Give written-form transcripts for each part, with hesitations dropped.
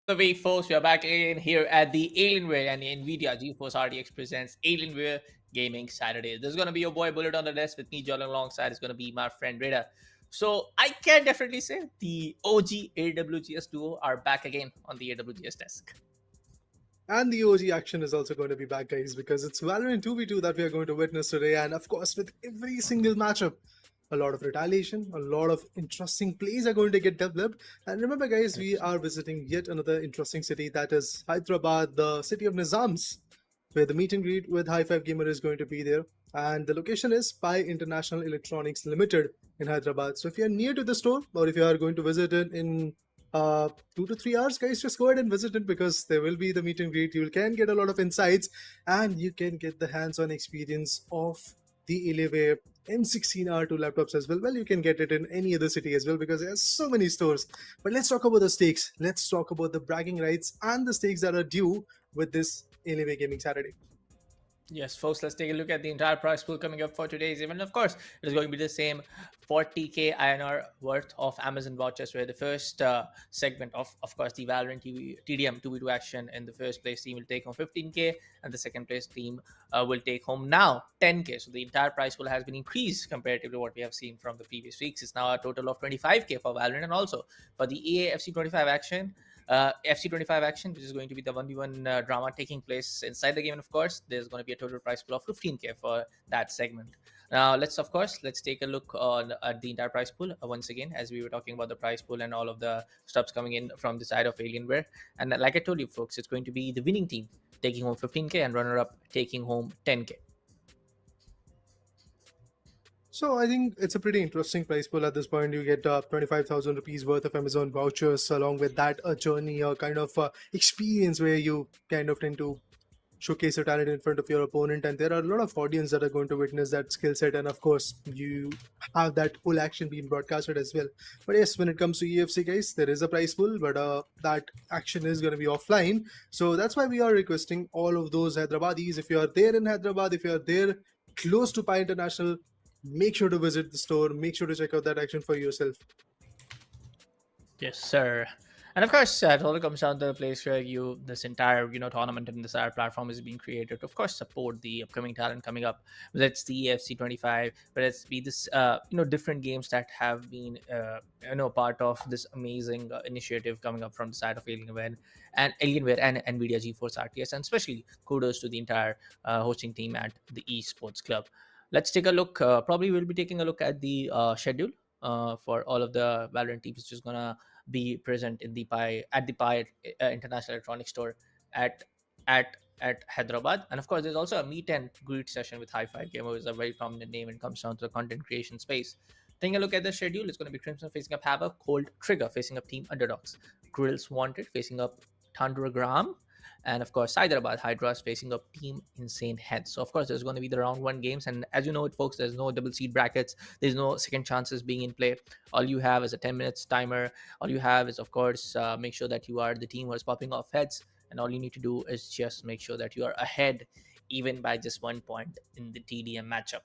The way, folks, we are back again here at the Alienware and NVIDIA GeForce RTX presents Alienware Gaming Saturday. This is going to be your boy Bullet on the desk with me, John alongside. Is going to be my friend Reda. So I can definitely say the OG AWGS duo are back again on the AWGS desk. And the OG action is also going to be back, guys, because it's Valorant 2v2 that we are going to witness today. And of course, with every single matchup, a lot of retaliation, a lot of interesting plays are going to get developed. And remember, guys, we are visiting yet another interesting city, that is Hyderabad, the city of Nizams, where the meet and greet with Hi5 Gamer is going to be there. And the location is Pi International Electronics Limited in Hyderabad. So if you're near to the store, or if you are going to visit it in 2 to 3 hours, guys, just go ahead and visit it, because there will be the meet and greet. You can get a lot of insights, and you can get the hands-on experience of the Alienware M16R2 laptops as well. Well, you can get it in any other city as well, because there's so many stores. But let's talk about the stakes. Let's talk about the bragging rights and the stakes that are due with this Alienware Gaming Saturday. Yes, folks, let's take a look at the entire prize pool coming up for today's event. Of course, it is going to be the same 40k INR worth of Amazon vouchers, where the first segment of course, the Valorant TDM 2v2 action in the first place team will take home 15k, and the second place team will take home now 10k. So the entire prize pool has been increased comparatively to what we have seen from the previous weeks. It's now a total of 25k for Valorant, and also for the EAFC 25 action. FC25 action, which is going to be the 1v1 drama taking place inside the game. And of course, there's going to be a total prize pool of 15k for that segment. Now, let's take a look at the entire prize pool once again, as we were talking about the prize pool and all of the stuffs coming in from the side of Alienware. And like I told you, folks, it's going to be the winning team taking home 15k and runner-up taking home 10k. So I think it's a pretty interesting price pool at this point. You get 25,000 rupees worth of Amazon vouchers. Along with that, a journey, a kind of experience where you kind of tend to showcase your talent in front of your opponent, and there are a lot of audience that are going to witness that skill set. And of course, you have that whole action being broadcasted as well. But yes, when it comes to EFC, guys, there is a prize pool, but that action is going to be offline. So that's why we are requesting all of those Hyderabadis, if you are there in Hyderabad, if you are there close to Pi International, make sure to visit the store, make sure to check out that action for yourself. Yes, sir. And of course, it all comes down to the place where this entire tournament and this entire platform is being created to, of course, support the upcoming talent coming up. Whether it's the EFC 25, whether it's be this different games that have been part of this amazing initiative coming up from the side of Alienware and NVIDIA GeForce RTS, and especially kudos to the entire hosting team at the Esports Club. Let's take a look. Probably we'll be taking a look at the schedule for all of the Valorant teams, which is gonna be present in the Pi International Electronics Store at at Hyderabad. And of course, there's also a meet and greet session with Hi5 Gamer, which is a very prominent name when it comes down to the content creation space. Taking a look at the schedule, it's going to be Crimson facing up Havoc, Cold Trigger facing up Team Underdogs, Grills Wanted facing up Garam, and of course Hyderabad Hydra is facing up Team Insane Heads. So of course there's going to be the round one games, and as you know it, folks, there's no double seed brackets, there's no second chances being in play. All you have is a 10 minutes timer. All you have is, of course, make sure that you are the team who is popping off heads, and all you need to do is just make sure that you are ahead even by just 1 point in the TDM matchup.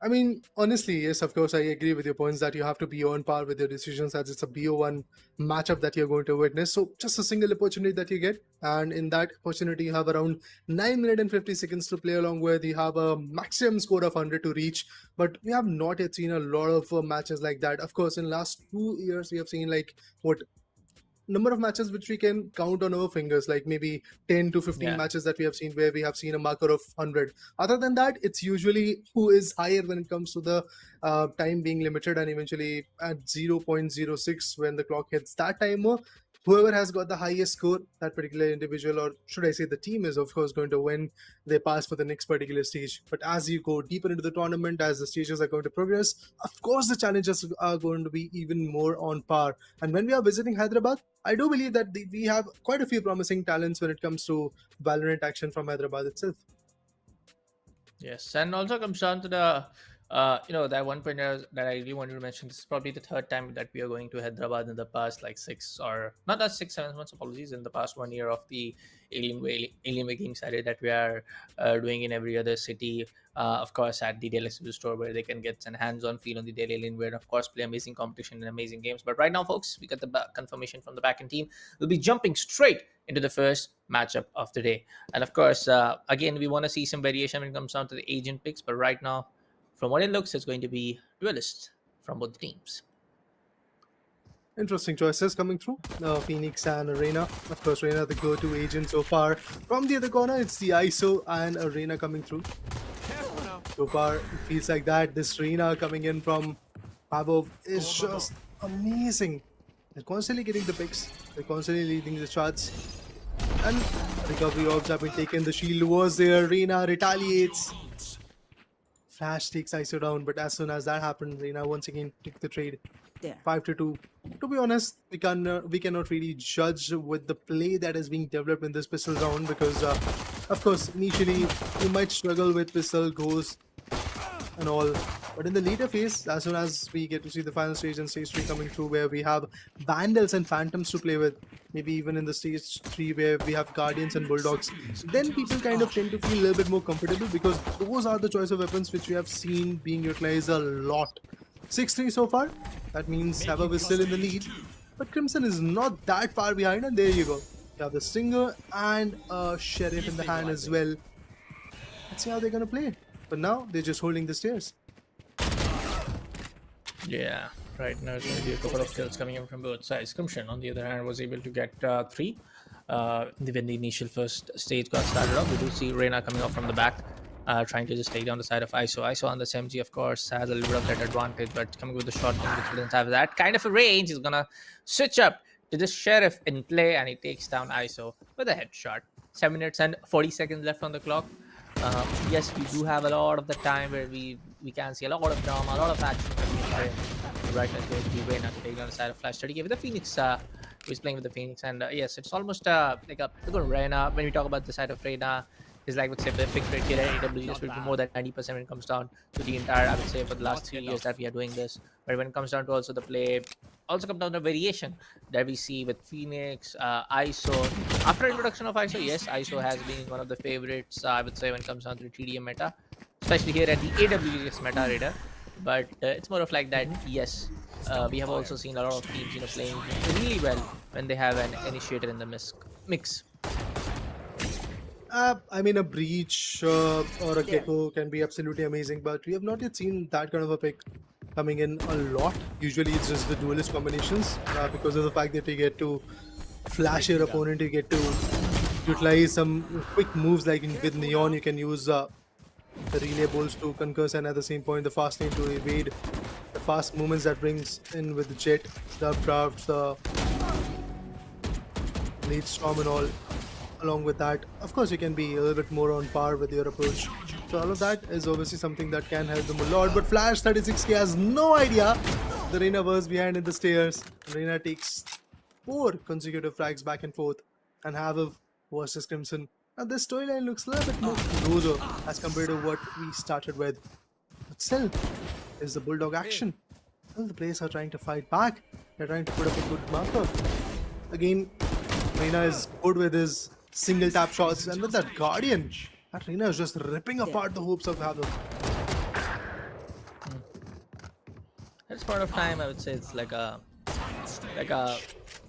I mean, honestly, yes, of course, I agree with your points that you have to be on par with your decisions, as it's a BO1 matchup that you're going to witness. So just a single opportunity that you get, and in that opportunity, you have around 9 minutes and 50 seconds to play along with. You have a maximum score of 100 to reach, but we have not yet seen a lot of matches like that. Of course, in last 2 years, we have seen like what number of matches which we can count on our fingers, like maybe 10 to 15 Yeah. matches that we have seen where we have seen a marker of 100. Other than that, it's usually who is higher when it comes to the time being limited, and eventually at 0.06 when the clock hits that timer, whoever has got the highest score, that particular individual, or should I say the team, is of course going to win. They pass for the next particular stage. But as you go deeper into the tournament, as the stages are going to progress, of course the challenges are going to be even more on par. And when we are visiting Hyderabad, I do believe that we have quite a few promising talents when it comes to Valorant action from Hyderabad itself. Yes, and also comes down to the That one point that I really wanted to mention. This is probably the third time that we are going to Hyderabad in the past, like 6, 7 months. Apologies, in the past 1 year of the Alienware Gaming Saturday that we are doing in every other city. Of course, at the Daily store where they can get an hands-on feel on the daily Alienware, and of course, play amazing competition and amazing games. But right now, folks, we got the confirmation from the backend team. We'll be jumping straight into the first matchup of the day, and of course, again, we want to see some variation when it comes down to the agent picks. But right now, from what it looks, it's going to be duelists from both teams. Interesting choices coming through. Phoenix and Arena. Of course, Arena the go-to agent so far. From the other corner, it's the ISO and Arena coming through. So far, it feels like that. This Arena coming in from Havoc is just amazing. They're constantly getting the picks. They're constantly leading the shots. And recovery orbs have been taken. The shield was there. Arena retaliates. Flash takes ISO down, but as soon as that happened, Reina once again took the trade. 5-2. To be honest, we cannot really judge with the play that is being developed in this pistol round because, of course, initially you might struggle with pistol, ghost, and all. But in the later phase, as soon as we get to see the final stage and stage 3 coming through, where we have Vandals and Phantoms to play with, maybe even in the stage 3 where we have Guardians and Bulldogs, then people kind of tend to feel a little bit more comfortable because those are the choice of weapons which we have seen being utilized a lot. 6-3 so far. That means Havoc is still in the lead, but Crimson is not that far behind, and there you go. You have the Stinger and a Sheriff in the hand as well. Let's see how they're gonna play. But now they're just holding the stairs. Yeah, right now it's going to be a couple of kills coming in from both sides. Crimson, on the other hand, was able to get 3 when the initial first stage got started off. We do see Reina coming off from the back, trying to just take down the side of ISO. ISO on the SMG, of course, has a little bit of that advantage, but coming with the shotgun, which doesn't have that kind of a range, he's going to switch up to the Sheriff in play, and he takes down ISO with a headshot. 7 minutes and 40 seconds left on the clock. Yes, we do have a lot of the time where we can see a lot of drama, a lot of action coming in there. Right now, it's going to be Reina to take on the side of Flash 30 with the Phoenix, who is playing with the Phoenix. And yes, it's almost like a good Reina. When we talk about the side of Reina, is like, let's say, the fixed rate killer AWS will be more than 90% when it comes down to the entire, I would say, for the last 3 years that we are doing this. But when it comes down to also the play, also comes down to variation that we see with Phoenix, ISO. After introduction of ISO, yes, ISO has been one of the favorites, I would say, when it comes down to the TDM meta, especially here at the AWS meta radar. But it's more of like that, yes. We have also seen a lot of teams, playing really well when they have an initiator in the mix. I mean, a Breach or a Gecko can be absolutely amazing, but we have not yet seen that kind of a pick coming in a lot. Usually it's just the duelist combinations because of the fact that you get to flash your opponent, you get to utilize some quick moves like with Neon, you can use the relay bolts to concuss, and at the same point the fast lane to evade, the fast movements that brings in with the jet, the updrafts, the lead storm and all. Along with that, of course, you can be a little bit more on par with your approach. So all of that is obviously something that can help them a lot. But Flash 36k has no idea the Reina was behind in the stairs. Reina takes 4 consecutive frags back and forth, and Havoc versus Crimson. Now this storyline looks a little bit more closer as compared to what we started with. But still, there's the Bulldog action. Well, the players are trying to fight back. They're trying to put up a good marker. Again, Reina is good with his single tap shots, and with that Guardian, that Reina is just ripping apart the hopes of Havoc. At this point of time, I would say it's like a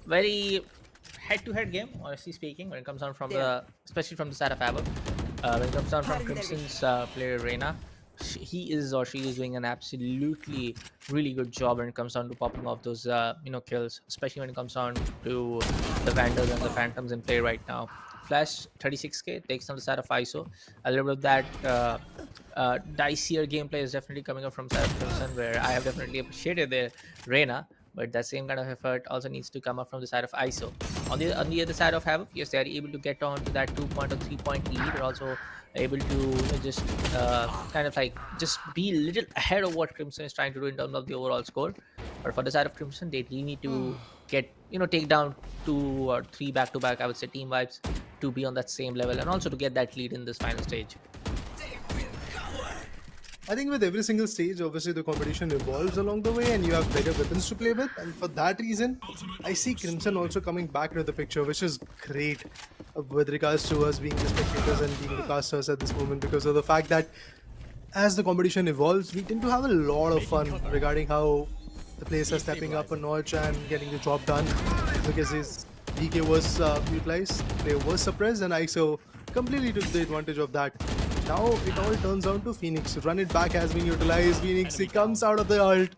very head-to-head game, honestly speaking, when it comes down from especially from the side of Havoc. When it comes down from Crimson's player Reina, he is or she is doing an absolutely really good job when it comes down to popping off those kills, especially when it comes down to the Vandals and the Phantoms in play right now. Flash 36k takes on the side of ISO. A little bit of that dicier gameplay is definitely coming up from side of Crimson, where I have definitely appreciated their Reina, but that same kind of effort also needs to come up from the side of ISO. On the other side of Havoc, yes, they are able to get on to that 2-point or 3-point lead. They're also able to just kind of like just be a little ahead of what Crimson is trying to do in terms of the overall score. But for the side of Crimson, they really need to get take down 2 or 3 back-to-back, I would say, team vibes to be on that same level, and also to get that lead in this final stage. I think with every single stage, obviously the competition evolves along the way and you have better weapons to play with. And for that reason, I see Crimson also coming back into the picture, which is great with regards to us being the spectators and being the casters at this moment, because of the fact that as the competition evolves, we tend to have a lot of fun regarding how the players are stepping up a notch and getting the job done, because his DK was utilized, player was suppressed, and ISO completely took the advantage of that. Now it all turns down to Phoenix. Run it back has been utilized. Phoenix, he comes out of the ult,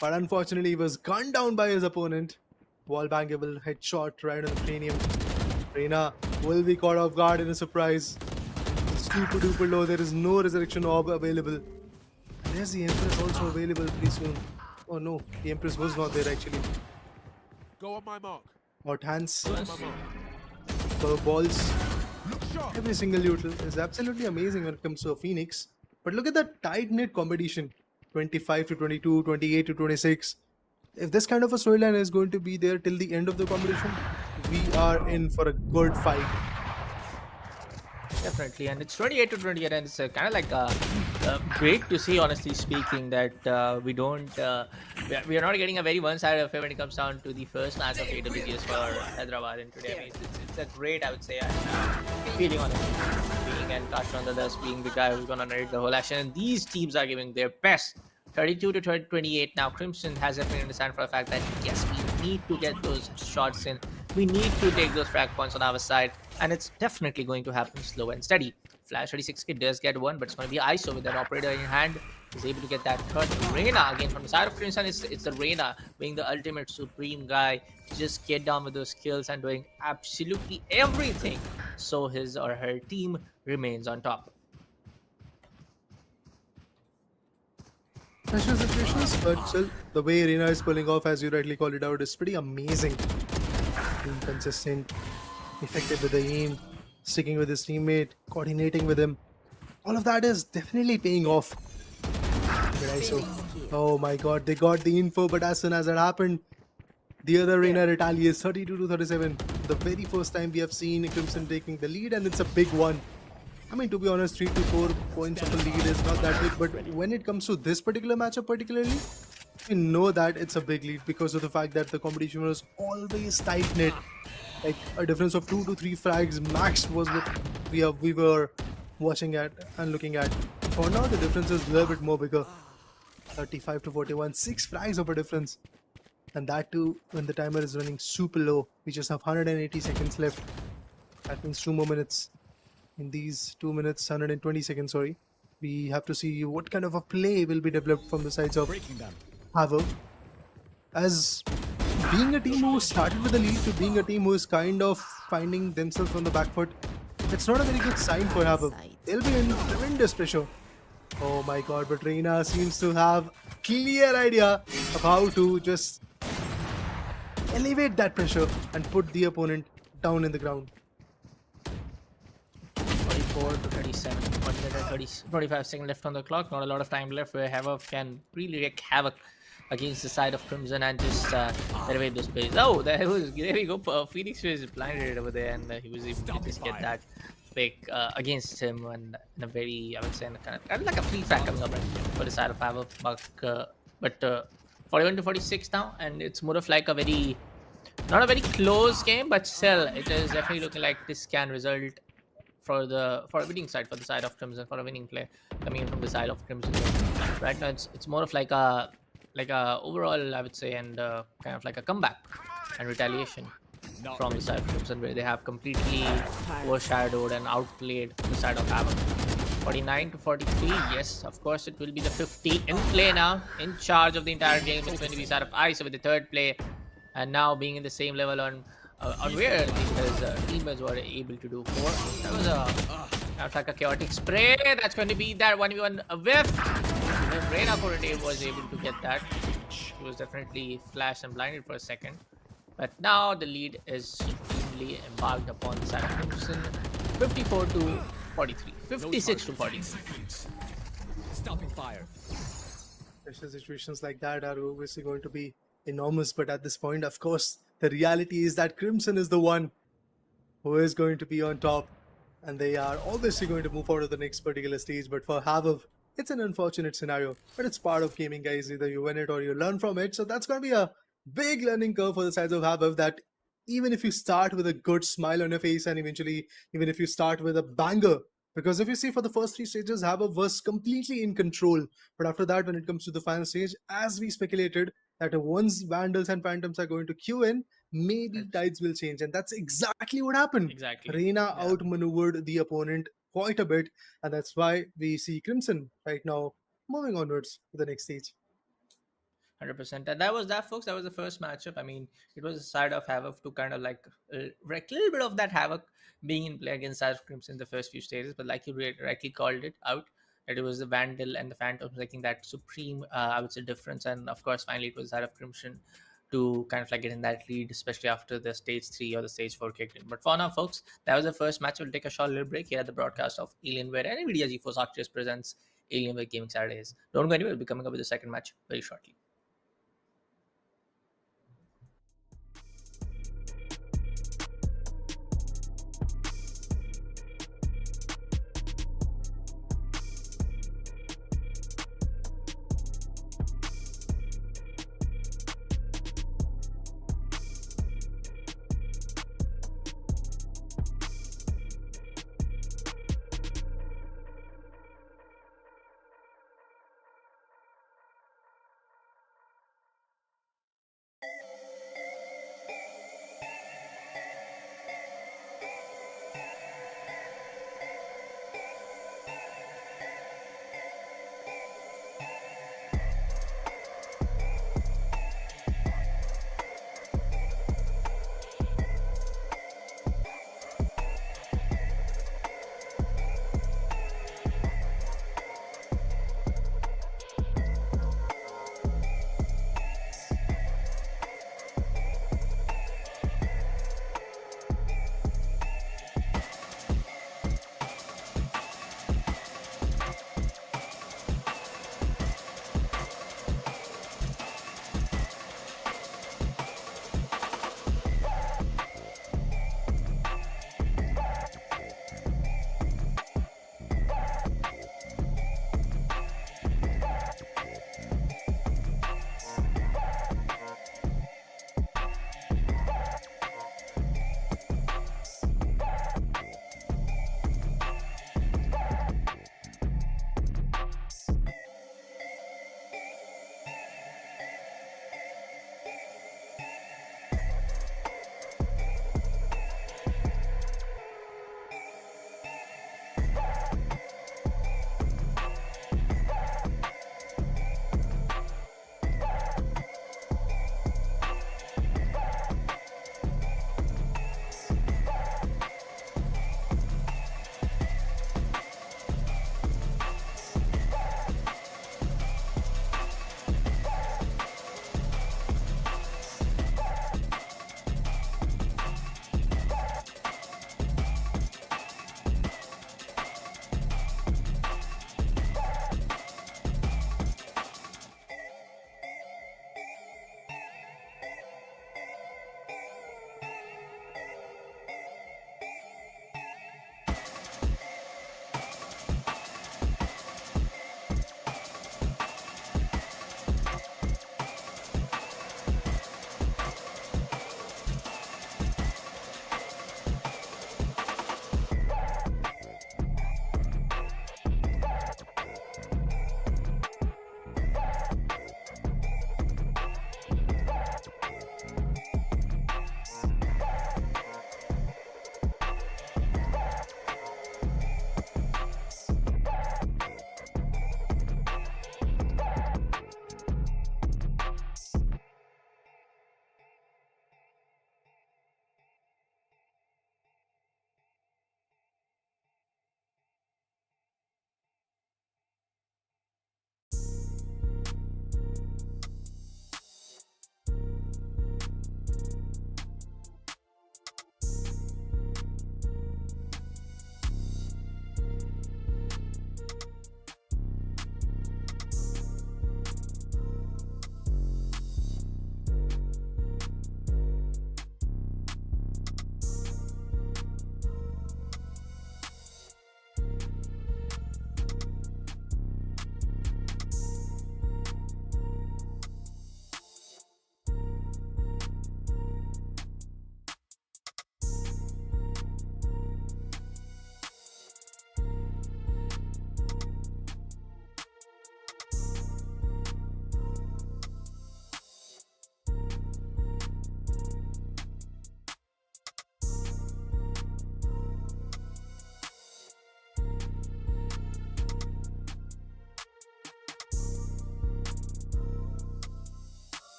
but unfortunately he was gunned down by his opponent. Wall bangable headshot right on the cranium. Reina will be caught off guard in a surprise. Super duper low. There is no resurrection orb available. And there's the Empress also available pretty soon. Oh no, the Empress was not there actually. Go on my mark. Hot hands, Go on my mark. balls. Look sharp. Every single util is absolutely amazing when it comes to a Phoenix. But look at that tight-knit competition. 25 to 22, 28 to 26. If this kind of a storyline is going to be there till the end of the competition, we are in for a good fight. Definitely, and it's 28 to 28, and it's kind of like great to see, honestly speaking, that we are not getting a very one-sided affair when it comes down to the first match of AWGS for Hyderabad in today. I mean, it's a great, I would say, feeling, honestly, being and Kashran Dadas being the guy who's gonna narrate the whole action, and these teams are giving their best. 32 to 28 now. Crimson has definitely understand for the fact that yes, we need to get those shots in. We need to take those frag points on our side, and it's definitely going to happen slow and steady. Flash 36K does get one, but it's going to be ISO with that operator in hand. Is able to get that third. Reina again from the side of Crimson. It's the Reina being the ultimate supreme guy. Just get down with those skills and doing absolutely everything so his or her team remains on top. Special situations, but still, the way Reina is pulling off, as you rightly called it out, is pretty amazing. Being consistent, effective with the aim, sticking with his teammate, coordinating with him. All of that is definitely paying off. Oh my god, they got the info, but as soon as that happened, the other Reina retaliates 32 to 37. The very first time we have seen Crimson taking the lead, and it's a big one. I mean, to be honest, 3 to 4 points of a lead is not that big, but when it comes to this particular matchup particularly, we know that it's a big lead because of the fact that the competition was always tight-knit. Like, a difference of 2 to 3 frags max was what we were watching at and looking at. For now, the difference is a little bit more bigger. 35 to 41, 6 frags of a difference. And that too, when the timer is running super low. We just have 180 seconds left. That means 2 more minutes. In these 2 minutes, 120 seconds, sorry, we have to see what kind of a play will be developed from the sides of Havoc. As being a team who started with the lead to being a team who is kind of finding themselves on the back foot, it's not a very good sign for Havoc. They'll be in tremendous pressure. Oh my god, but Reina seems to have clear idea of how to just elevate that pressure and put the opponent down in the ground. 44 to 37, 1 minute and 25 seconds left on the clock. Not a lot of time left where Havoc can really wreak havoc against the side of Crimson and just elevate those plays. Oh, there we go. Phoenix was blinded over there, and he was able to just get that pick against him, and in a very, I would say, kind of like a free track coming up right for the side of Havoc. But 41 to 46 now, and it's more of like a very, not a very close game, but still, it is definitely looking like this can result for a winning side, for the side of Crimson, for a winning play coming in from the side of Crimson. Right now, it's more of like a overall, I would say, and kind of like a comeback and retaliation from the side of Crimson, where they have completely overshadowed and outplayed the side of Havoc. 49 to 43. Yes, of course, it will be the 50 in play now, in charge of the entire game. It's going to be side of ISO with the third play, and now being in the same level on where his teammates were able to do 4. That was kind like a chaotic spray. That's going to be that 1v1 whiff. When Reina Corrade was able to get that, he was definitely flashed and blinded for a second. But now the lead is supremely embarked upon the side of Crimson. 54 to 43. 56 to 43. Stopping fire. Special situations like that are obviously going to be enormous, but at this point, of course, the reality is that Crimson is the one who is going to be on top, and they are obviously going to move forward to the next particular stage. But for Havoc, It's an unfortunate scenario, but it's part of gaming, guys. Either you win it or you learn from it. So that's going to be a big learning curve for the sides of Havoc, that even if you start with a good smile on your face and eventually, even if you start with a banger, because if you see for the first three stages, Havoc was completely in control. But after that, when it comes to the final stage, as we speculated, that once Vandals and Phantoms are going to queue in, maybe It's tides will change. And that's exactly what happened. exactly. Reina Yeah. outmaneuvered the opponent quite a bit, and that's why we see Crimson right now moving onwards to the next stage. 100%. And that was that, folks. That was the first matchup. I mean, it was a side of Havoc to kind of like wreck a little bit of that Havoc being in play against side of Crimson in the first few stages. But like you rightly called it out, that it was the Vandal and the Phantoms making that supreme, I would say, difference. And of course, finally, it was side of Crimson to kind of like get in that lead, especially after the stage 3 or the stage 4 kicked in. But for now, folks, that was the first match. We'll take a short little break here at the broadcast of Alienware and NVIDIA GeForce Arctis presents Alienware Gaming Saturdays. Don't go anywhere. We'll be coming up with the second match very shortly.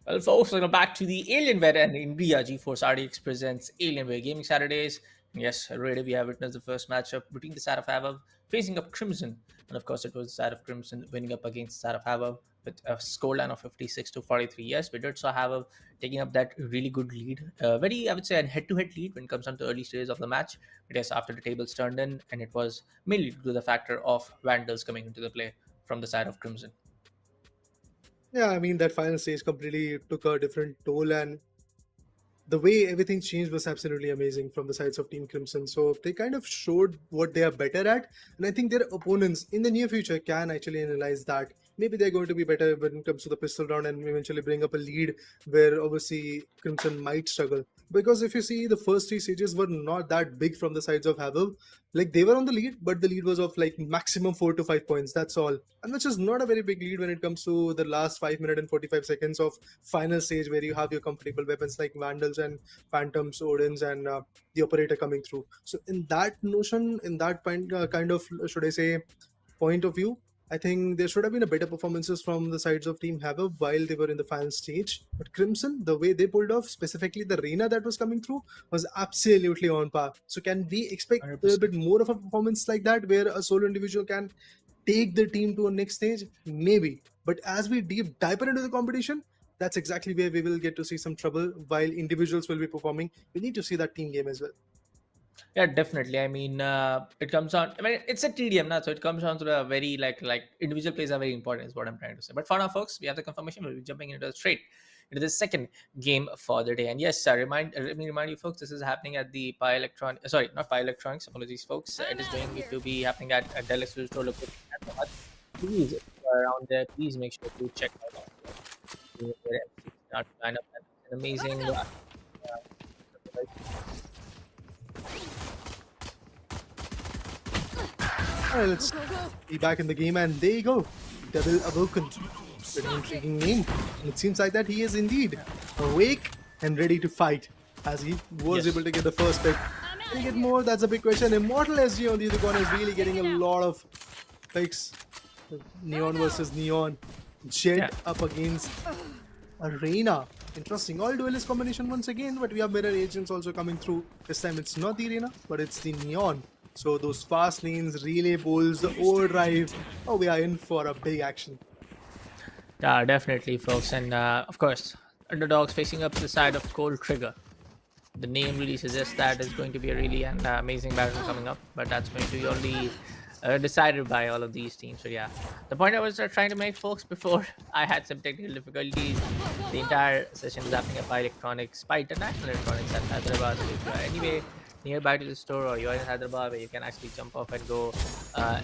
Well, folks, welcome back to the Alienware and India GeForce RDX presents Alienware Gaming Saturdays. And yes, already we have witnessed the first matchup between the side of Havoc facing up Crimson. And of course, it was the side of Crimson winning up against the side of Havoc with a scoreline of 56 to 43. Yes, we did saw Havoc taking up that really good lead. Very, I would say, a head-to-head lead when it comes down to early stages of the match. But yes, after the tables turned in, and it was mainly due to the factor of Vandals coming into the play from the side of Crimson. Yeah, I mean that final stage completely took a different toll, and the way everything changed was absolutely amazing from the sides of Team Crimson. So they kind of showed what they are better at, and I think their opponents in the near future can actually analyze that. Maybe they're going to be better when it comes to the pistol round and eventually bring up a lead where obviously Crimson might struggle. Because if you see, the first three stages were not that big from the sides of Havoc. Like they were on the lead, but the lead was of like maximum 4 to 5 points. That's all, and which is not a very big lead when it comes to the last 5 minutes and 45 seconds of final stage where you have your comfortable weapons like Vandals and Phantoms, Odins, and the Operator coming through. So in that notion, in that kind of, should I say, point of view, I think there should have been a better performances from the sides of Team Havoc while they were in the final stage. But Crimson, the way they pulled off, specifically the Reina that was coming through, was absolutely on par. So can we expect a little 100%. bit more of a performance like that, where a solo individual can take the team to a next stage? Maybe. But as we deep dive into the competition, that's exactly where we will get to see some trouble while individuals will be performing. We need to see that team game as well. Yeah, definitely. I mean, it comes on. I mean, it's a TDM now, so it comes down to the very like individual plays are very important, is what I'm trying to say. But for now, folks, we have the confirmation. We'll be jumping into straight into the second game for the day. And yes, let me remind you, folks, this is happening at the Pi Electron. Sorry, not Pi Electronics. Apologies, folks. It is going to be happening at Dell Store location at the Hut. Please, if you are around there, please make sure to check out the MC lineup. And it's an amazing. All right, let's be back in the game, and there you go. Devil Awoken. Pretty intriguing name. It seems like that he is indeed awake and ready to fight, as he was Yes. able to get the first pick. Can he get more? That's a big question. Immortal SG on the other corner is really getting a lot of picks. Neon versus Neon. Jet Yeah. up against Arena. Interesting. All duelist combination once again, but we have mirror agents also coming through. This time it's not the Arena, but it's the Neon. So those fast lanes, relay bowls, the overdrive. Oh, we are in for a big action. Yeah, definitely, folks. And of course, Underdogs facing up to the side of Cold Trigger. The name really suggests that it's going to be a really amazing battle coming up, but that's going to be only decided by all of these teams. So yeah, the point I was trying to make, folks, before I had some technical difficulties, the entire session is happening by Electronics, by International Electronics at Hyderabad. So if you are anyway nearby to the store or you're in Hyderabad, where you can actually jump off and go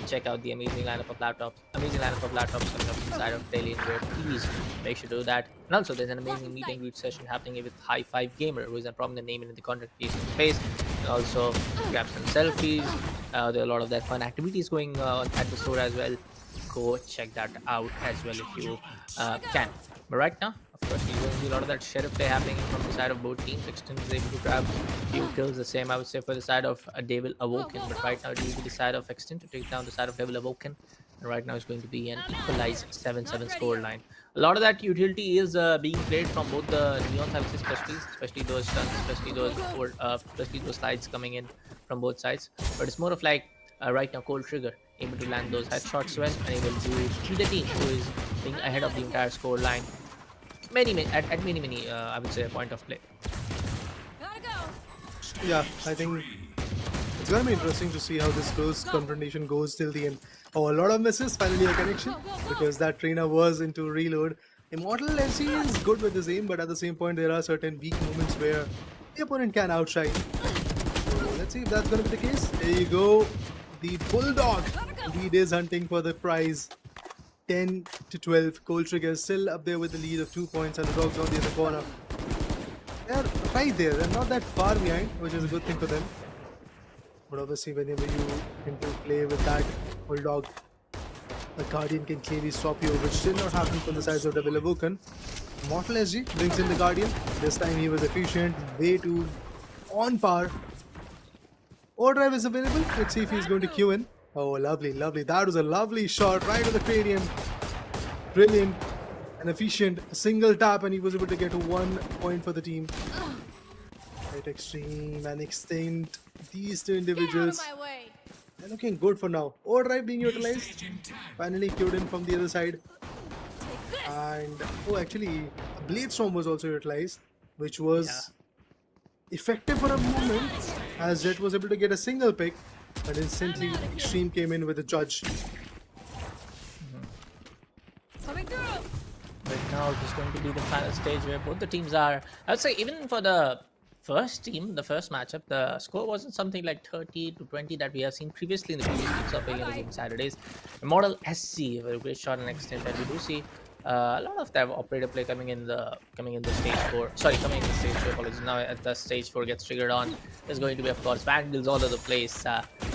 check out the amazing lineup of laptops coming up inside of Alienware. Please make sure to do that. And also, there's an amazing meet and greet session happening with Hi5 Gamer, who is a prominent name in the content creation space. And also grab some selfies. There are a lot of that fun activities going on at the store as well. Go check that out as well if you can. But right now, of course, you're going to see a lot of that sheriff play happening from the side of both teams. Extend is able to grab a few kills. The same, I would say, for the side of Devil Awoken. But right now, it will be the side of Extend to take down the side of Devil Awoken. And right now, it's going to be an equalized 7-7 scoreline. A lot of that utility is being played from both the Neon sides, especially those stuns, especially those slides coming in from both sides. But it's more of like right now, Cold Trigger able to land those headshots well and able to be the team who is being ahead of the entire score line. At many I would say point of play. Yeah, I think it's gonna be interesting to see how this close confrontation goes till the end. Oh, a lot of misses, finally a connection, because that trainer was into reload. Immortal SC is good with his aim, but at the same point there are certain weak moments where the opponent can outshine. So let's see if that's gonna be the case. There you go. The Bulldog indeed is hunting for the prize. 10 to 12. Cold Trigger is still up there with the lead of 2 points, and the Dogs on the other corner. They're right there. They're not that far behind, which is a good thing for them. But obviously, whenever you into play with that Bulldog, the Guardian can clearly stop you, which did not happen from the sides of Devil Awoken. Mortal SG brings in the Guardian. This time he was efficient, way too on par. Overdrive is available. Let's see if he's going to queue in. Oh, lovely, lovely. That was a lovely shot right to the cranium. Brilliant and efficient. A single tap and he was able to get 1 point for the team. Right, Extreme and Extinct. These two individuals are looking good for now. Overdrive being utilized. Finally queued in from the other side. And, oh, actually, a Blade Storm was also utilized, which was effective for a moment, as Jet was able to get a single pick. But instantly, Extreme came in with a judge. Right now, it is going to be the final stage where both the teams are. I would say, even for the first team, the first matchup, the score wasn't something like 30 to 20 that we have seen previously in the previous weeks of Alienware Gaming Saturdays. Immortal SC, a great shot and extent, and we do see a lot of that operator play coming in the stage 4. Sorry, coming in the stage 4. Apologies. Now at the stage 4 gets triggered on, there's going to be, of course, vandals all over the place.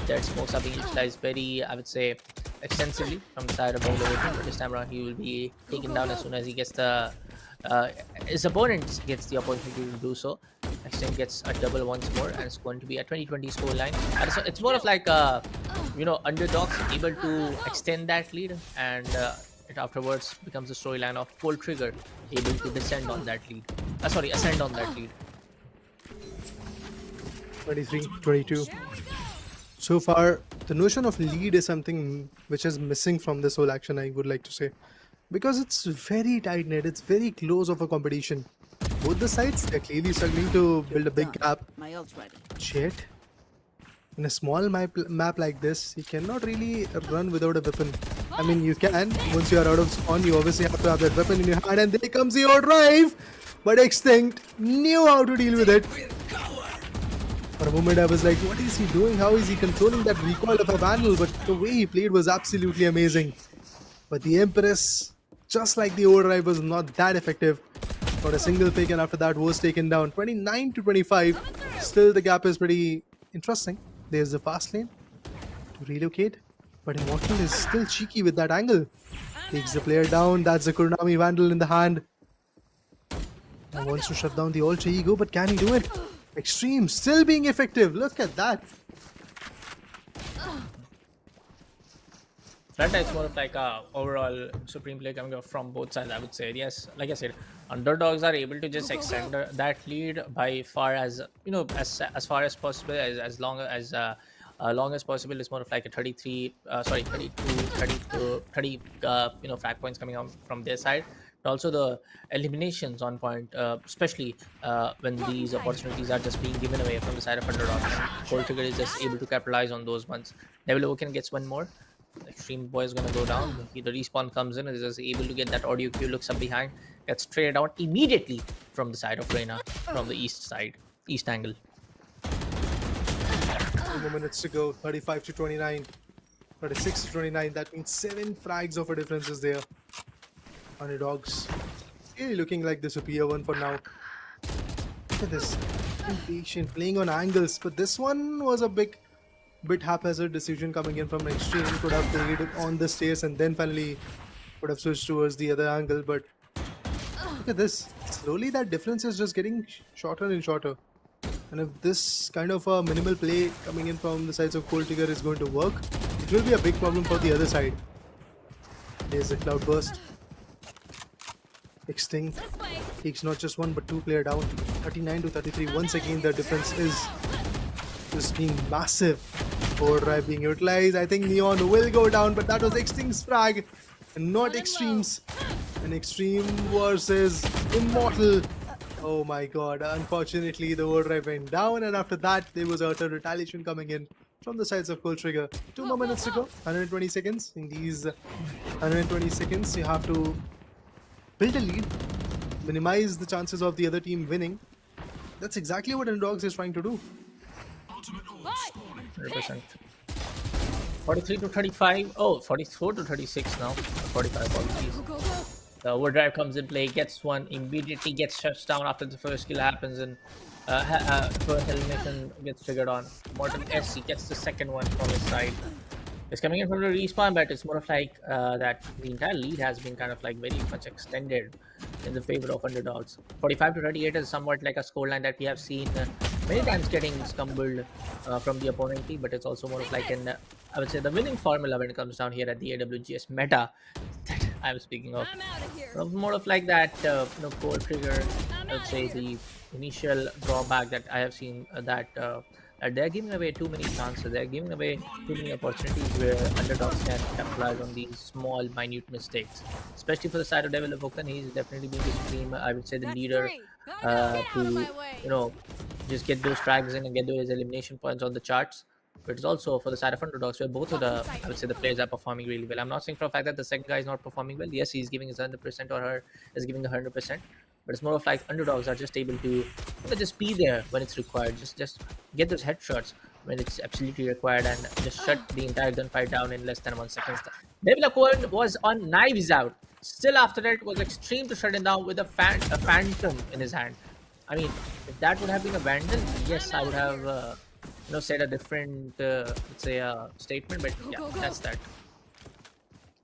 Their smokes are being utilized very, I would say, extensively from the side of Devil Awoken. But this time around, he will be taken down as soon as he gets the his opponent gets the opportunity to do so. Extend gets a double once more, and it's going to be a 20-20 scoreline. And so it's more of like Underdogs able to extend that lead, and it afterwards becomes a storyline of Cold Trigger able to ascend on that lead. 23-22. So far, the notion of lead is something which is missing from this whole action, I would like to say. Because it's very tight-knit, it's very close of a competition. Both the sides, they're clearly struggling to build a big gap. My ult's ready. Jet, in a small map like this, you cannot really run without a weapon. I mean, you can. Once you are out of spawn, you obviously have to have that weapon in your hand, and there comes the overdrive. But Extinct knew how to deal with it. For a moment, I was like, what is he doing? How is he controlling that recoil of a Vandal? But the way he played was absolutely amazing. But the Empress, just like the overdrive, was not that effective. Got a single pick, and after that was taken down. 29-25. Still, the gap is pretty interesting. There's the fast lane to relocate. But Immortal is still cheeky with that angle. Takes the player down. That's the Kurunami Vandal in the hand. Now wants to shut down the alter ego, but can he do it? Extreme still being effective. Look at that. That is more of like a overall supreme play coming up from both sides, I would say. Yes, like I said, underdogs are able to just extend that lead by far as as far as possible, as long as possible. It's more of like a 33, 32, 32, 30 frag points coming out from their side. But also the eliminations on point, especially when these opportunities are just being given away from the side of underdogs. Cold Trigger is just able to capitalize on those ones. Devil Oaken gets one more. Extreme Boy is gonna go down. The respawn comes in, is just able to get that audio cue, looks up behind, gets traded out immediately from the side of Reina, from the east side, east angle. 2 more minutes to go. 35 to 29. 36 to 29. That means 7 frags of a difference is there. Underdogs really looking like the superior one for now. Look at this. Impatient, playing on angles, but this one was a bit haphazard decision coming in from Extreme. Could have played on the stairs and then finally would have switched towards the other angle, but look at this. Slowly that difference is just getting shorter and shorter. And if this kind of a minimal play coming in from the sides of Cold Trigger is going to work, it will be a big problem for the other side. There's the Cloud Burst. Extinct takes not just one but 2 player down. 39 to 33. Once again the difference is just being massive. Overdrive being utilized. I think Neon will go down, but that was Extinct's frag and not Extreme's. And Extreme versus Immortal. Oh my god, unfortunately the overdrive went down, and after that there was utter retaliation coming in from the sides of Cold Trigger. 2 more minutes to go, 120 seconds. In these 120 seconds you have to build a lead, minimize the chances of the other team winning. That's exactly what Underdogs is trying to do. 100%. 43 to 35. Oh, 44 to 36 now. 45 apologies. The overdrive comes in play, gets one, immediately gets shut down after the first kill happens, and first elimination gets triggered on. Mortal SC gets the second one from his side. It's coming in from the respawn, but it's more of like that the entire lead has been kind of like very much extended in the favor of Underdogs. 45 to 38 is somewhat like a scoreline that we have seen many times getting stumbled from the opponent team, but it's also more of like an I would say the winning formula when it comes down here at the AWGS meta that I'm speaking of. More of like that Cold Trigger. I would say the initial drawback that I have seen they're giving away too many chances. They're giving away too many opportunities where underdogs can capitalize on these small, minute mistakes. Especially for the side of Devil Oaken, he's definitely been the supreme, I would say, the leader to just get those frags in and get those elimination points on the charts. But it's also for the side of underdogs where both of the, I would say, the players are performing really well. I'm not saying for a fact that the second guy is not performing well. Yes, he's giving his 100% or her is giving 100%. But it's more of like underdogs are just able to just be there when it's required. Just get those headshots when it's absolutely required and just shut the entire gunfight down in less than 1 second. Devil Oaken was on knives out. Still after that, it was extreme to shut him down with a phantom in his hand. I mean, if that would have been a vandal, yes, I would have said a different let's say statement, but yeah, that's that.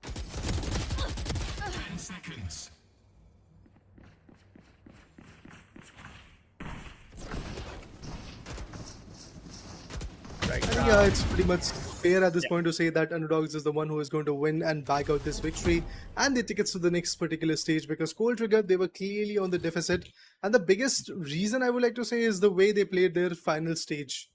10 seconds. Right. Yeah, it's pretty much fair at this point to say that Underdogs is the one who is going to win and bag out this victory and the tickets to the next particular stage, because Cold Trigger, they were clearly on the deficit, and the biggest reason I would like to say is the way they played their final stage.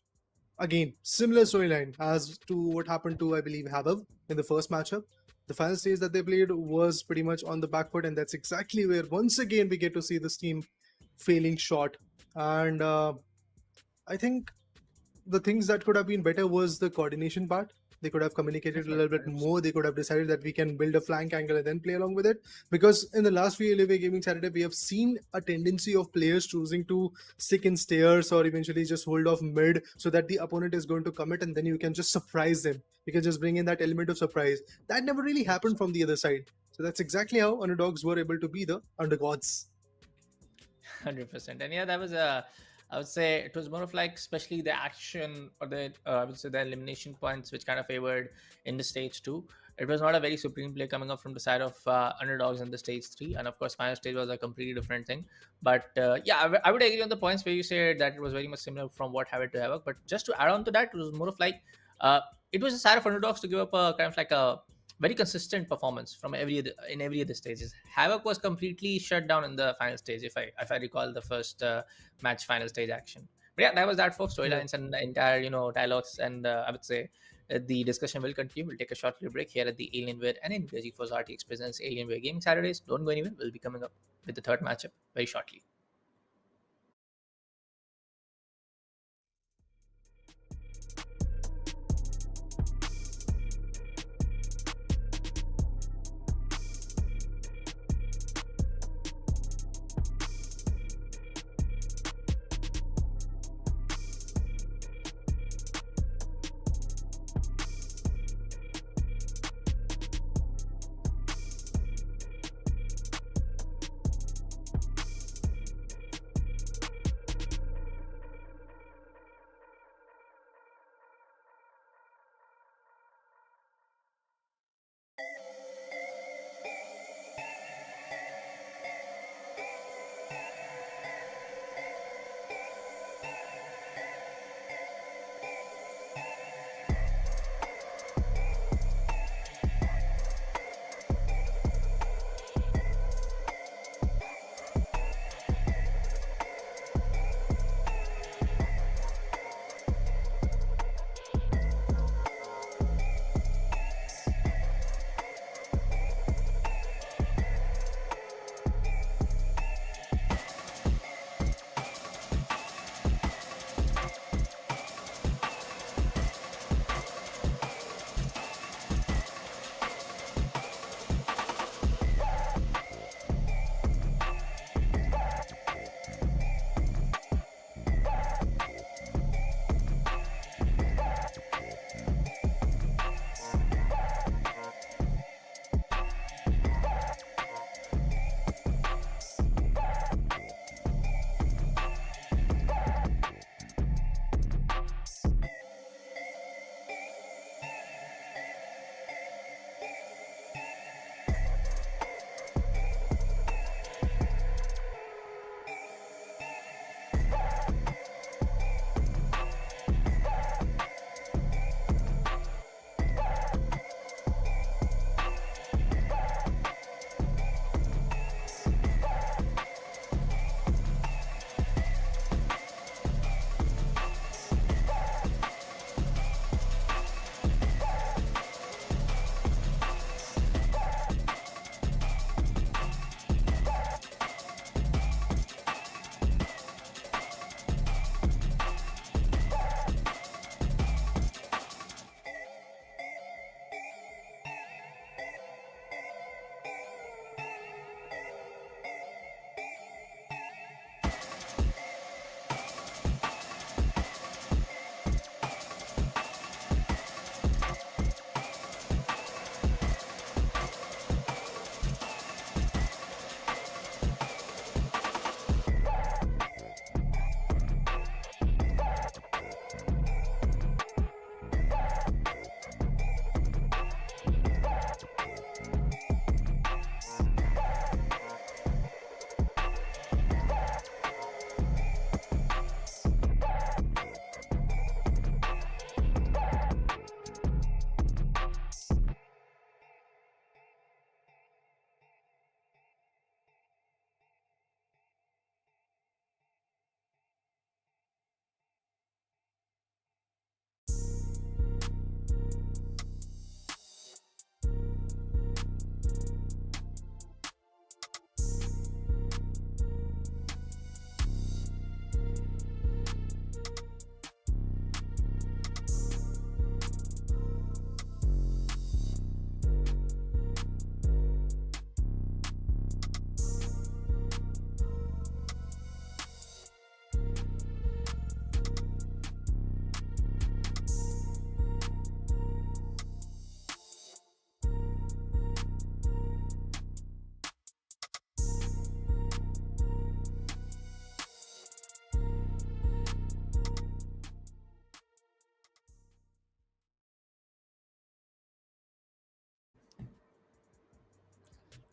Again, similar storyline as to what happened to, I believe, Havoc in the first matchup. The final stage that they played was pretty much on the back foot, and that's exactly where once again we get to see this team failing short. And I think the things that could have been better was the coordination part. They could have communicated a little bit more. They could have decided that we can build a flank angle and then play along with it. Because in the last few Alienware Gaming Saturday, we have seen a tendency of players choosing to stick in stairs or eventually just hold off mid so that the opponent is going to commit and then you can just surprise them. You can just bring in that element of surprise. That never really happened from the other side. So that's exactly how Underdogs were able to be the undergods. 100%. And yeah, that was I would say it was more of like, especially the action or the I would say the elimination points, which kind of favored in the stage 2. It was not a very supreme play coming up from the side of Underdogs in the stage 3, and of course final stage was a completely different thing. But yeah, I would agree on the points where you said that it was very much similar from what Havoc to Havoc. But just to add on to that, it was more of like uh, it was a side of Underdogs to give up a kind of like a very consistent performance from in every of the stages. Havoc was completely shut down in the final stage, if I recall the first match final stage action. But yeah, that was that for Yeah. storylines and the entire dialogues, and I would say the discussion will continue. We'll take a short little break here at the Alienware and Engaging for RTX presents Alienware Gaming Saturdays. Don't go anywhere. We'll be coming up with the third matchup very shortly.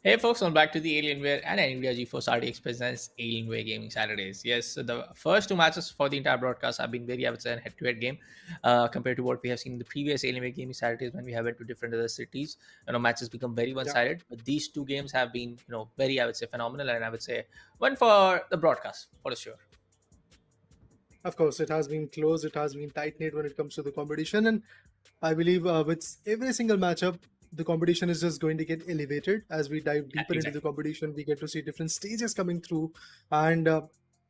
Hey folks, welcome back to the Alienware and NVIDIA GeForce RTX presents Alienware Gaming Saturdays. Yes, so the first two matches for the entire broadcast have been very, I would say, a head-to-head game compared to what we have seen in the previous Alienware Gaming Saturdays when we have went to different other cities. Matches become very Yeah. one-sided, but these two games have been, very, I would say, phenomenal, and I would say one for the broadcast for sure. Of course, it has been close. It has been tight knit when it comes to the competition, and I believe with every single matchup, the competition is just going to get elevated as we dive Yeah, deeper into the exactly. competition. We get to see different stages coming through, and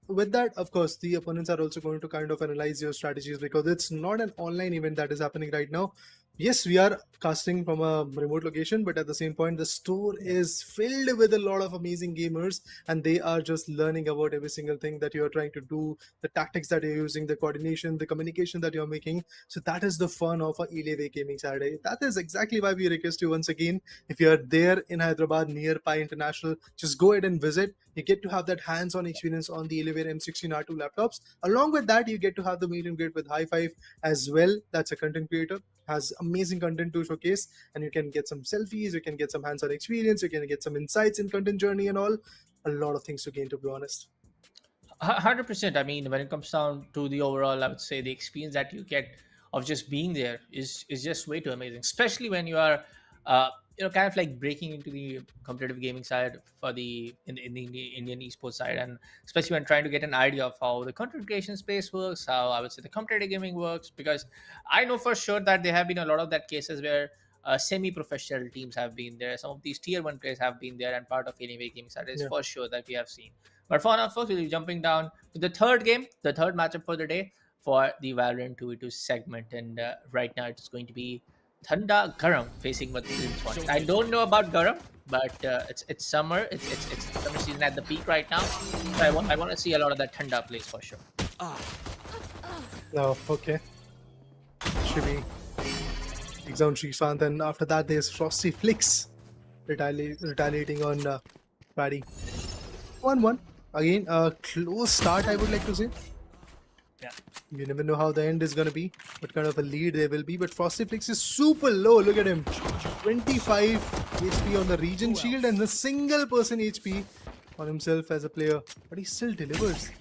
with that, of course, the opponents are also going to kind of analyze your strategies because it's not an online event that is happening right now. Yes, we are casting from a remote location, but at the same point, the store is filled with a lot of amazing gamers, and they are just learning about every single thing that you are trying to do, the tactics that you're using, the coordination, the communication that you're making. So that is the fun of a Alienware Gaming Saturday. That is exactly why we request you once again, if you're there in Hyderabad near Pi International, just go ahead and visit. You get to have that hands-on experience on the Alienware M16R2 laptops. Along with that, you get to have the meet and greet with Hi5 as well. That's a content creator, has amazing content to showcase, and you can get some selfies, you can get some hands-on experience, you can get some insights in content journey and all. A lot of things to gain, to be honest. 100%. I mean, when it comes down to the overall, I would say the experience that you get of just being there is just way too amazing, especially when you are kind of like breaking into the competitive gaming side for the Indian esports side, and especially when trying to get an idea of how the content creation space works, how I would say the competitive gaming works, because I know for sure that there have been a lot of that cases where semi-professional teams have been there, some of these tier one players have been there and part of Anyway Gaming Saturday is Yeah. for sure that we have seen. But for now, folks, we'll be jumping down to the third game, the third matchup for the day for the Valorant 2v2 segment. And right now, it's going to be Thanda Garam facing with Smocks. I don't know about Garam, but it's summer. It's summer season at the peak right now. So I want to see a lot of that Thanda plays for sure. Oh, okay. Should be takes down Shrishant, and after that there's Frosty Flicks retaliating on Paddy. 1-1. Again, a close start, I would like to say. Yeah. You never know how the end is going to be, what kind of a lead there will be. But Frosty Flicks is super low. Look at him. 25 HP on the region shield and a single person HP on himself as a player. But he still delivers.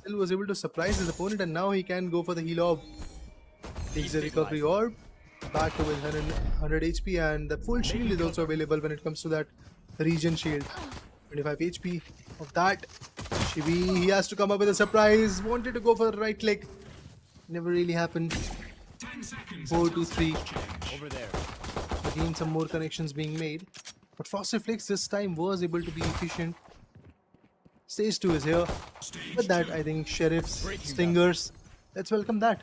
Still was able to surprise his opponent, and now he can go for the heal orb. Takes the recovery orb. Back to with 100 HP, and the full shield is also available when it comes to that region shield. 25 HP of that. Shibi, he has to come up with a surprise. Wanted to go for the right click. Never really happened. 10 seconds. 4 to 3. Over there. Again, some more connections being made. But Frosty Flicks this time was able to be efficient. Stage 2 is here. With that, I think Sheriffs, Stingers. Let's welcome that.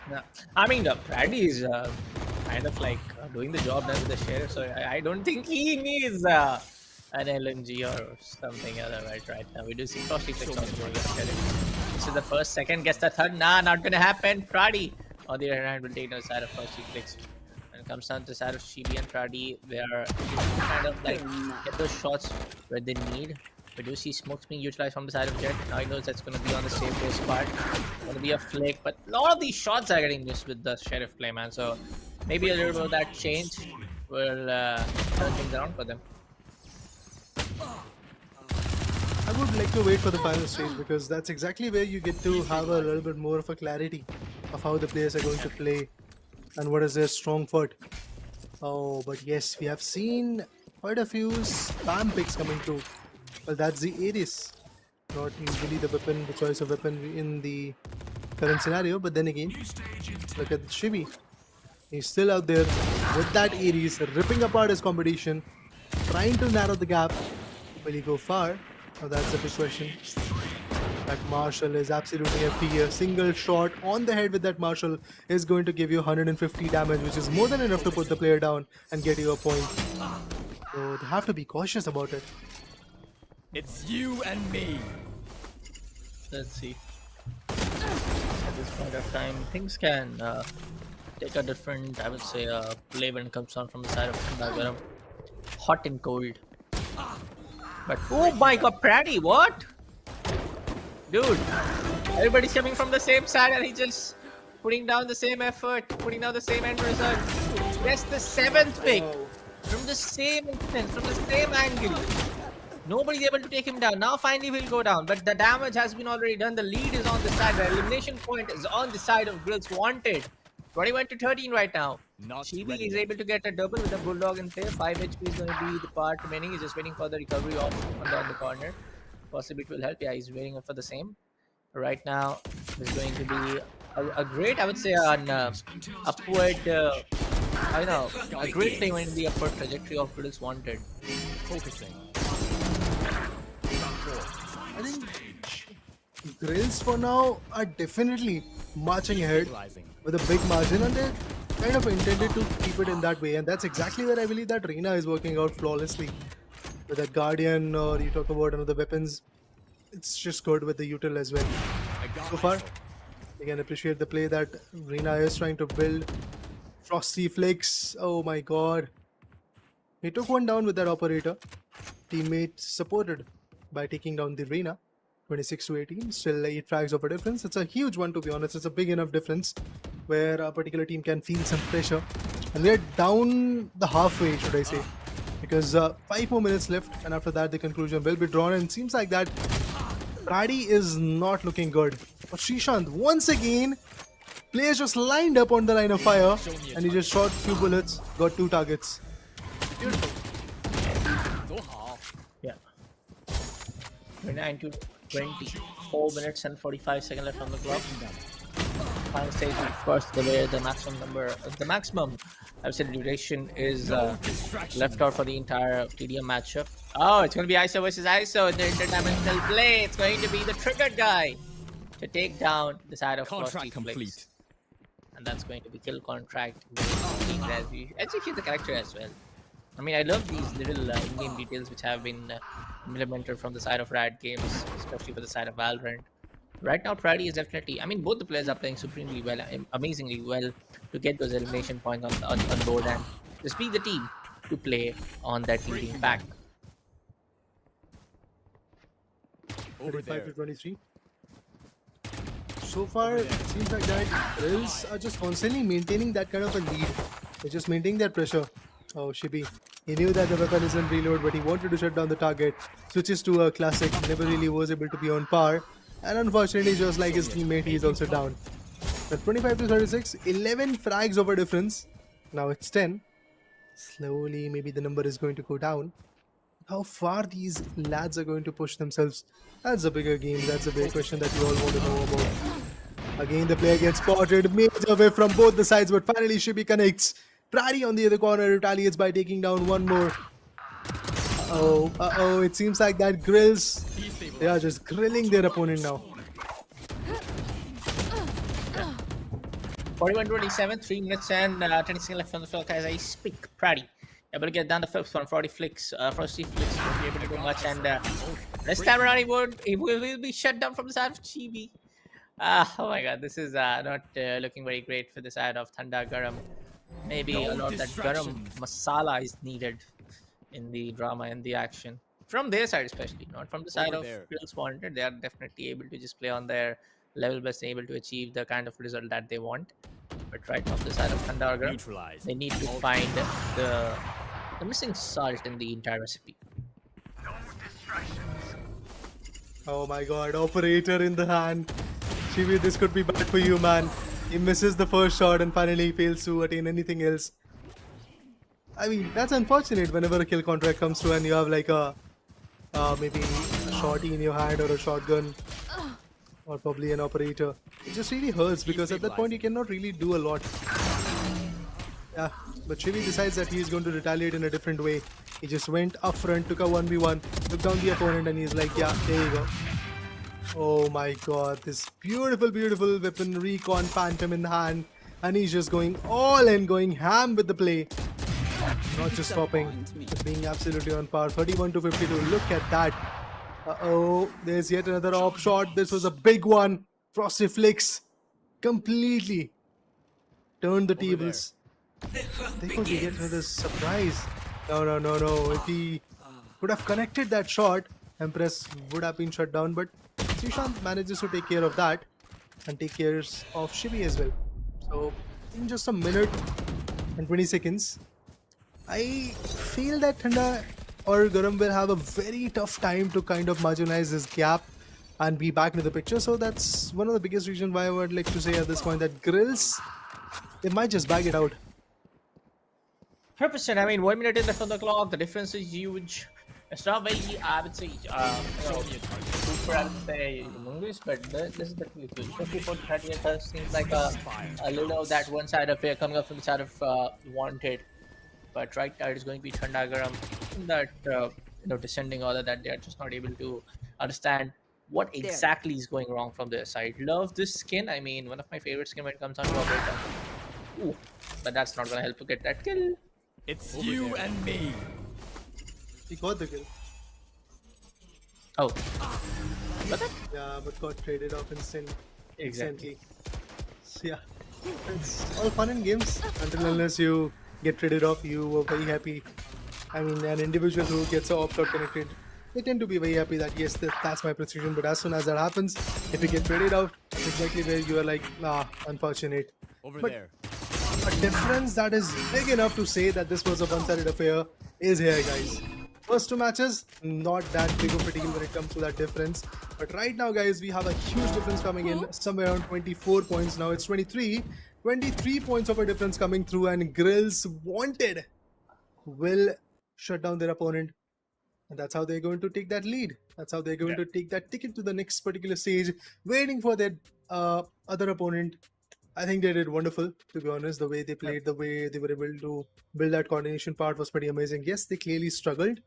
Yeah. I mean, Brady is kind of like doing the job done with the sheriff, so I don't think he needs an LMG or something other right now. We do see Frosty Flicks also going with the sheriff. This is the first, second, gets the third. Nah, not gonna happen. Pradi, on the other hand, will take the side of Frosty Flicks. When it comes down to the side of Shibi and Pradi, they are kind of like get those shots where they need. We do see Smokes being utilized from the side of Jet. Now he knows that's going to be on the safe base part. Going to be a flick, but a lot of these shots are getting missed with the Sheriff play, man. So maybe a little bit of that change will turn things around for them. I would like to wait for the final stage because that's exactly where you get to have a little bit more of a clarity of how the players are going to play and what is their strong foot. Oh, but yes, we have seen quite a few spam picks coming through. Well, that's the Ares. Not usually the weapon, the choice of weapon in the current scenario, but then again, look at Shibi. He's still out there with that Ares, ripping apart his competition, trying to narrow the gap. Will he go far? Oh, that's the big question. That Marshall is absolutely FP. A single shot on the head with that Marshall is going to give you 150 damage, which is more than enough to put the player down and get you a point. So they have to be cautious about it. It's you and me. Let's see. At this point of time, things can take a different, I would say, play when it comes down from the side of Garam. Hot and cold. But oh my god, Pratty, what? Dude, everybody's coming from the same side and he's just putting down the same effort, putting down the same end result. That's the 7th pick. from the same instance, from the same angle. Nobody's able to take him down. Now finally he'll go down, but the damage has been already done. The lead is on the side. The elimination point is on the side of Grills Wanted. 21 to 13 right now. Not Chibi ready is yet. able to get a double with a Bulldog in play. 5 HP is going to be the part remaining. He's just waiting for the recovery of on the corner. Possibly it will help. Yeah, he's waiting for the same. Right now, there's going to be a great, I would say, an upward, I know, a great play in the upward trajectory of Grills Wanted. Focusing. I think Grills for now are definitely marching ahead Stabilizing. with a big margin, and they're kind of intended to keep it in that way. And that's exactly where I believe that Reina is working out flawlessly. With that Guardian, or you talk about another weapons, it's just good with the util as well. I got So far, myself. you can appreciate the play that Reina is trying to build. Frosty Flicks, oh my god. He took one down with that operator. Teammate supported by taking down the Reina. 26 to 18, still 8 frags of a difference. It's a huge one, to be honest. It's a big enough difference where a particular team can feel some pressure. And we're down the halfway, should I say. Because 5 more minutes left, and after that the conclusion will be drawn, and it seems like that Brady is not looking good. But Srishant, once again, players just lined up on the line of fire, and he just shot few bullets, got 2 targets. Beautiful. So hard. Yeah. 29 to 20. 4 minutes and 45 seconds left on the clock. Final stage, of course, the maximum, I would say, duration is left out for the entire TDM matchup. Oh, it's going to be ISO versus ISO in the interdimensional play. It's going to be the triggered guy to take down the side of Contract Frosty complete. Flicks. And that's going to be kill contract. As you execute the character as well. I mean, I love these little in-game details which have been implemented from the side of Riot Games, especially for the side of Valorant. Right now, Prady is definitely, I mean, both the players are playing supremely well, amazingly well to get those elimination points on board and just be the team to play on that leading pack. Over 35 there. to 23. So far, it seems like that Grills are just constantly maintaining that kind of a lead. They're just maintaining that pressure. Oh, Shibi. He knew that the weapon isn't reload, but he wanted to shut down the target. Switches to a classic, never really was able to be on par. And unfortunately, just like his teammate, he is also down. But 25 to 36, 11 frags over difference. Now it's 10. Slowly, maybe the number is going to go down. How far these lads are going to push themselves, that's a bigger game. That's a big question that we all want to know about. Again, the player gets spotted, made away from both the sides, but finally Shibi connects. Prady on the other corner retaliates by taking down one more. Uh-oh, it seems like that Grills, they are just grilling their opponent now. 41-27, 3 minutes and 20 seconds left on the clock as I speak. Prady able to get down the fifth one. Frosty Flicks won't be able to do much, and this time around he will be shut down from the side of Chibi. Oh my god, this is not looking very great for the side of Thanda Garam. Maybe No a lot of that Garam masala is needed in the drama and the action. From their side especially, not from the side Over of there. Grills Wanted. They are definitely able to just play on their level best and able to achieve the kind of result that they want. But right now, the side of Thanda Garam, Neutralized. they need to find the missing salt in the entire recipe. Oh my god, operator in the hand. Shibi, this could be bad for you, man. He misses the first shot and finally fails to attain anything else. I mean, that's unfortunate whenever a kill contract comes through and you have like a maybe a shotty in your hand or a shotgun or probably an operator. It just really hurts because at that point you cannot really do a lot. Yeah, but Shivi decides that he is going to retaliate in a different way. He just went up front, took a 1v1, took down the opponent, and he's like, yeah, there you go. Oh my god, this beautiful, beautiful weapon, Recon Phantom in the hand. And he's just going all in, going ham with the play. Not just stopping, just being absolutely on par. 31 to 52, look at that. Uh-oh, there's yet another op shot. This was a big one. Frosty Flicks completely turned the tables. They could get another surprise. No. If he could have connected that shot, Empress would have been shut down. But Srishant manages to take care of that and take care of Shivi as well. So in just a minute and 20 seconds, I feel that Thanda or Garam will have a very tough time to kind of marginalize this gap and be back into the picture. So that's one of the biggest reasons why I would like to say at this point that Grills, they might just bag it out. 100%. I mean, 1 minute is left on the clock. The difference is huge. It's not very, I would say, Show me a target. super, I would say, humongous, but this is definitely huge. 54 to 30 it seems like a little of that one side affair coming up from the side of Wanted. But right now, it's going to be Thandagaram that, descending order that they are just not able to understand what exactly is going wrong from their side. Love this skin. I mean, one of my favorite skin when it comes down to Operator. Ooh, but that's not going to help to get that kill. It's you and me. He got the kill. Oh. But that, Yeah, but got traded off exactly. instantly. So, yeah, it's all fun and games until unless you get traded off. You were very happy. I mean, an individual who gets a opt-out connected, they tend to be very happy that yes, that's my precision. But as soon as that happens, if you get traded out, it's exactly where you are like, unfortunate. Over But there. a difference that is big enough to say that this was a one-sided affair is here, guys. First two matches, not that big of a deal when it comes to that difference. But right now, guys, we have a huge difference coming in, somewhere around 24 points. Now it's 23. 23 points of a difference coming through, and Grills Wanted will shut down their opponent. And that's how they're going to take that lead. That's how they're going to take that ticket to the next particular stage, waiting for their other opponent. I think they did wonderful, to be honest. The way they played, the way they were able to build that coordination part was pretty amazing. Yes, they clearly struggled,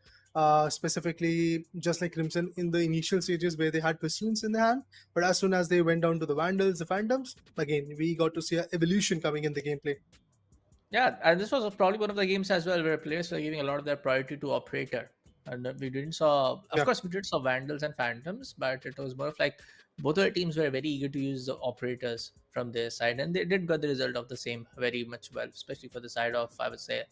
specifically just like Crimson in the initial stages where they had pistols in their hand. But as soon as they went down to the Vandals, the Phantoms, again, we got to see an evolution coming in the gameplay. Yeah, and this was probably one of the games as well where players were giving a lot of their priority to Operator. And we didn't saw, of Yeah. course, we did saw Vandals and Phantoms, but it was more of like both of the teams were very eager to use the operators from their side, and they did get the result of the same very much well, especially for the side of, I would say,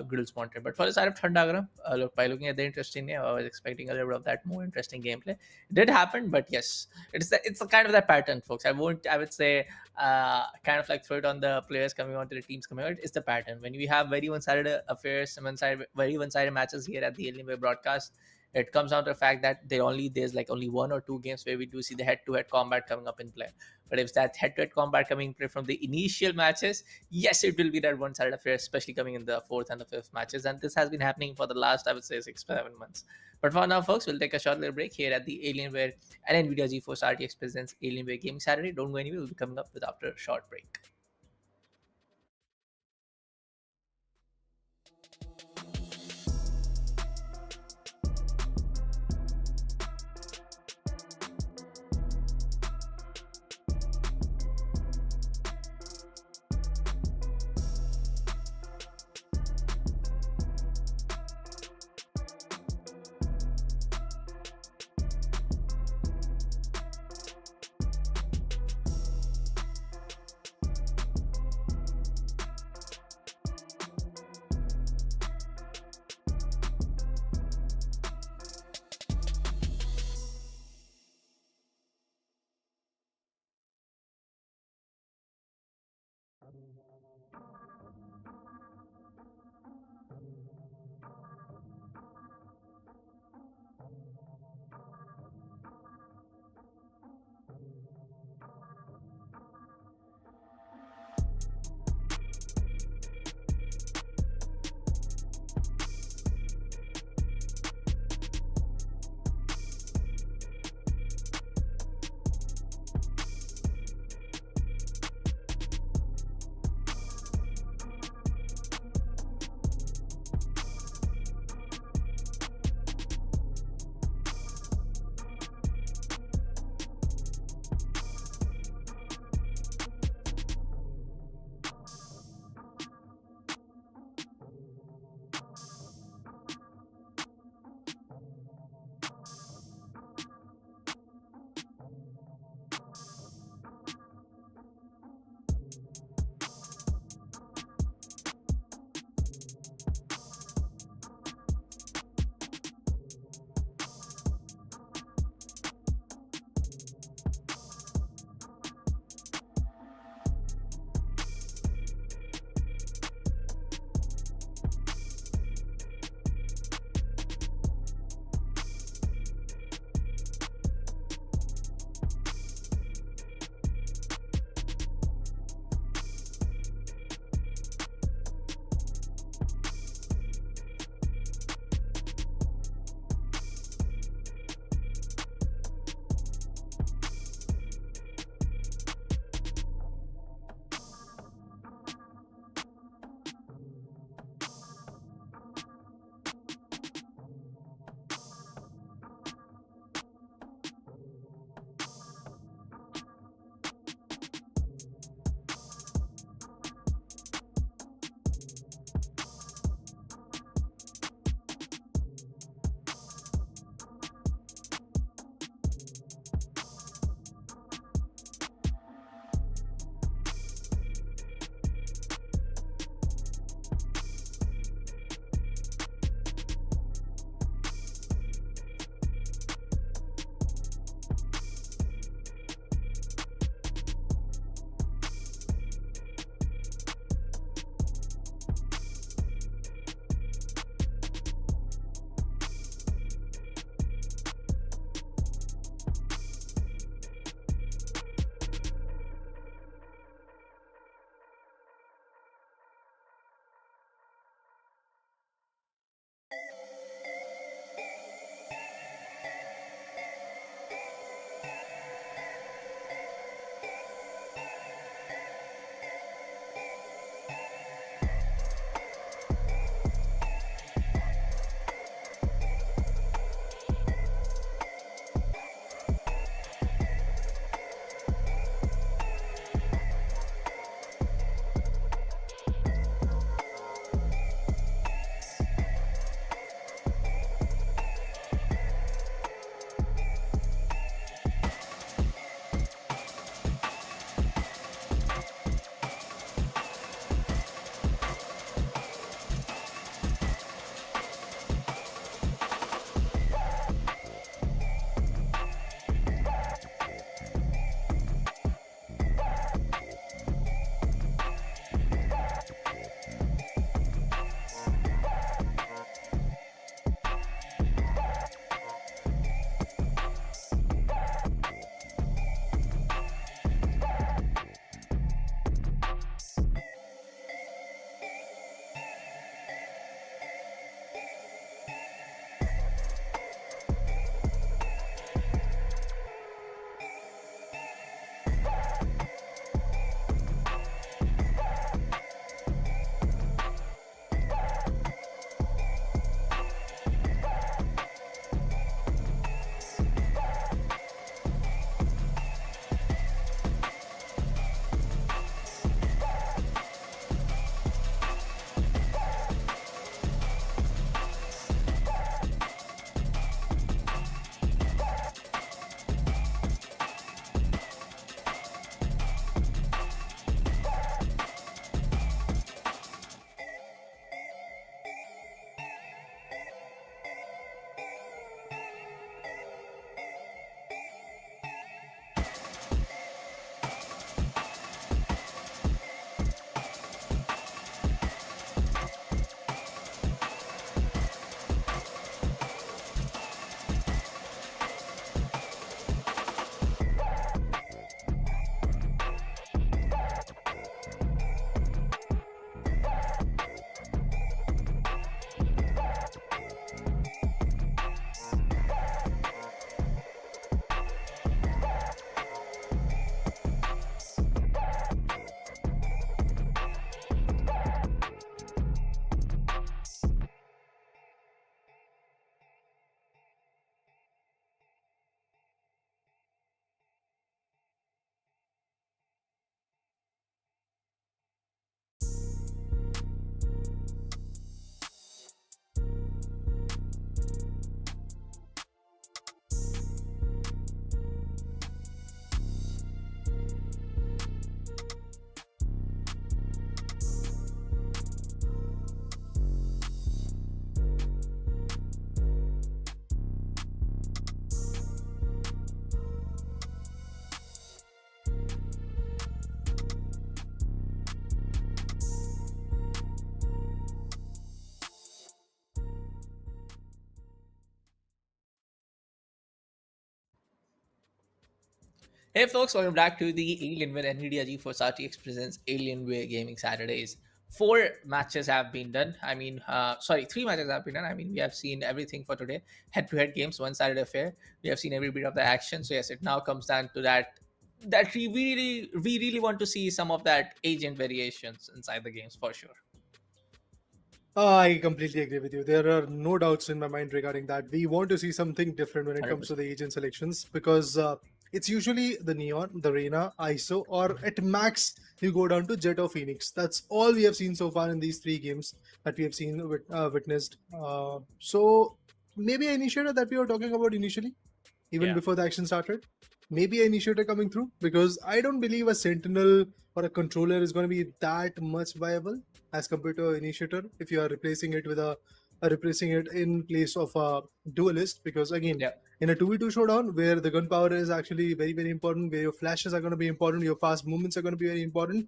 Grills Wanted. But for the side of Thandagaram, by looking at the interesting name, I was expecting a little bit of that more interesting gameplay. It did happen, but yes, it's a kind of that pattern, folks. I would say, kind of like throw it on the players coming on to the teams coming out. It's the pattern. When we have very one-sided affairs, very one-sided matches here at the Alienware broadcast, it comes down to the fact that there's like only 1 or 2 games where we do see the head-to-head combat coming up in play. But if that head-to-head combat coming in play from the initial matches, yes, it will be that one-sided affair, especially coming in the 4th and the 5th matches. And this has been happening for the last, I would say, 6-7 months. But for now, folks, we'll take a short little break here at the Alienware and NVIDIA GeForce RTX presents Alienware Gaming Saturday. Don't go anywhere. We'll be coming up with after a short break. Hey folks, welcome back to the Alienware NVIDIA GeForce RTX presents Alienware Gaming Saturdays. 4 matches have been done. Sorry, 3 matches have been done. We have seen everything for today. Head-to-head games, one-sided affair. We have seen every bit of the action. So yes, it now comes down to that we really want to see some of that agent variations inside the games for sure. I completely agree with you. There are no doubts in my mind regarding that. We want to see something different when it comes to 100%. the agent selections because it's usually the Neon, the Reina, ISO, or at max you go down to Jet or Phoenix. That's all we have seen so far in these 3 games that we have seen witnessed. So maybe an initiator that we were talking about initially, even Yeah. before the action started. Maybe an initiator coming through because I don't believe a sentinel or a controller is going to be that much viable as compared to an initiator if you are replacing it with replacing it in place of a duelist. Because again, Yeah. in a 2v2 showdown where the gunpowder is actually very very important, where your flashes are going to be important, your fast movements are going to be very important,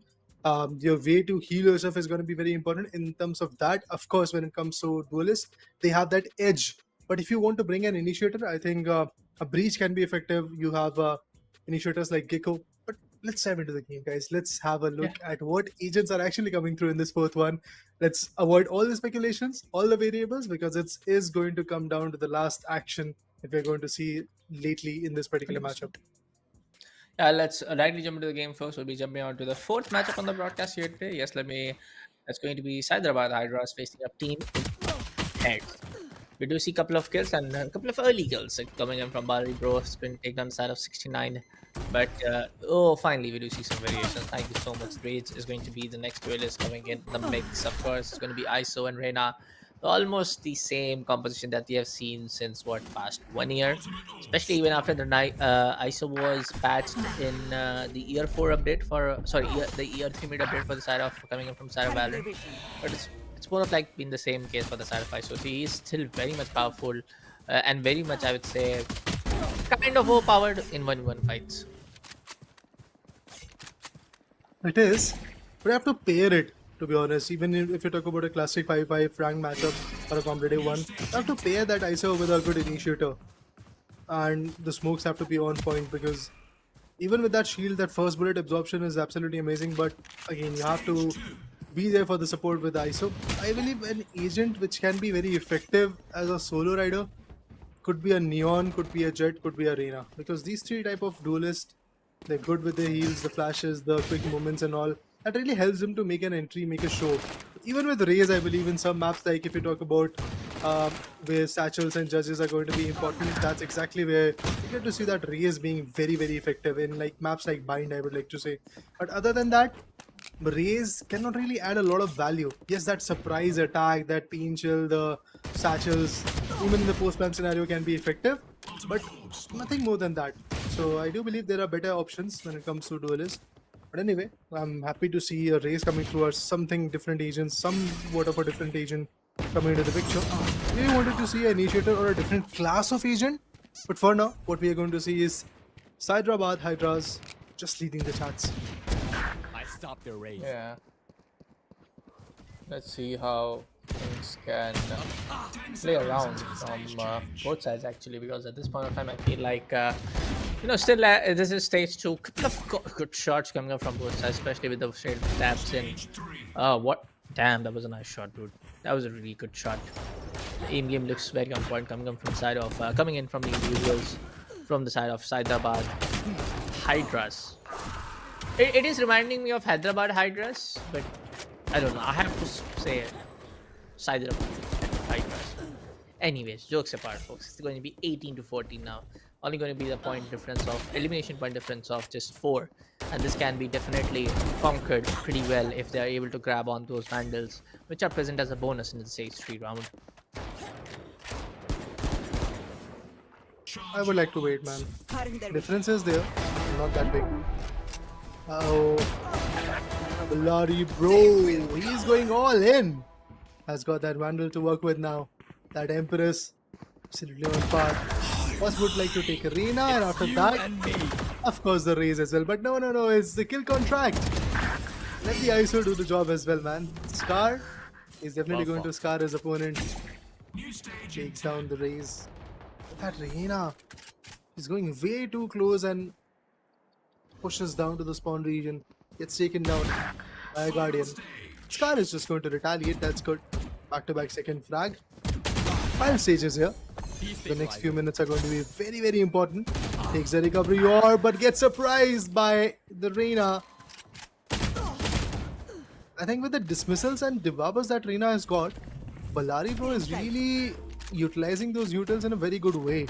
your way to heal yourself is going to be very important. In terms of that, of course, when it comes to duelists, they have that edge. But if you want to bring an initiator, I think a breach can be effective. You have initiators like Gecko. But let's dive into the game, guys. Let's have a Yeah. look at what agents are actually coming through in this fourth one. Let's avoid all the speculations, all the variables, because it is going to come down to the last action that we're going to see lately in this particular 100%. matchup. Yeah, let's directly jump into the game first. We'll be jumping on to the fourth matchup on the broadcast here today. Yes, that's going to be Hyderabad Hydras facing up Team Heads. We do see a couple of kills and a couple of early kills coming in from Bali Bro. It's going to take down the side of 69. But finally, we do see some variations. Thank you so much. Rage is going to be the next duelist coming in the mix. Of course, it's going to be ISO and Reina. Almost the same composition that we have seen since past 1 year, especially even after the night ISO was patched in the year 4 update the year 3 mid update for the side of coming in from side of Valorant. But it's more of like been the same case for the side of ISO. So he is still very much powerful and very much, I would say, kind of overpowered in 1v1 fights. It is, but you have to pair it. To be honest, even if you talk about a classic 5-5 rank matchup or a competitive one, you have to pair that ISO with a good initiator, and the smokes have to be on point because even with that shield, that first bullet absorption is absolutely amazing. But again, you have to be there for the support with ISO. I believe an agent which can be very effective as a solo rider could be a Neon, could be a Jet, could be a Reina, because these 3 type of duelists, they're good with the heals, the flashes, the quick movements and all. That really helps them to make an entry, make a show. Even with Raze, I believe in some maps, like if you talk about where satchels and judges are going to be important, that's exactly where you get to see that Raze being very very effective in like maps like Bind, I would like to say. But other than that, Raze cannot really add a lot of value. Yes, that surprise attack, that pain chill, the satchels, even in the post-plan scenario can be effective, but nothing more than that. So I do believe there are better options when it comes to duelists. But anyway, I'm happy to see a race coming through or something different agent, somewhat of a different agent coming into the picture. We wanted to see an initiator or a different class of agent, but for now, what we are going to see is Hyderabad Hydras just leading the charts. I stopped their rage. Yeah. Let's see how things can play around from both sides actually, because at this point of time I feel like still this is stage 2. Couple of good shots coming up from both sides, especially with the straight taps in. What? Damn, that was a nice shot, dude. That was a really good shot. The aim game looks very on point coming up from side of coming in from the individuals from the side of Hyderabad Hydras. It is reminding me of Hyderabad Hydras, but I don't know. I have to say Hyderabad Hydras. Anyways, jokes apart, folks. It's going to be 18-14 now. Only going to be the point difference of elimination point difference of just 4, and this can be definitely conquered pretty well if they are able to grab on those vandals, which are present as a bonus in the stage 3 round. I would like to wait, man. Difference is there, not that big. Oh, bloody bro, he's going all in. Has got that Vandal to work with now. That Empress, absolutely on par. First would like to take Arena, and after that, of course the Raze as well. But no, it's the kill contract. Let the ISO do the job as well, man. Scar is definitely going to scar his opponent. Takes down the Raze. That Reina is going way too close, and pushes down to the spawn region, gets taken down by a Guardian. Scar is just going to retaliate, that's good. Back-to-back second frag. Final stages here. The next few minutes are going to be very, very important. Takes the recovery orb, but gets surprised by the Reyna. I think with the dismissals and devours that Reyna has got, Ballari bro is really utilizing those utils in a very good way.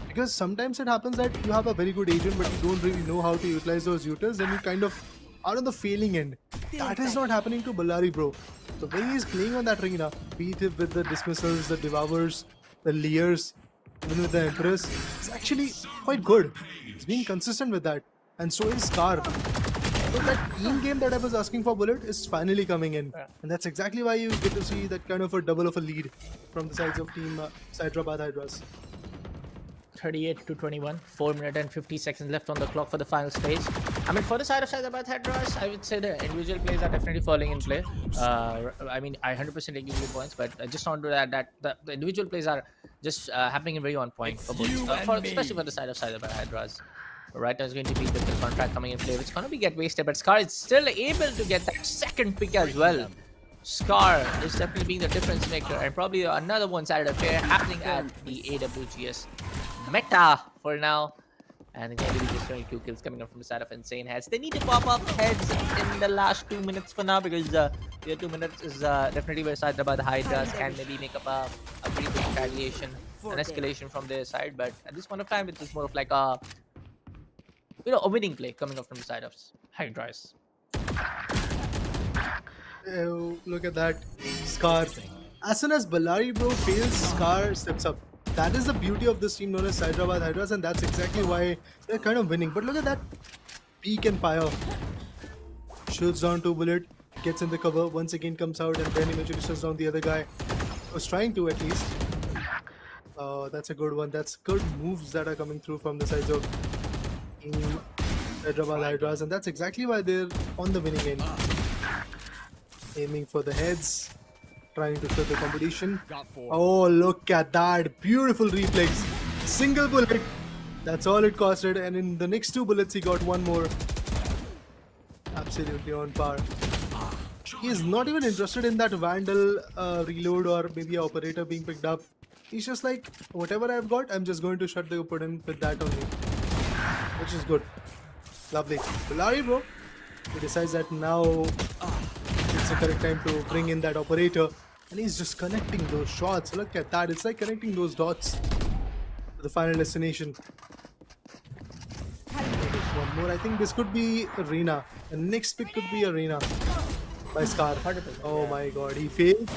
Because sometimes it happens that you have a very good agent, but you don't really know how to utilize those utils, and you kind of are on the failing end. That is not happening to Ballari bro. The way he's playing on that Reyna, be it with the dismissals, the devours, the leers, even with the Empress, it's actually quite good. He's being consistent with that. And so is Scar. So that team game that I was asking for, Bullet, is finally coming in. And that's exactly why you get to see that kind of a double of a lead from the sides of team Hyderabad Hydras. 38 to 21, 4 minutes and 50 seconds left on the clock for the final stage. I mean, for the side of Hyderabad Hydras, I would say the individual plays are definitely falling in play. I mean, I 100% agree with your points, but I just want to add that the individual plays are just happening in very on point for both, especially for the side of Hyderabad Hydras. Right now is going to be the kill contract coming in play, which is going to be get wasted, but Scar is still able to get that second pick as well. Scar is definitely being the difference maker, and probably another one-sided affair happening at the AWGS meta for now. And again, we just showing 2 kills coming up from the side of Insane Heads. They need to pop up heads in the last 2 minutes for now, because the 2 minutes is definitely where Hyderabad Hydras can maybe make up a pretty big retaliation, an escalation from their side. But at this point of time, it's just more of like a a winning play coming up from the side of Hydras. Oh, look at that. Scar. As soon as Ballari bro fails, Scar steps up. That is the beauty of this team known as Hyderabad Hydras, and that's exactly why they're kind of winning. But look at that. Peek and fire. Shoots down 2 bullet, gets in the cover, once again comes out, and then eventually shuts down the other guy. Was trying to at least. That's a good one. That's good moves that are coming through from the sides of team Hyderabad Hydras, and that's exactly why they're on the winning end. Aiming for the heads, trying to show the competition. Oh, look at that. Beautiful reflex. Single bullet. That's all it costed, and in the next 2 bullets he got 1 more. Absolutely on par. He is not even interested in that Vandal reload or maybe an operator being picked up. He's just like, whatever I've got, I'm just going to shut the opponent with that only. Which is good. Lovely. Ballari bro, he decides that now it's the correct time to bring in that operator, and he's just connecting those shots. Look at that. It's like connecting those dots to the final destination. One more. I think this could be Arena. The next pick could be Arena by Scar. Oh my god, he failed.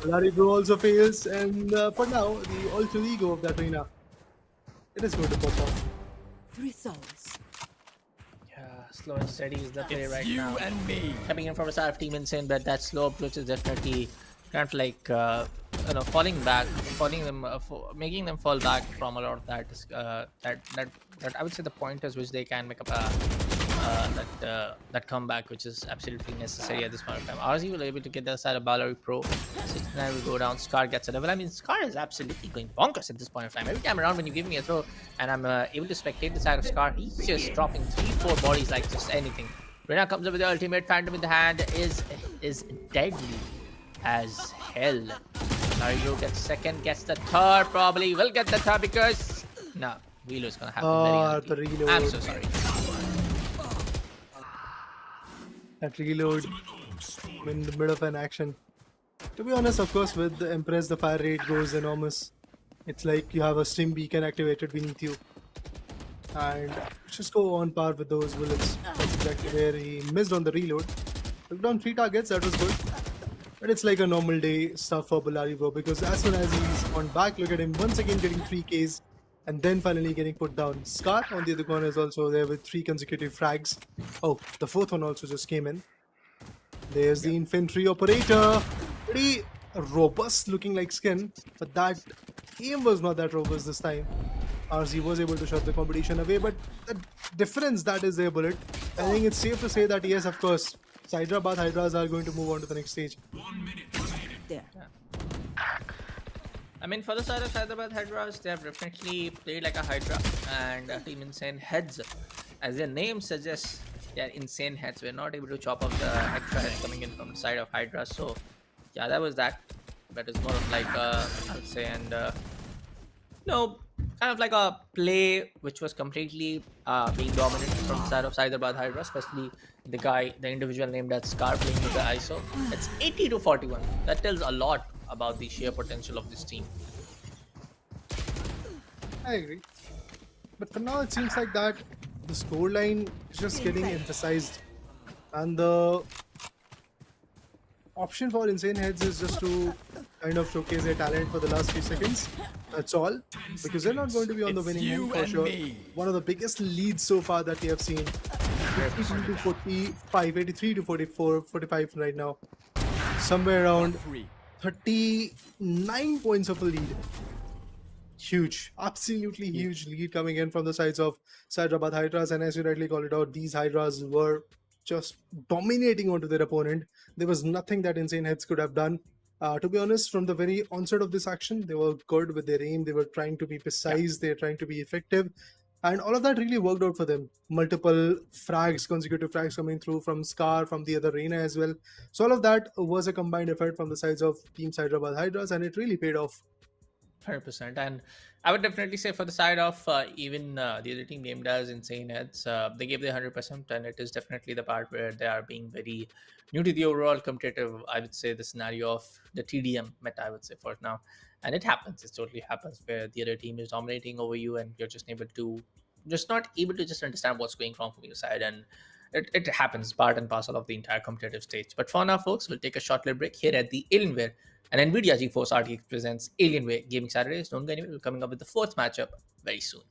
Ballari bro also fails, and for now, the alter ego of that Arena, it is going to pop off. 3 souls. Yeah, slow and steady is the play It's right you now. and me. Coming in from a side of Team Insane, but that slow approach is definitely kind of like falling back, making them fall back from a lot of that. That I would say the pointers which they can make up that comeback, which is absolutely necessary at this point of time. RZ will able to get the side of Ballari Pro. 69 will go down. Scar gets a double. I mean, Scar is absolutely going bonkers at this point of time. Every time around when you give me a throw and I'm able to spectate the side of Scar, he's just dropping 3-4 bodies like just anything. Reyna comes up with the ultimate. Phantom in the hand is deadly as hell. Mario gets second, gets the third, probably will get the third because no, reload is gonna happen. The reload. I'm so sorry. That reload in the middle of an action. To be honest, of course, with the Empress, the fire rate goes enormous. It's like you have a stim beacon activated beneath you. And just go on par with those bullets. That's exactly where he missed on the reload. Took down 3 targets, that was good. But it's like a normal day stuff for Ballari bro, because as soon as he's on back, look at him once again getting 3 Ks and then finally getting put down. Scar on the other corner is also there with 3 consecutive frags. Oh, the 4th one also just came in. There's the infantry operator. Pretty robust looking like skin, but that aim was not that robust this time. RZ was able to shut the competition away, but the difference that is there, Bullet, I think it's safe to say that yes, of course, Hyderabad Hydras are going to move on to the next stage. 1 minute remaining. There. I mean, for the side of Hyderabad Hydras, they have definitely played like a Hydra and Team Insane Heads. As their name suggests, they are insane heads. We're not able to chop off the extra head coming in from the side of Hydra. So, yeah, that was that. But it's more of like, I would say, and no, kind of like a play which was completely being dominant from the side of Hyderabad Hydra, especially the individual named as Scar playing with the ISO. It's 80 to 41. That tells a lot about the sheer potential of this team. I agree. But for now, it seems like that the scoreline is just getting emphasized, and the option for Insane Heads is just to kind of showcase their talent for the last few seconds. That's all, because they're not going to be on the It's winning you end for and sure. me. One of the biggest leads so far that we have seen. 82 to 45, 83 to 44, 45 right now. Somewhere around Free. 39 points of a lead. Huge, absolutely huge lead coming in from the sides of Hyderabad Hydras. And as you rightly called it out, these Hydras were just dominating onto their opponent. There was nothing that Insane Heads could have done. To be honest, from the very onset of this action, they were good with their aim. They were trying to be precise. They're trying to be effective. And all of that really worked out for them. Multiple frags, consecutive frags coming through from Scar, from the other Reina as well. So all of that was a combined effort from the sides of Team Hyderabad Hydras, and it really paid off. 100%. And I would definitely say for the side of even the other team named as Insane Heads, they gave their 100%, and it is definitely the part where they are being very new to the overall competitive, I would say, the scenario of the TDM meta, I would say, for now. And it happens, it totally happens, where the other team is dominating over you and you're just not able to just understand what's going wrong from your side. And it happens, part and parcel of the entire competitive stage. But for now, folks, we'll take a short little break here at the Alienware and NVIDIA GeForce RTX presents Alienware Gaming Saturday. Don't go anywhere. We're coming up with the fourth matchup very soon.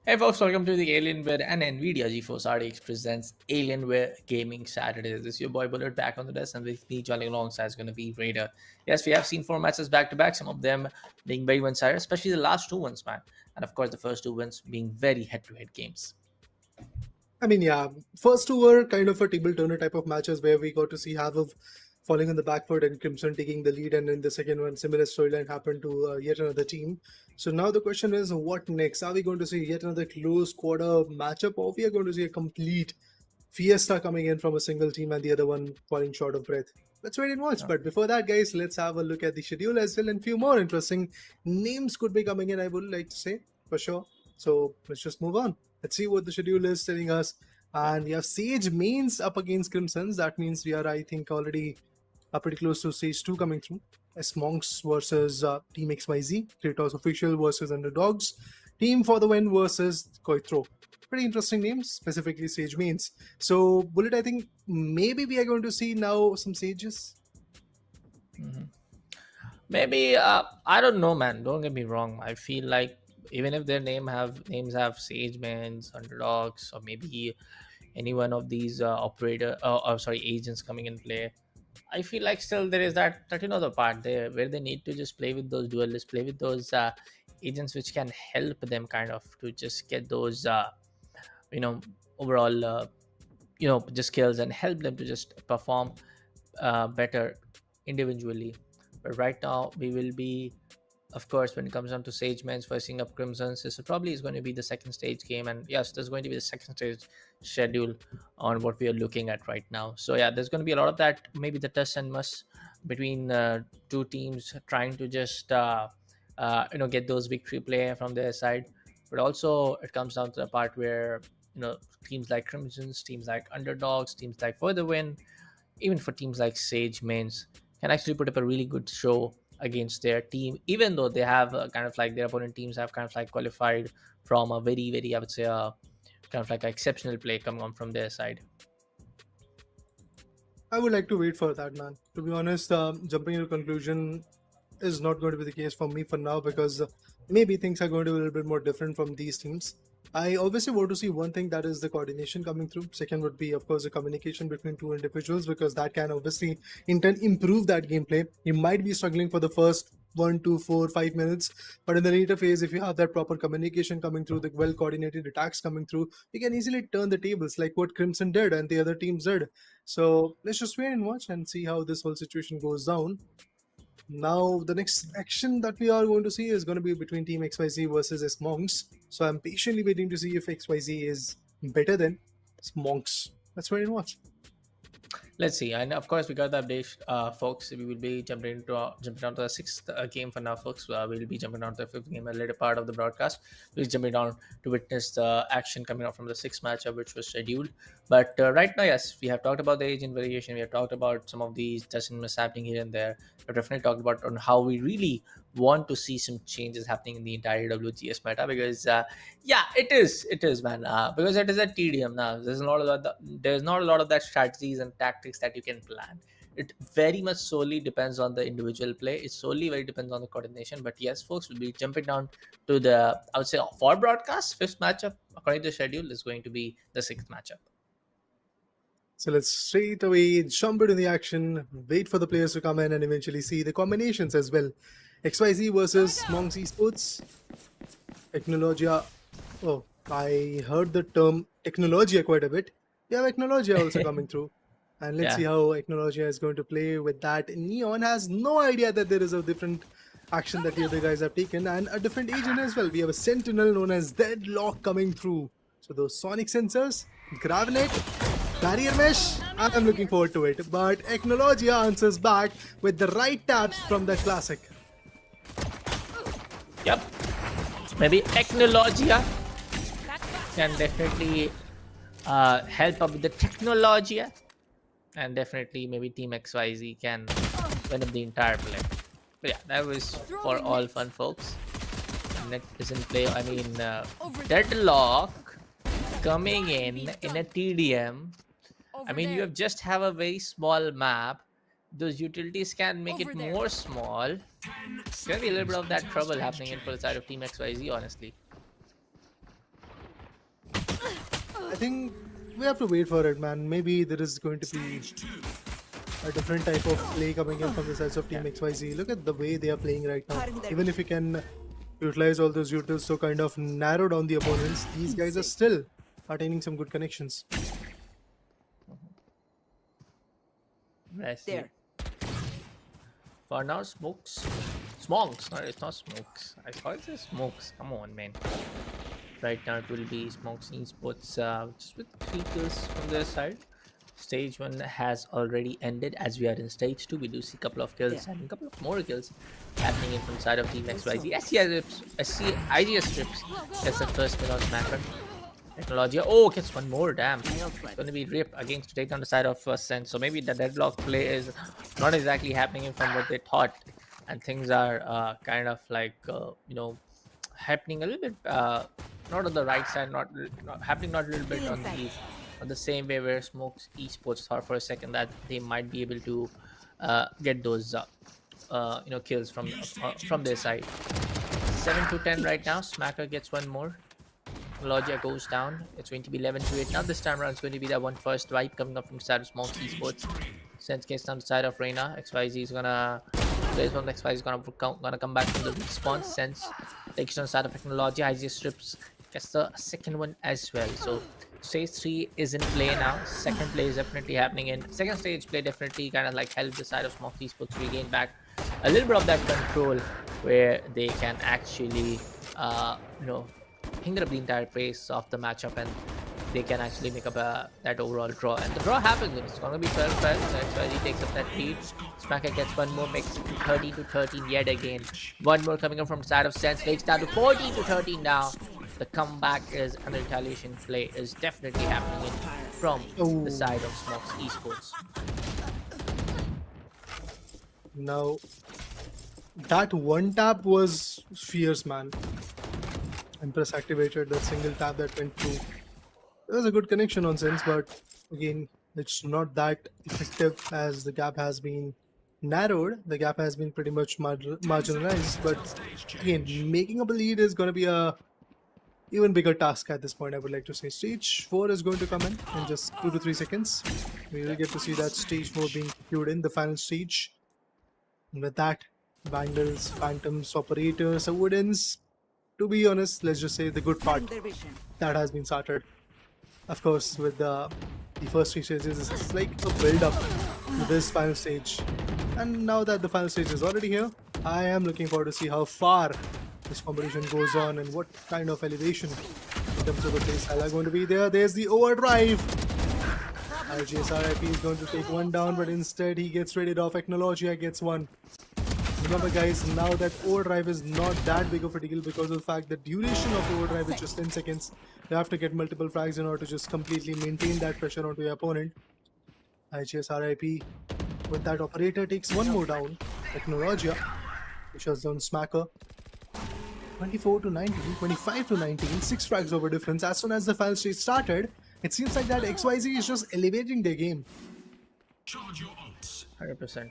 Hey folks, welcome to the Alienware and Nvidia GeForce RTX presents Alienware Gaming Saturday. This is your boy Bullet back on the desk, and with me joining alongside is going to be Raider. Yes, we have seen 4 matches back to back, some of them being very one-sided, especially the last two ones, man. And of course, the first two ones being very head-to-head games. I mean, yeah, first two were kind of a table turner type of matches where we got to see Havoc falling on the back foot and Crimson taking the lead, and in the second one, similar storyline happened to yet another team. So now the question is, what next? Are we going to see yet another close quarter matchup, or we are going to see a complete fiesta coming in from a single team and the other one falling short of breath? Let's wait and watch. But before that, guys, let's have a look at the schedule as well, and few more interesting names could be coming in, I would like to say, for sure. So let's just move on. Let's see what the schedule is telling us. And we have Sage mains up against Crimsons. That means we are, I think, already pretty close to stage 2 coming through. Smocks versus Team XYZ. Kratos official versus Underdogs. Team for the win versus Koithro. Pretty interesting names, specifically Sage mains. So, Bullet, I think maybe we are going to see now some Sages. Maybe I don't know, man. Don't get me wrong. I feel like even if their names have Sagemans, Underdogs, or maybe any one of these agents coming in play, I feel like still there is that the part there where they need to just play with those duelists, play with those agents which can help them kind of to just get those overall just skills and help them to just perform better individually. But right now we will be, of course, when it comes down to Sagemen's facing up Crimsons, this probably is going to be the second stage game, and yes, there's going to be the second stage schedule on what we are looking at right now. So yeah, there's going to be a lot of that, maybe the test and must between two teams trying to just get those victory play from their side. But also it comes down to the part where teams like Crimsons, teams like Underdogs, teams like For the Win, even for teams like Sage Mains can actually put up a really good show against their team, even though they have kind of like their opponent teams have kind of like qualified from a very, very, I would say, kind of like exceptional play coming on from their side. I would like to wait for that, man. To be honest, jumping into conclusion is not going to be the case for me for now, because maybe things are going to be a little bit more different from these teams. I obviously want to see one thing, that is the coordination coming through. Second would be, of course, the communication between two individuals, because that can obviously improve that gameplay. You might be struggling for the first 1, 2, 4, 5 minutes, but in the later phase, if you have that proper communication coming through, the well coordinated attacks coming through, you can easily turn the tables like what Crimson did and the other teams did. So let's just wait and watch and see how this whole situation goes down. Now, the next action that we are going to see is going to be between Team XYZ versus Smocks. So I'm patiently waiting to see if XYZ is better than Smocks. Let's wait and watch. Let's see, and of course we got the update, folks. We will be jumping down to the sixth game for now, folks. We'll be jumping down to the fifth game, a later part of the broadcast. We'll be jumping down to witness the action coming out from the sixth matchup, which was scheduled. But right now, yes, we have talked about the agent variation. We have talked about some of these decisions happening here and there. We've definitely talked about on how we really want to see some changes happening in the entire WGS meta, because it is, man, because it is a TDM now. There's not a lot of that strategies and tactics that you can plan. It very much solely depends on the individual play. It solely very depends on the coordination. But yes, folks, we'll be jumping down to the, I would say, for broadcast, fifth matchup according to the schedule is going to be the sixth matchup. So let's straight away jump into the action, wait for the players to come in, and eventually see the combinations as well. XYZ versus Smocks Esports. Technologia. Oh, I heard the term Technologia quite a bit. We have Technologia also coming through. And let's see how Technologia is going to play with that. Neon has no idea that there is a different action that the other guys have taken, and a different agent as well. We have a Sentinel known as Deadlock coming through. So those sonic sensors, Gravinet, Barrier Mesh, I'm looking forward to it. But Technologia answers back with the right taps from the classic. Yep. Maybe Technologia can definitely help up with the Technologia. And definitely maybe Team XYZ can win up the entire play. But yeah, that was for all fun, folks. And that isn't play. I mean, Deadlock coming in a TDM. I mean, you just have a very small map. Those utilities can make it more small. There's gonna be a little bit of that trouble happening in for the side of Team XYZ, honestly. think we have to wait for it, man. Maybe there is going to be a different type of play coming in from the sides of Team XYZ. Look at the way they are playing right now. Even if you can utilize all those utils to kind of narrow down the opponents, these guys are still attaining some good connections. Let's see. There. For now, Smokes. Smokes. No, it's not Smokes. I thought it says Smokes. Come on, man. Right now, it will be Smokes Esports, just with 3 kills from their side. Stage 1 has already ended. As we are in stage 2, we do see a couple of kills and a couple of more kills happening in from the side of Team XYZ. IGS strips gets the first kill on Smacker. Technology. Oh, gets one more. Damn. It's going to be Rip against to take on the side of Sense. So maybe the deadlock play is not exactly happening from what they thought. And things are kind of like, happening a little bit, not on the right side, not happening not a little bit on the same way where Smokes Esports thought for a second that they might be able to get those, kills from their side. 7-10 right now. Smacker gets one more. Logia goes down. It's going to be 11-8. Now this time around it's going to be that one first wipe coming up from the side of Smokes Esports. Sense gets down the side of Reina. XYZ is gonna place on the XYZ is gonna come back from the respawn. Sense takes on the side of Technology. IGS strips gets the second one as well. So stage 3 is in play now. Second play is definitely happening in second stage play definitely kind of like help the side of Smokes Esports regain back a little bit of that control where they can actually hinder up the entire pace of the matchup and they can actually make up that overall draw. And the draw happens. It's going to be 12-12. That's why he takes up that lead. Smacker gets one more, makes it 13-13 yet again. One more coming up from the side of Sense. Takes down to 14-13 now. The comeback is and the retaliation play is definitely happening from the side of Smokes Esports. Now, that one tap was fierce, man. Empress activated the single tap that went through. There was a good connection on Sense, but again, it's not that effective as the gap has been narrowed. The gap has been pretty much marginalized, but again, making up a lead is going to be a even bigger task at this point, I would like to say. Stage 4 is going to come in just 2 to 3 seconds. We will get to see that stage 4 being queued in, the final stage. And with that, Vandals, Phantoms, Operators, Woodens, to be honest, let's just say the good part that has been started. Of course, with the first 3 stages, it's like a build-up to this final stage. And now that the final stage is already here, I am looking forward to see how far this competition goes on and what kind of elevation in terms of the playstyle are going to be there. There's the overdrive. RIP is going to take one down, but instead he gets raided off. Technology gets one. Remember guys, now that overdrive is not that big of a deal because of the fact that duration of overdrive is just 10 seconds. You have to get multiple frags in order to just completely maintain that pressure onto your opponent. RIP with that operator takes one more down. Technologia, which shuts down Smacker. 24-19, 25-19, 6 frags over difference. As soon as the final stage started, it seems like that XYZ is just elevating their game. Charge your ults. 100%.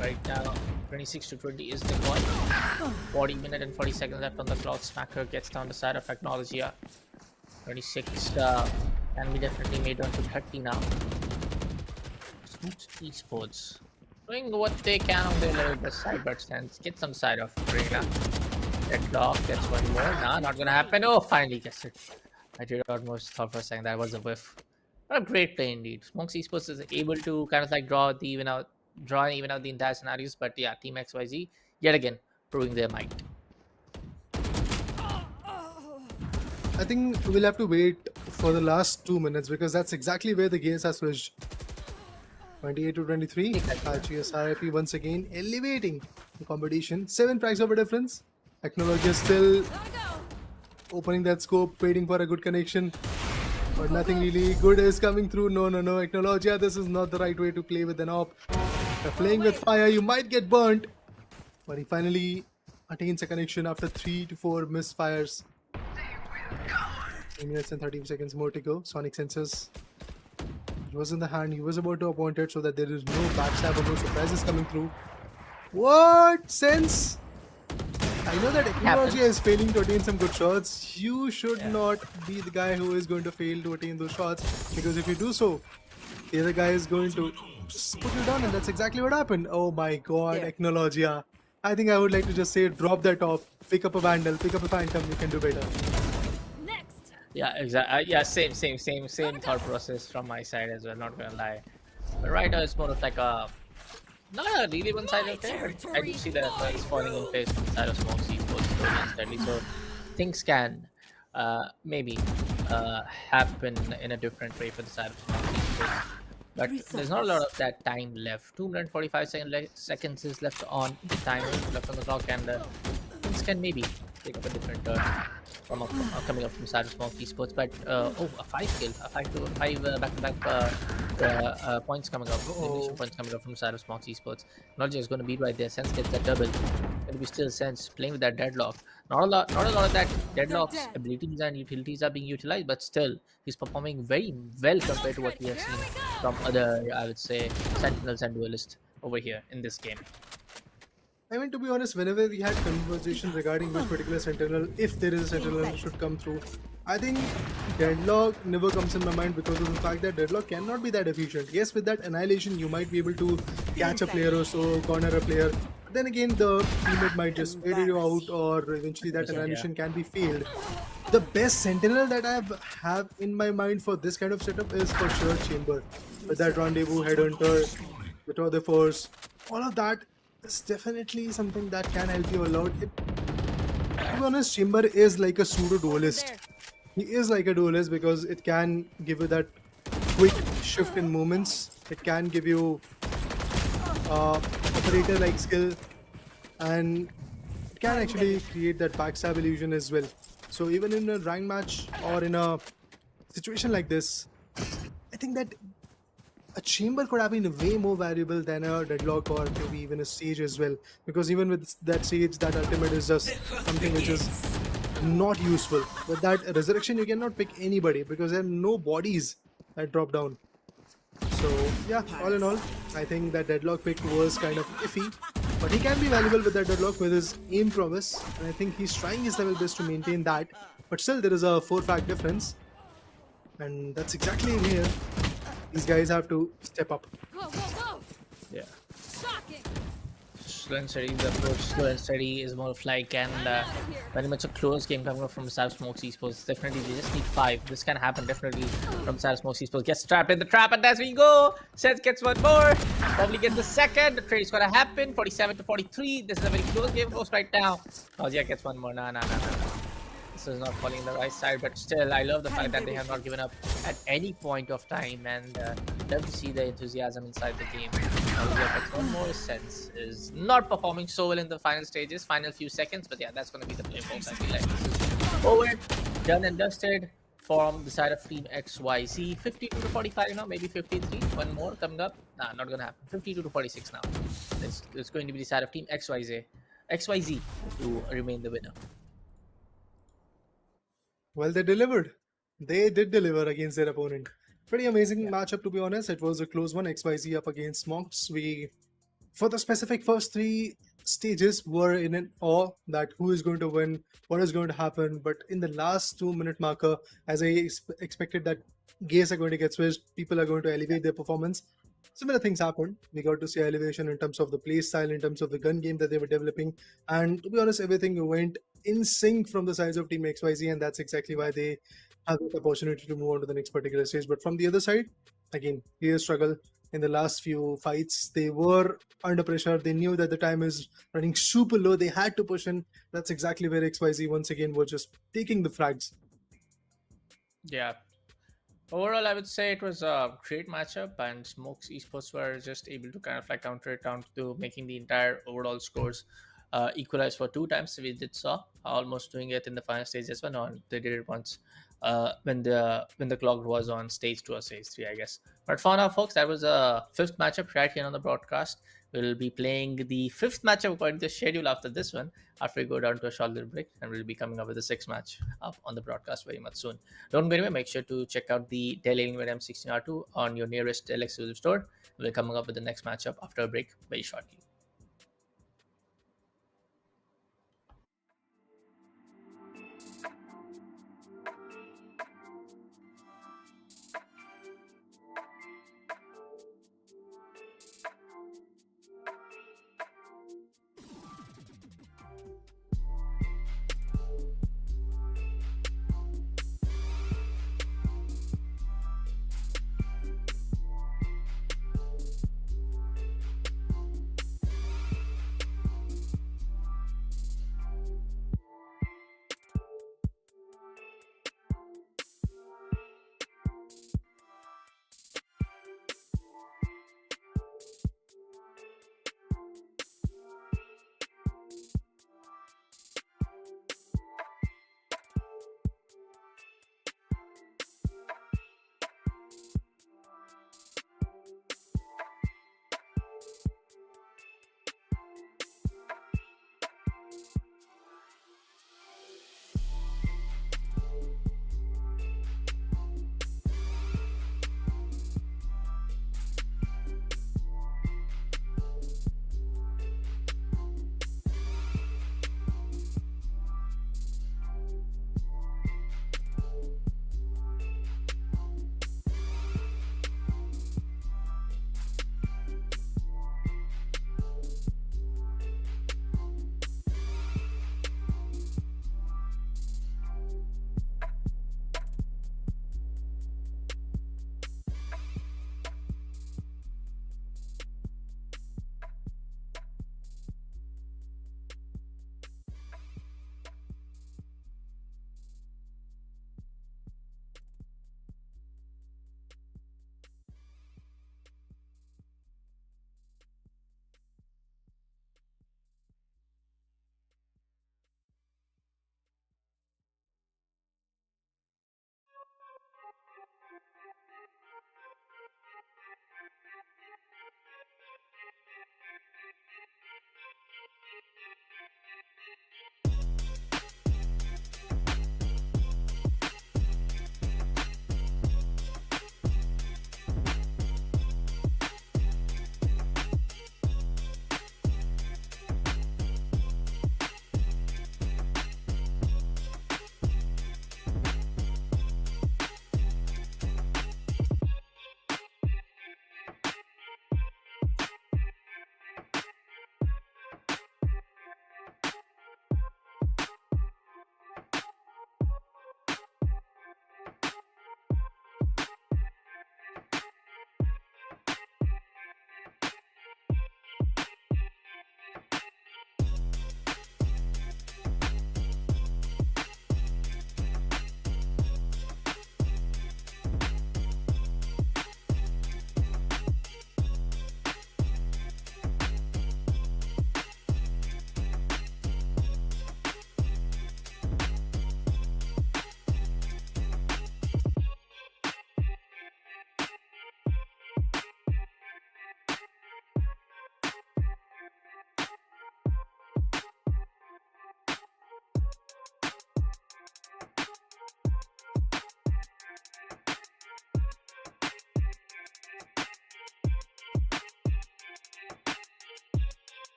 Right now, 26-20 is the call. 40 minutes and 40 seconds left on the clock. Smacker gets down the side of Technologia. 26 can be definitely made on to 30 now. Smokes Esports doing what they can on their little bit side, but Sense gets on the side of Reina. Deadlock gets one more. Nah, not gonna happen. Oh, finally gets it. I did almost thought for a second that was a whiff. What a great play indeed. Smokes Esports is able to kind of like draw and even out the entire scenarios, but yeah, Team XYZ yet again proving their might. I think we'll have to wait for the last 2 minutes because that's exactly where the games has switched. 28-23. RIP once again elevating the competition. 7 frags over difference. Technology is still opening that scope, waiting for a good connection. But nothing really good is coming through. No. Technologia, this is not the right way to play with an op. If you're playing with fire, you might get burnt. But he finally attains a connection after 3 to 4 misfires. 3 minutes and 30 seconds more to go. Sonic Sensors. He was in the hand. He was about to appoint it so that there is no backstab or no surprises coming through. What? Sense? I know that technology is failing to attain some good shots. You should not be the guy who is going to fail to attain those shots, because if you do so, the other guy is going to just put you down, and that's exactly what happened. Oh my god, There. Technologia. I think I would like to just say drop that off, pick up a Vandal, pick up a Phantom, you can do better. Next. Yeah, exactly. Yeah, same thought process from my side as well. Not gonna lie, but right now it's more of like a not a really one-sided thing. I do see that it's falling in place from the side of Smocks Esports slowly and steadily. So things can maybe happen in a different way for the side of Smocks Esports. But there's not a lot of that time left. 2 minutes 45 seconds is left on the timer, left on the clock, and things can maybe take up a different turn from coming up from the side of Smocks Esports. But oh, a 5 kill, a 5 back-to-back points coming up, elimination points coming up from the side of Smocks Esports. Not just going to beat right there. Sense gets that double. Going to be still Sense playing with that deadlock. Not a lot of that deadlock's abilities and utilities are being utilized, but still he's performing very well compared to what we have seen from other, I would say, Sentinels and Duelists over here in this game. I mean, to be honest, whenever we had conversations regarding which particular Sentinel, if there is a Sentinel, should come through, I think Deadlock never comes in my mind because of the fact that Deadlock cannot be that efficient. Yes, with that Annihilation, you might be able to catch a player or so, corner a player. But then again, the teammate might just fade you out, or eventually that Annihilation can be failed. The best Sentinel that I have in my mind for this kind of setup is for sure Chamber. With that Rendezvous, Headhunter, the Tour de Force, all of that is definitely something that can help you a lot. To be honest, Chamber is like a pseudo duelist. He is like a duelist because it can give you that quick shift in movements. It can give you operator like skill, and it can actually create that backstab illusion as well. So even in a rank match or in a situation like this, I think that a chamber could have been way more valuable than a deadlock or maybe even a sage as well, because even with that sage, that ultimate is just something which is not useful. With that resurrection, you cannot pick anybody because there are no bodies that drop down. So yeah, all in all, I think that deadlock pick was kind of iffy, but he can be valuable with that deadlock with his aim prowess, and I think he's trying his level best to maintain that. But still, there is a 4-fact difference, and that's exactly where these guys have to step up. Go, go, go! Yeah. Shocking! Slow and steady, the approach slow and steady is more of like, and very much a close game coming up from the side of Smocks Esports. Definitely, they just need 5. This can happen definitely from the side of Smocks Esports. Gets trapped in the trap, and as we go, Seth gets one more. Probably gets the second. The trade is gonna happen. 47 to 43. This is a very close game close right now. Nausea gets one more. Nah. This is not falling in the right side, but still, I love the fact that they have not given up at any point of time, and love to see the enthusiasm inside the game. Gets one more. Sense is not performing so well in the final stages, final few seconds, but yeah, that's going to be the play, folks. I feel like this is over, done and dusted from the side of Team XYZ. 52 to 45 now, maybe 53. One more coming up. Nah, not going to happen. 52 to 46 now. It's going to be the side of Team XYZ to remain the winner. Well, they delivered. They did deliver against their opponent. Pretty amazing matchup, to be honest. It was a close one. XYZ up against Smocks. We, for the specific first 3 stages, were in an awe that who is going to win, what is going to happen. But in the last 2-minute marker, as I expected that gears are going to get switched, people are going to elevate their performance. Similar things happened. We got to see elevation in terms of the play style, in terms of the gun game that they were developing. And to be honest, everything went in sync from the sides of Team XYZ, and that's exactly why they have the opportunity to move on to the next particular stage. But from the other side, again, clear struggle in the last few fights. They were under pressure. They knew that the time is running super low. They had to push in. That's exactly where XYZ once again were just taking the frags. Yeah. Overall, I would say it was a great matchup, and Smokes Esports were just able to kind of like counter it down to making the entire overall scores equalize for 2 times. We did saw almost doing it in the final stage as well. No, they did it once when the clock was on stage 2 or stage 3, I guess. But for now, folks, that was a 5th matchup right here on the broadcast. We'll be playing the 5th matchup according to the schedule after this one, after we go down to a short little break, and we'll be coming up with the 6th match up on the broadcast very much soon. Don't go anywhere. Make sure to check out the Dell Alienware M16R2 on your nearest Dell exclusive store. We'll be coming up with the next matchup after a break very shortly.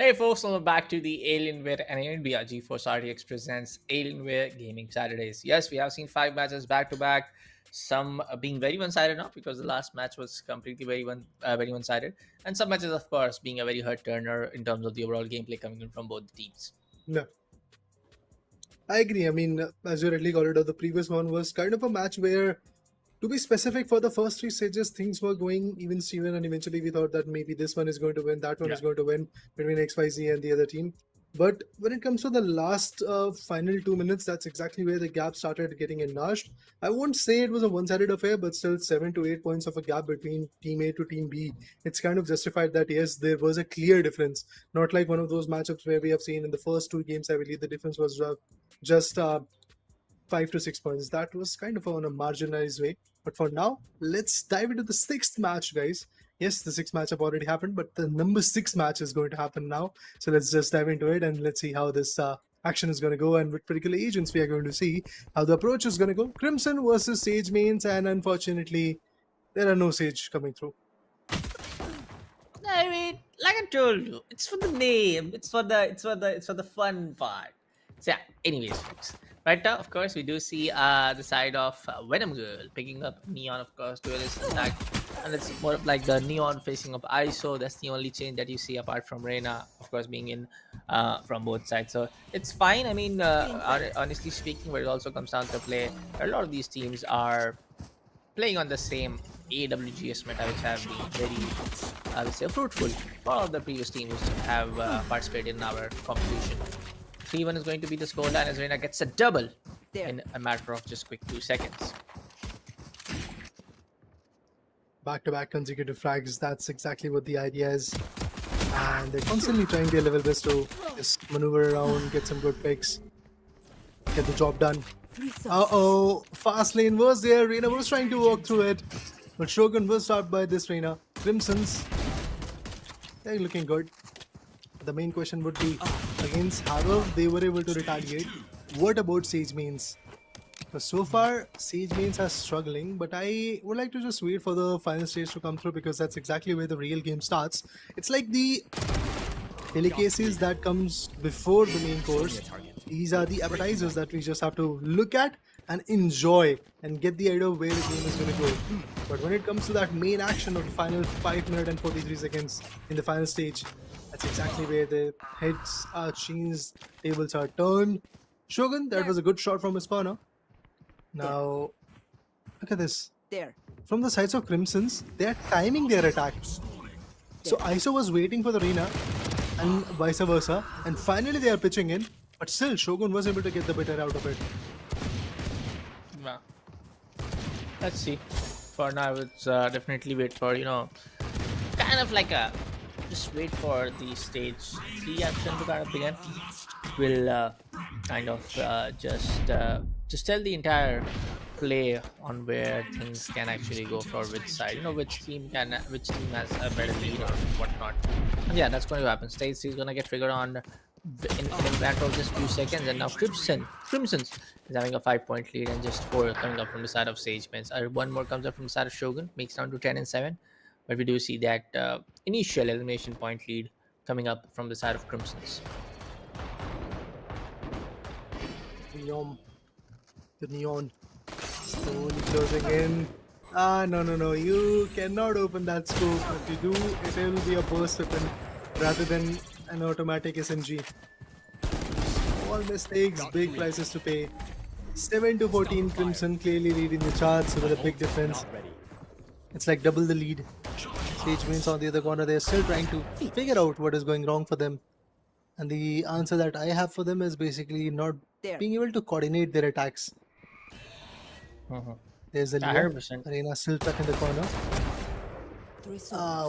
Hey folks, welcome back to the Alienware and Alienware GeForce RTX presents Alienware Gaming Saturdays. Yes, we have seen 5 matches back to back, some being very one-sided now because the last match was completely very one-sided, and some matches, of course, being a very hurt turner in terms of the overall gameplay coming in from both teams. No, I agree. I mean, as you rightly called it out, the previous one was kind of a match where, to be specific, for the first three stages, things were going even Steven, and eventually we thought that maybe this one is going to win, that one is going to win between XYZ and the other team. But when it comes to the last final 2 minutes, that's exactly where the gap started getting enlarged. I won't say it was a one-sided affair, but still 7 to 8 points of a gap between Team A to Team B. It's kind of justified that, yes, there was a clear difference. Not like one of those matchups where we have seen in the first two games, I believe the difference was just 5 to 6 points. That was kind of on a marginalized way. But for now, let's dive into the sixth match, guys. Yes, the sixth matchup already happened, but the number 6 match is going to happen now. So let's just dive into it and let's see how this action is going to go and what particular agents we are going to see, how the approach is going to go. Crimson versus Sage mains, and unfortunately, there are no Sage coming through. I mean, like I told you, it's for the name. It's for the fun part. So yeah. Anyways, folks. Right now, of course, we do see the side of Venom Girl picking up Neon, of course, duelist attack, and it's more of like the Neon facing up ISO. That's the only change that you see apart from Reina, of course, being in from both sides. So it's fine. I mean, honestly speaking, where it also comes down to play, a lot of these teams are playing on the same AWGS meta, which have been very, I would say, fruitful for all the previous teams who have participated in our competition. 3-1 is going to be the scoreline as Reina gets a double in a matter of just quick 2 seconds. Back-to-back consecutive frags, that's exactly what the idea is. And they're constantly trying their level best to just maneuver around, get some good picks, get the job done. Uh-oh, fast lane was there. Reina was trying to walk through it, but Shogun was stopped by this Reina. Crimsons, they're looking good. The main question would be, against Havoc, they were able to retaliate. What about Sage mains? So far, Sage mains are struggling, but I would like to just wait for the final stage to come through because that's exactly where the real game starts. It's like the delicacies that comes before the main course. These are the appetizers that we just have to look at and enjoy and get the idea of where the game is going to go. But when it comes to that main action of the final 5 minutes and 43 seconds in the final stage, that's exactly where the heads are changed, tables are turned. Shogun, that was a good shot from his corner. Now, look at this. There. From the sides of Crimsons, they are timing their attack. So ISO was waiting for the Reina and vice versa, and finally they are pitching in, but still Shogun was able to get the better out of it. Well, let's see. For now, it's definitely wait for, kind of like a just wait for the stage 3 action to kind of begin. We'll kind of just tell the entire play on where things can actually go for which side, which team has a better lead or whatnot. And yeah, that's going to happen. Stage 3 is going to get triggered on in a matter of just few seconds, and now Crimsons is having a 5-point lead and just 4 coming up from the side of Sage mains. One more comes up from the side of Shogun, makes down to 10 and 7. But we do see that initial elimination point lead coming up from the side of Crimsons. The neon slowly closing in. No, you cannot open that scope. If you do, it will be a burst weapon rather than an automatic SMG. Small mistakes, big prices to pay. 7 to 14, Crimson clearly leading the charts with a big difference. It's like double the lead. Sage mains on the other corner, they're still trying to figure out what is going wrong for them. And the answer that I have for them is basically not being able to coordinate their attacks. There's a lead. 100%. Reina still stuck in the corner.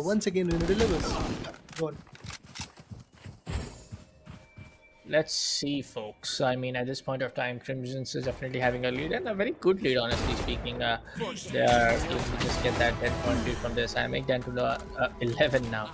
Once again, Reina delivers. Go on. Let's see, folks. I mean, at this point of time, Crimsons is definitely having a lead, and a very good lead, honestly speaking. They are able to just get that 10-point lead from this. I make them to the 11 now.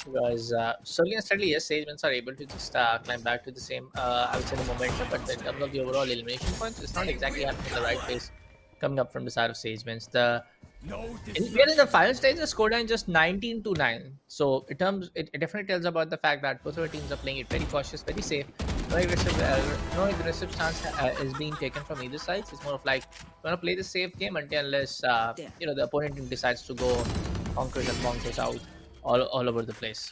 Because slowly and steadily, yes, Sage mains are able to just climb back to the same, I would say, the momentum. But in terms of the overall elimination points, it's not exactly happening at the right pace coming up from the side of Sage mains. The No We are in the final stage. The scoreline is just 19-9. So it definitely tells about the fact that both of our teams are playing it very cautious, very safe. No aggressive stance is being taken from either side. It's more of like we're gonna play the safe game unless the opponent team decides to go bonkers and bonkers out all over the place.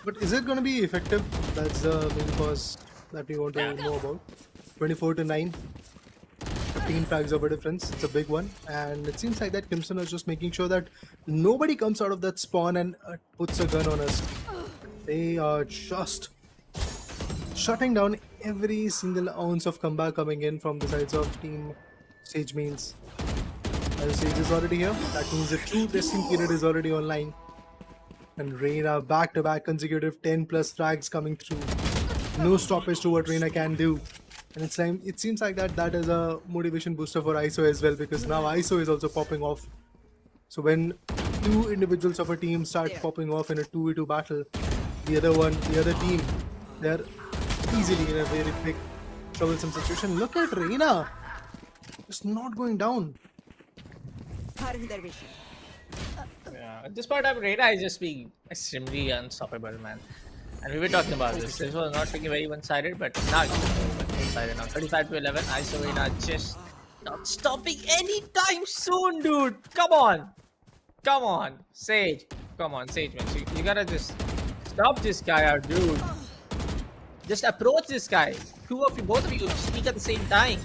But is it going to be effective? That's the main cause that we want to know about. 24-9. 15 frags of a difference. It's a big one. And it seems like that Crimson is just making sure that nobody comes out of that spawn and puts a gun on us. They are just shutting down every single ounce of comeback coming in from the sides of Team Sage Means. As Sage is already here, that means the true testing period is already online. And Reina back-to-back consecutive 10 plus frags coming through. No stoppage to what Reina can do. And it seems like that is a motivation booster for ISO as well, because now ISO is also popping off. So when two individuals of a team start popping off in a 2v2 battle, the other team, they're easily in a very big troublesome situation. Look at Reina! Just not going down. Yeah, at this point, Reina is just being extremely unstoppable, man. And we were talking about this. This was not looking very one-sided, but now it's one-sided now. 35-11. ISO Reina just not stopping anytime soon, dude. Come on, Sage. Come on, Sage, man. You gotta just stop this guy out, dude. Just approach this guy. Both of you speak at the same time.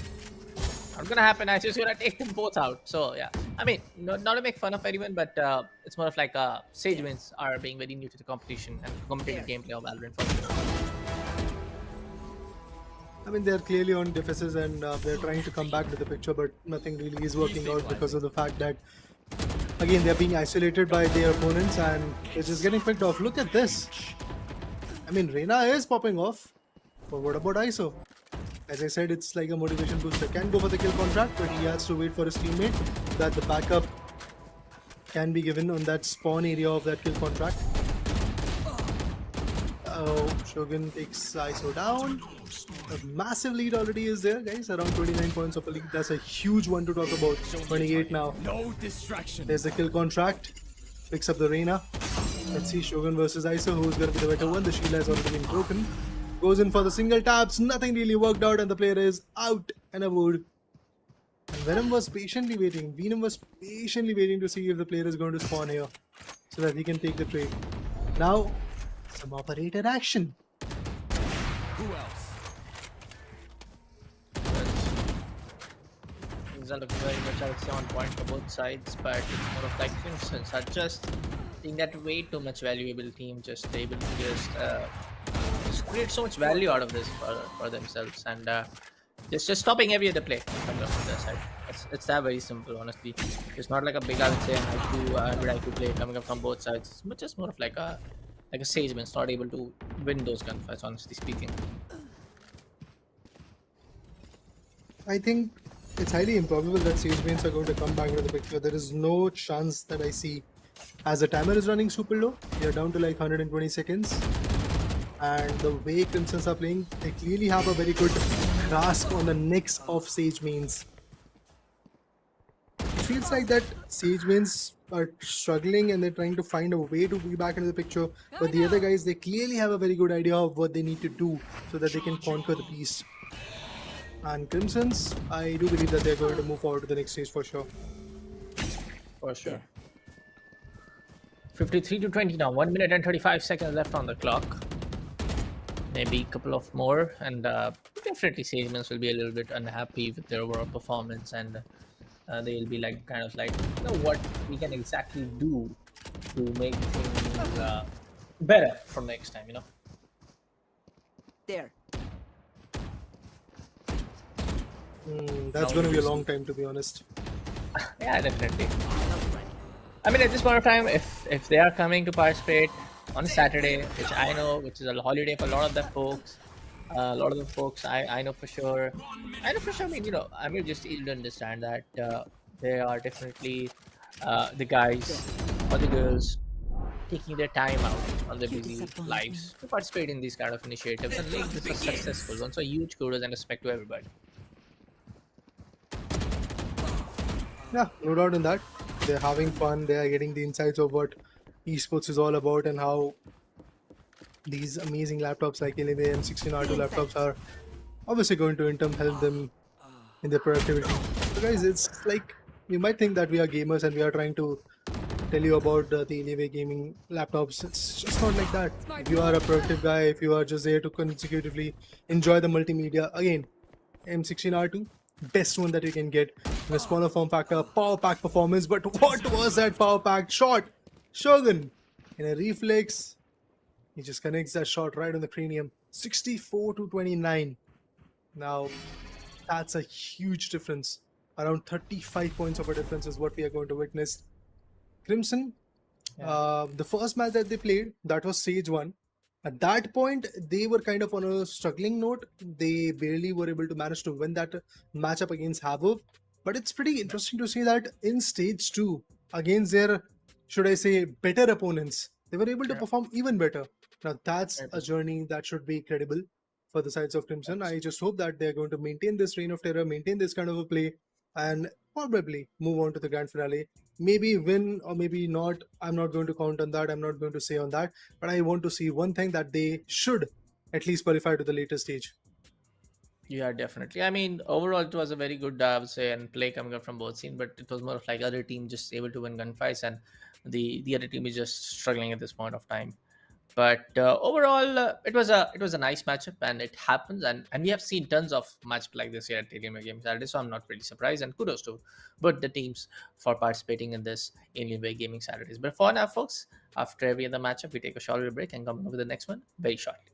Not gonna happen. I'm just gonna take them both out. So yeah, I mean, not to make fun of anyone, but it's more of like Sage wins are being very new to the competition and competitive gameplay of Valorant for sure. I mean, they're clearly on deficits and they're trying to come back to the picture, but nothing really is working out because of the fact that, again, they're being isolated by their opponents and they're just getting picked off. Look at this. I mean, Reina is popping off, but what about ISO? As I said, it's like a motivation booster. Can go for the kill contract, but he has to wait for his teammate that the backup can be given on that spawn area of that kill contract. Shogun takes ISO down. A massive lead already is there, guys. Around 29 points of a lead. That's a huge one to talk about. 28 now. No distraction. There's the kill contract. Picks up the Reina. Let's see Shogun versus ISO. Who's going to be the better one? The shield has already been broken. Goes in for the single taps. Nothing really worked out, and the player is out and aboard. And Venom was patiently waiting. Venom was patiently waiting to see if the player is going to spawn here, so that he can take the trade. Now, some operator action. Who else? Things are looking very much, I would say, on point for both sides, but it's more of like Crimsons are just seeing that way too much valuable team, just able to just create so much value out of this for themselves, and just stopping every other play coming up from their side. It's that very simple, honestly. It's not like a big, I would say, IQ play coming up from both sides. It's just more of like a Sage man's not able to win those gunfights, honestly speaking. I think it's highly improbable that Sage Mains are going to come back into the picture. There is no chance that I see. As the timer is running super low, we are down to like 120 seconds. And the way Crimsons are playing, they clearly have a very good grasp on the necks of Sage Mains. It feels like that Sage Mains are struggling and they're trying to find a way to be back into the picture. But the other guys, they clearly have a very good idea of what they need to do so that they can conquer the beast. And Crimsons, I do believe that they're going to move forward to the next stage for sure. For sure. 53-20 now. 1 minute and 35 seconds left on the clock. Maybe a couple of more, and definitely Sagemans will be a little bit unhappy with their overall performance, and they'll be like kind of like, you know, what we can exactly do to make things better from next time, you know. There. That's going to be a long time, to be honest. Yeah, definitely. I mean, at this point of time, if they are coming to participate on a Saturday, which is a holiday for a lot of the folks, I know for sure. I mean, you know, I'm just able to understand that they are definitely the guys or the girls taking their time out on their busy lives to participate in these kind of initiatives and make this a successful one. So huge kudos and respect to everybody. Yeah, no doubt in that. They're having fun. They are getting the insights of what esports is all about and how these amazing laptops like Alienware M16R2 Stealing laptops sight. are obviously going to in turn help them in their productivity. So guys, it's like you might think that we are gamers and we are trying to tell you about the Alienware gaming laptops. It's just not like that. Smart If you are a move. productive guy, if you are just there to consecutively enjoy the multimedia, again, M16R2, best one that you can get in a smaller form factor, power pack performance. But what was that power pack shot? Shogun in a reflex, he just connects that shot right on the cranium. 64 to 29. Now that's a huge difference. Around 35 points of a difference is what we are going to witness. Crimson, Yeah. the first match that they played, that was Sage 1. At that point, they were kind of on a struggling note. They barely were able to manage to win that matchup against Havoc. But it's pretty interesting to see that in stage 2, against their, should I say, better opponents, they were able to Yeah. perform even better. Now, that's It a was- journey that should be credible for the sides of Crimson. I just hope that they're going to maintain this reign of terror, maintain this kind of a play, and probably move on to the grand finale. Maybe win or maybe not. I'm not going to count on that. I'm not going to say on that. But I want to see one thing that they should at least qualify to the later stage. Yeah, definitely. I mean, overall, it was a very good, I would say, and play coming up from both scenes. But it was more of like other team just able to win gunfights, and the other team is just struggling at this point of time. But overall, it was a nice matchup, and it happens, and we have seen tons of matchup like this here at Alienware Gaming Saturday. So I'm not really surprised, and kudos to both the teams for participating in this Alienware Gaming Saturdays. But for now, folks, after every other matchup, we take a short little break and come up with the next one very shortly.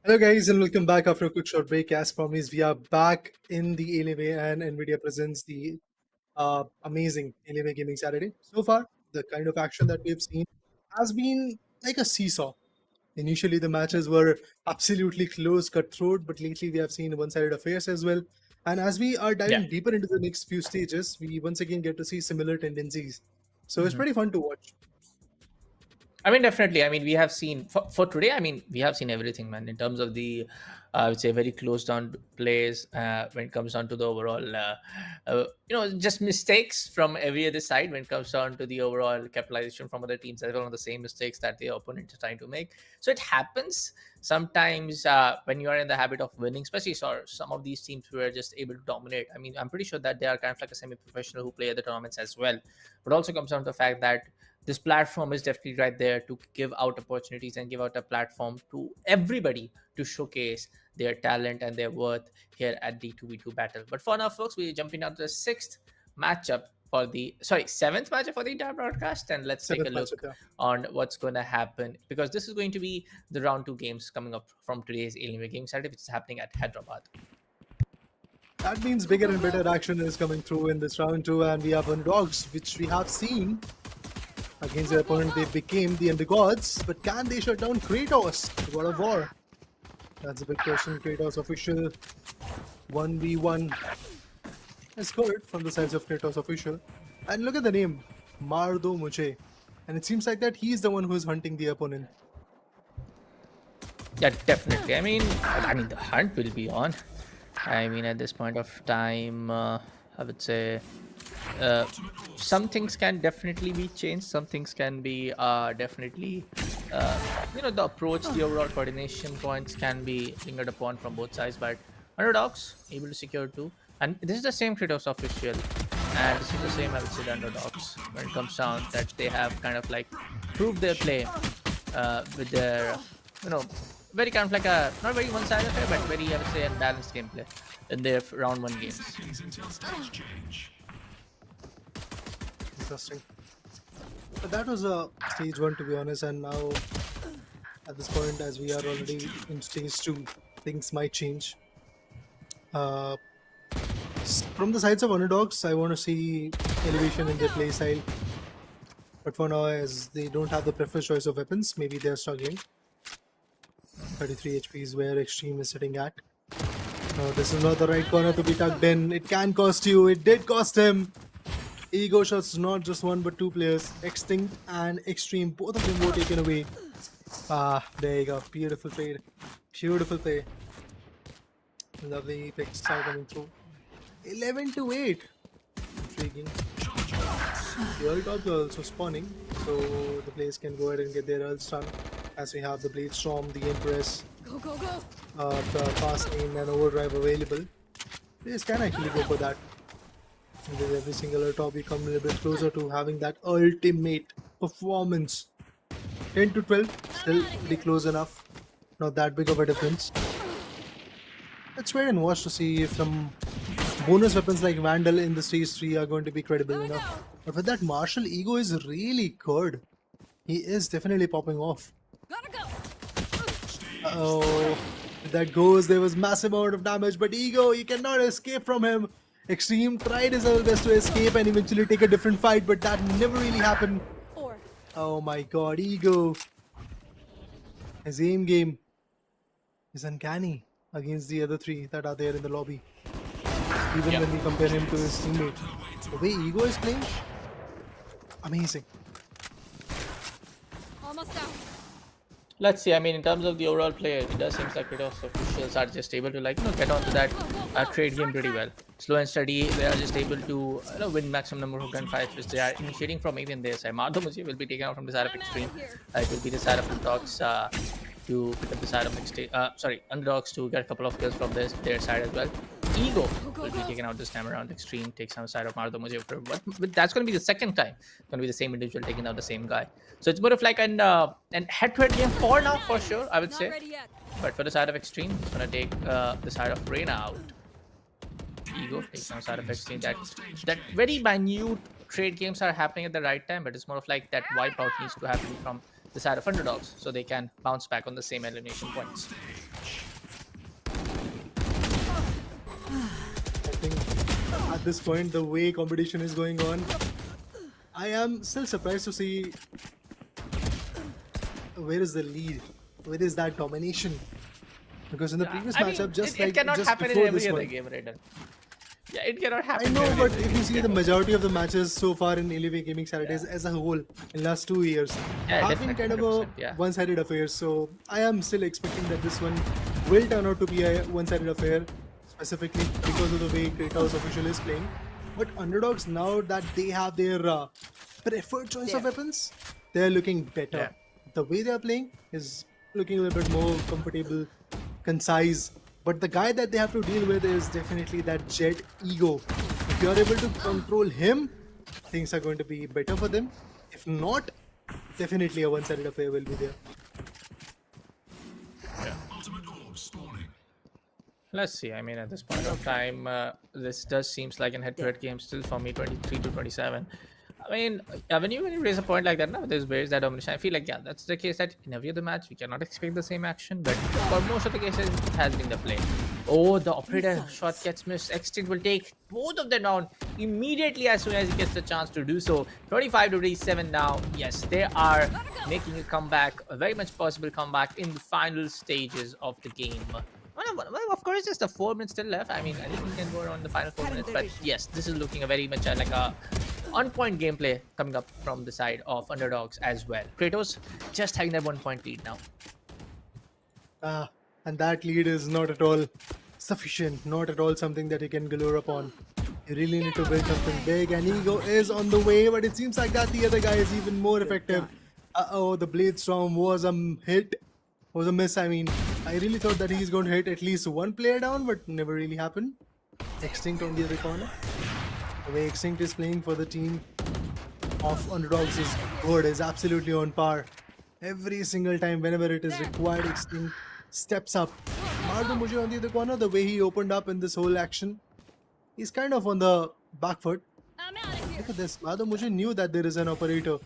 Hello guys and welcome back after a quick short break. As promised, we are back in the Alienware and Nvidia presents the amazing Alienware Gaming Saturday. So far, the kind of action that we've seen has been like a seesaw. Initially, the matches were absolutely close, cutthroat, but lately we have seen one-sided affairs as well. And as we are Yeah. diving deeper into the next few stages, we once again get to see similar tendencies. So it's pretty fun to watch. I mean, definitely. I mean, we have seen for today. I mean, we have seen everything, man. In terms of the, I would say, very close down plays. When it comes down to the overall, just mistakes from every other side. When it comes down to the overall capitalization from other teams, as well on the same mistakes that the opponent is trying to make. So it happens sometimes when you are in the habit of winning, especially some of these teams who are just able to dominate. I mean, I'm pretty sure that they are kind of like a semi-professional who play other tournaments as well. But also comes down to the fact that this platform is definitely right there to give out opportunities and give out a platform to everybody to showcase their talent and their worth here at the 2v2 battle. But for now, folks, we're jumping down to the seventh matchup for the entire broadcast, and let's take a Seventh look matchup, yeah. on what's going to happen, because this is going to be the round 2 games coming up from today's Alienware Gaming Saturday, which is happening at Hyderabad. That means bigger and better action is coming through in this round 2, and we have Underdogs, which we have seen against their opponent. They became the Undergods, but can they shut down Kratos? God of War. That's a big question. Kratos official 1v1 is good from the sides of Kratos official. And look at the name, Mardo Mujhe. And it seems like that he's the one who is hunting the opponent. Yeah, definitely. I mean, the hunt will be on. I mean, at this point of time, I would say some things can definitely be changed. Some things can be definitely, the approach, the overall coordination points can be lingered upon from both sides. But Underdogs able to secure 2, and this is the same Kratos official, and this is the same, I would say, the Underdogs when it comes down that they have kind of like proved their play with their, very kind of like a not very one-sided affair, but very, I would say, unbalanced gameplay in their round 1 games. Seconds until stage change. Interesting. But that was a stage 1, to be honest, and now at this point, as we are already in stage 2, things might change. From the sides of Underdogs, I want to see elevation in their play style. But for now, as they don't have the preferred choice of weapons, maybe they're struggling. 33 HP is where Extreme is sitting at. No, this is not the right corner to be tucked in. It can cost you. It did cost him. Ego shots, not just 1 but 2 players. Extinct and Extreme, both of them were taken away. There you go. Beautiful play. Beautiful play. Lovely pick start coming through. 11-8. Intriguing. The ult are also spawning, so the players can go ahead and get their ults done. As we have the Blade Storm, the Empress, Go, go, go. the fast lane and overdrive available. Players can actually go for that. And with every single ult, we come a little bit closer to having that ultimate performance. 10 to 12, still pretty close enough. Not that big of a difference. Let's wait and watch to see if some bonus weapons like Vandal in the stage 3 are going to be credible enough. But with that, Martial Ego is really good. He is definitely popping off. Gotta go. Oh, that goes. There was massive amount of damage, but Ego, you cannot escape from him. Extreme tried his level best to escape and eventually take a different fight, but that never really happened. Or Oh my god, Ego. His aim game is uncanny against the other 3 that are there in the lobby. Even when we compare him to his teammate. The way Ego is playing, amazing. almost out. Let's see. I mean, in terms of the overall play, it does seem like Kratos officials are just able to get onto that trade game pretty well. Slow and steady, they are just able to win maximum number of gunfights, which they are initiating from even their side. Mardo Mujhe will be taken out from the side of Extreme. It will be the side of Underdogs to pick up the side of Underdogs to get a couple of kills from their side as well. Ego will be taken out this time around. Extreme takes on the side of Mardo Mujhe. But that's going to be the second time. It's going to be the same individual taking out the same guy. So it's more of like an head-to-head game for now, for sure, I would Not say. ready yet. But for the side of Extreme, it's going to take the side of Reina out. Ego takes on the side of Extreme. That very minute trade games are happening at the right time, but it's more of like that wipeout needs to happen from the side of Underdogs so they can bounce back on the same elimination points. at this point, the way competition is going on. I am still surprised to see where is the lead, where is that domination? Because in the previous I mean, matchup, it cannot just happen in before every this other one, game, right? Yeah, it cannot happen. I in know, every but other if you game. see the majority of the matches so far in Alienware Gaming Saturdays as a whole in last 2 years Yeah, have been definitely, kind of 100%, a yeah. one-sided affair. So I am still expecting that this one will turn out to be a one-sided affair, specifically because of the way Kratos official is playing. But Underdogs, now that they have their preferred choice of There. weapons, they're looking better. Yeah. The way they're playing is looking a little bit more comfortable, concise. But the guy that they have to deal with is definitely that Jet ego. If you're able to control him, things are going to be better for them. If not, definitely a one-sided affair will be there. Ultimate orb spawning. Let's see. I mean, at this point of time, this does seems like an head-to-head game still for me, 23 to 27. I mean, when you raise a point like that, now there's ways that domination. I feel like that's the case that in every other match we cannot expect the same action, but for most of the cases it has been the play. Oh, the operator shot gets missed. Extinct will take both of them down immediately as soon as he gets the chance to do so. 25 to 27 now. Yes, they are making a comeback, a very much possible comeback in the final stages of the game. Well, of course, just the 4 minutes still left. I mean, anything can go on in the final 4 minutes. But yes, this is looking a very much like a on-point gameplay coming up from the side of Underdogs as well. Kratos just having that 1-point lead now. And that lead is not at all sufficient, not at all something that you can galore upon. You really need to build something big, and Ego is on the way, but it seems like that the other guy is even more effective. Uh-oh, the Blade Storm was a hit, was a miss. I mean, I really thought that he's going to hit at least one player down, but never really happened. Extinct on the other corner. The way Extinct is playing for the team of Underdogs is good, is absolutely on par. Every single time, whenever it is required, Extinct steps up. Mardo Mujhe on the other corner, the way he opened up in this whole action, he's kind of on the back foot. I'm out of here. Look at this. Mardo Mujhe knew that there is an operator.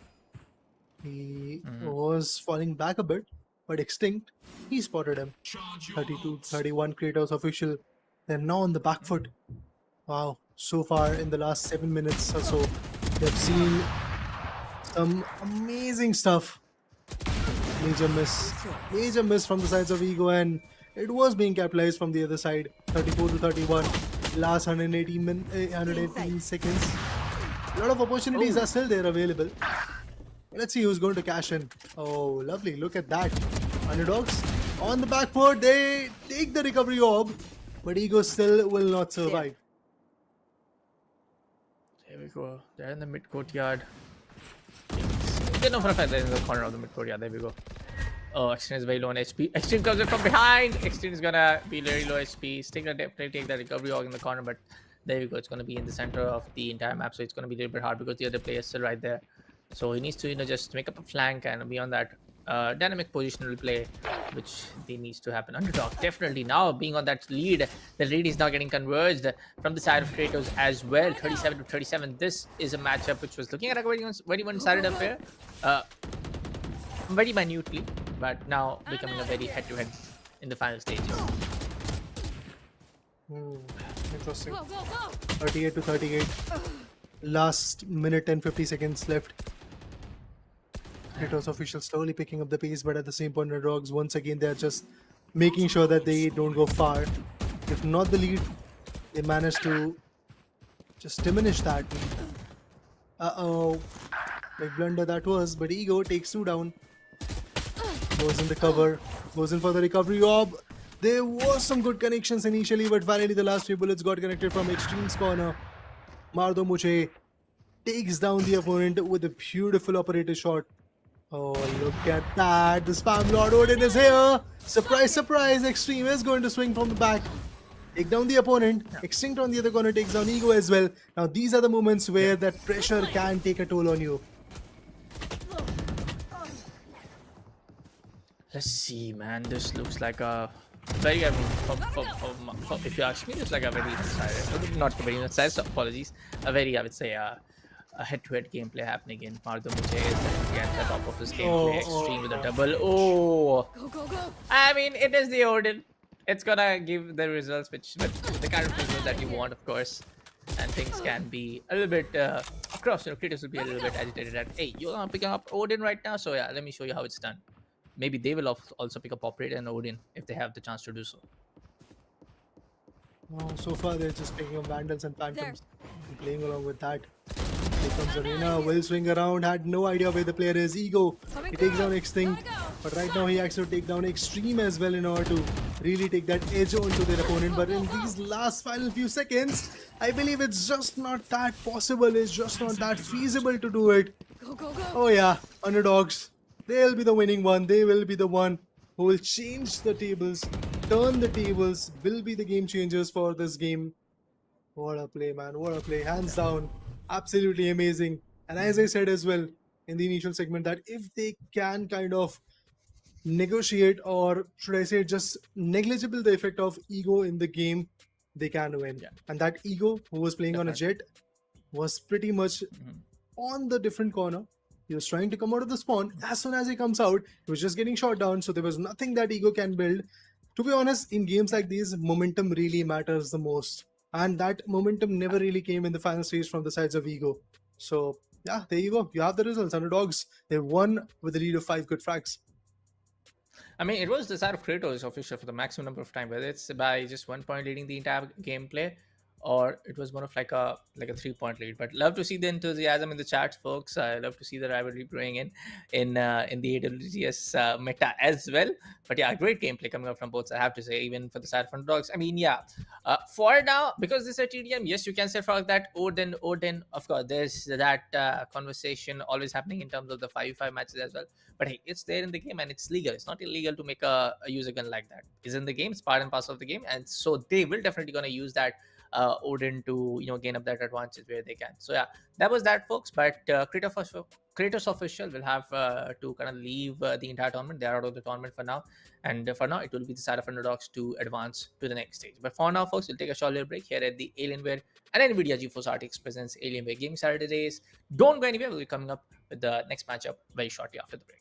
He was falling back a bit, but Extinct, he spotted him. Charge your 32, ults. 31 Kratos official. They're now on the back foot. Wow. So far in the last 7 minutes or so, they've seen some amazing stuff. Major miss from the sides of Ego, and it was being capitalized from the other side. 34 to 31. Last 118 seconds. A lot of opportunities are still there available. Let's see who's going to cash in. Oh, lovely. Look at that. Underdogs on the back foot. They take the recovery orb, but Ego still will not survive. There we go. They're in the mid courtyard. They know for a fact they're in the corner of the mid courtyard. There we go. Oh, Extreme is very low on HP. Extreme comes in from behind. Extreme is gonna be very low HP. Still gonna definitely take the recovery orb in the corner, but there we go. It's gonna be in the center of the entire map, so it's gonna be a little bit hard because the other player is still right there. So he needs to, just make up a flank and be on that dynamic positional play, which they needs to happen. Underdog definitely now being on that lead. The lead is now getting converged from the side of Kratos as well. 37 to 37. This is a matchup which was looking at a very one-sided affair, very minutely, but now becoming a very head-to-head in the final stages. Interesting. Go, go, go. 38 to 38. Last minute and 50 seconds left. Kratos official slowly picking up the pace, but at the same point, Underdogs once again they're just making sure that they don't go far. If not the lead, they manage to just diminish that lead. Uh-oh. Big blunder that was, but Ego takes 2 down. Goes in the cover, goes in for the recovery orb. There was some good connections initially, but finally the last few bullets got connected from Extreme's corner. Mardo Mujhe takes down the opponent with a beautiful operator shot. Oh, look at that. The Spam Lord Odin is here. Surprise, surprise. Extreme is going to swing from the back. Take down the opponent. Extinct on the other corner takes down Ego as well. Now, these are the moments where that pressure can take a toll on you. Let's see, man. This looks like a very, I mean, if you ask me, it's like a very one-sided, not very one-sided, so apologies. A very, I would say, a head-to-head gameplay happening in Mardo Mujhe is definitely at the top of his gameplay. Extreme with a double. Oh, Go, go, go. I mean, it is the Odin. It's gonna give the results, but the kind of results that you want, of course. and things can be a little bit. Of course, Kratos will be a little bit agitated at, hey, you're not picking up Odin right now, so yeah, let me show you how it's done. Maybe they will also pick up Operator and Odin if they have the chance to do so. So far, they're just picking up Vandals and There. Phantoms and playing along with that. Here comes I'm Arena, outta here. will swing around, had no idea where the player is. Ego, Coming he takes through. down Extinct, Gotta go. but right now he has to take down Extreme as well in order to really take that edge onto their opponent. But in these last final few seconds, I believe it's just not that possible, it's just not that feasible to do it. Go, go, go. Oh yeah, Underdogs, they'll be the winning one, they will be the one who will change the tables, turn the tables, will be the game changers for this game. What a play, man. What a play. Hands down. Absolutely amazing. And as I said as well in the initial segment, that if they can kind of negotiate, or should I say just negligible the effect of ego in the game, they can win. Yeah. And that ego who was playing on a Definitely. jet was pretty much on the different corner. He was trying to come out of the spawn. As soon as he comes out, he was just getting shot down. So there was nothing that ego can build. To be honest, in games like these, momentum really matters the most. And that momentum never really came in the final stage from the sides of ego. So yeah, there you go. You have the results. Underdogs, they won with a lead of 5 good frags. I mean, it was the side of Kratos official for the maximum number of time, whether it's by just 1 point leading the entire gameplay, or it was more of like a 3 point lead. But love to see the enthusiasm in the chat, folks. I love to see the rivalry growing in the AWGS meta as well. But yeah, great gameplay coming up from both. I have to say, even for the side of Underdogs. I mean, yeah, for now, because this is a TDM, yes, you can say for that Odin. Of course, there's that conversation always happening in terms of the 5v5 matches as well. But hey, it's there in the game and it's legal. It's not illegal to make a user gun like that. It's in the game. It's part and parcel of the game, and so they will definitely gonna use that Odin to gain up that advantage where they can. So yeah, that was that, folks. But Kratos official will have to kind of leave the entire tournament. They are out of the tournament for now, and for now it will be the side of Underdogs to advance to the next stage. But for now, folks, we'll take a short little break here at the Alienware and Nvidia GeForce RTX presents Alienware Gaming Saturdays. Don't go anywhere. We'll be coming up with the next matchup very shortly after the break.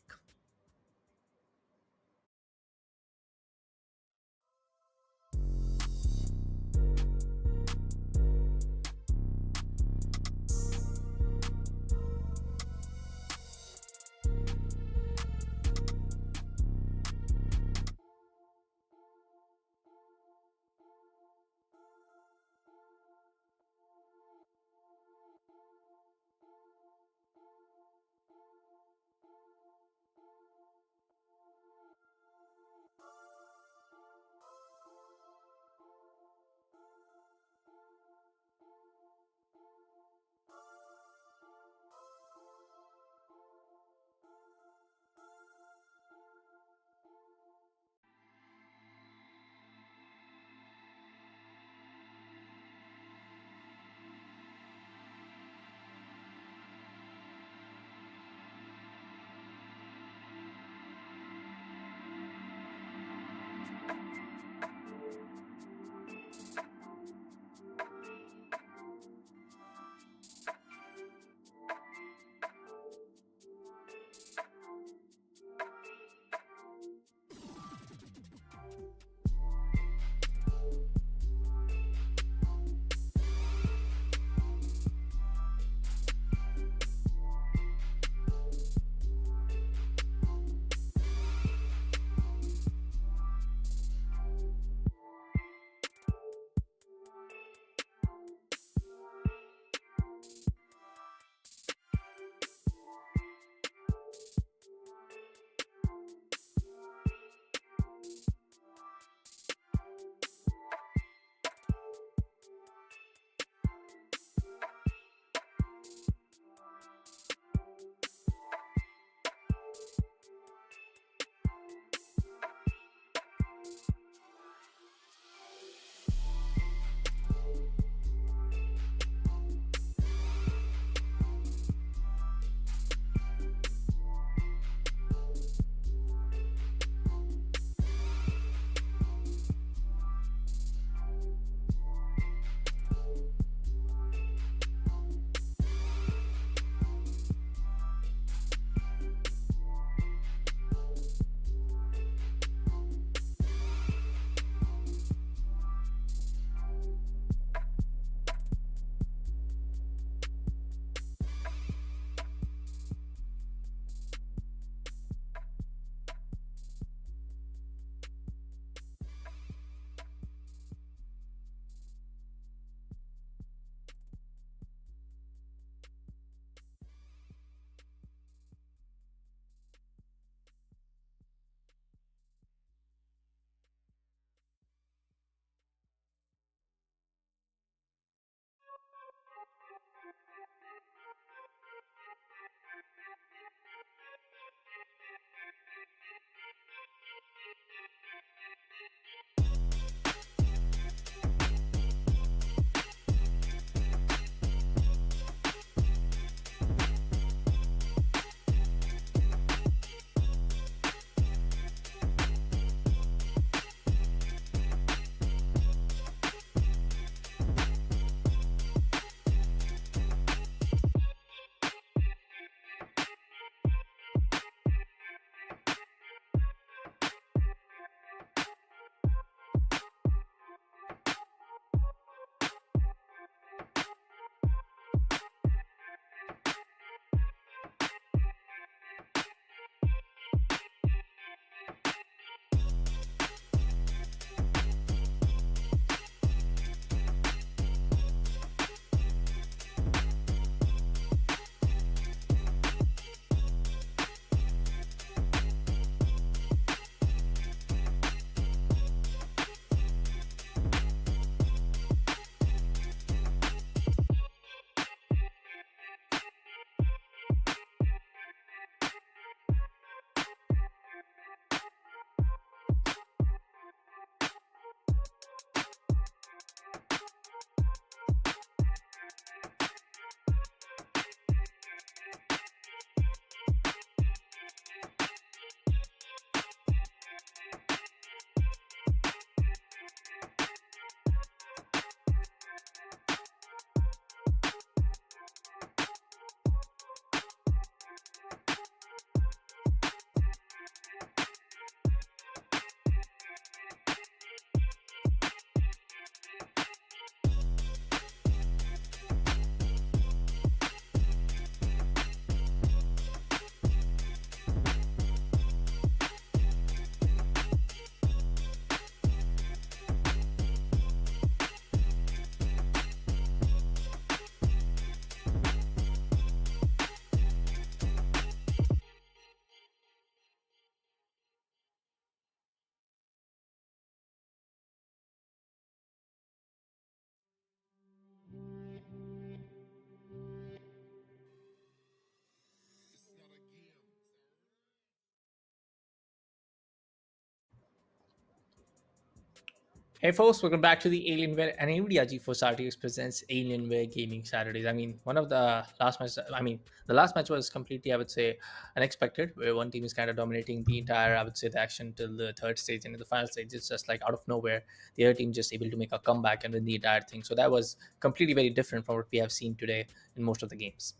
Hey folks, welcome back to the Alienware and Nvidia GeForce RTX presents Alienware Gaming Saturdays. I mean, one of the last match. I mean, the last match was completely, I would say, unexpected. Where one team is kind of dominating the entire, I would say, the action till the third stage, and in the final stage, it's just like out of nowhere, the other team just able to make a comeback and win the entire thing. So that was completely very different from what we have seen today in most of the games.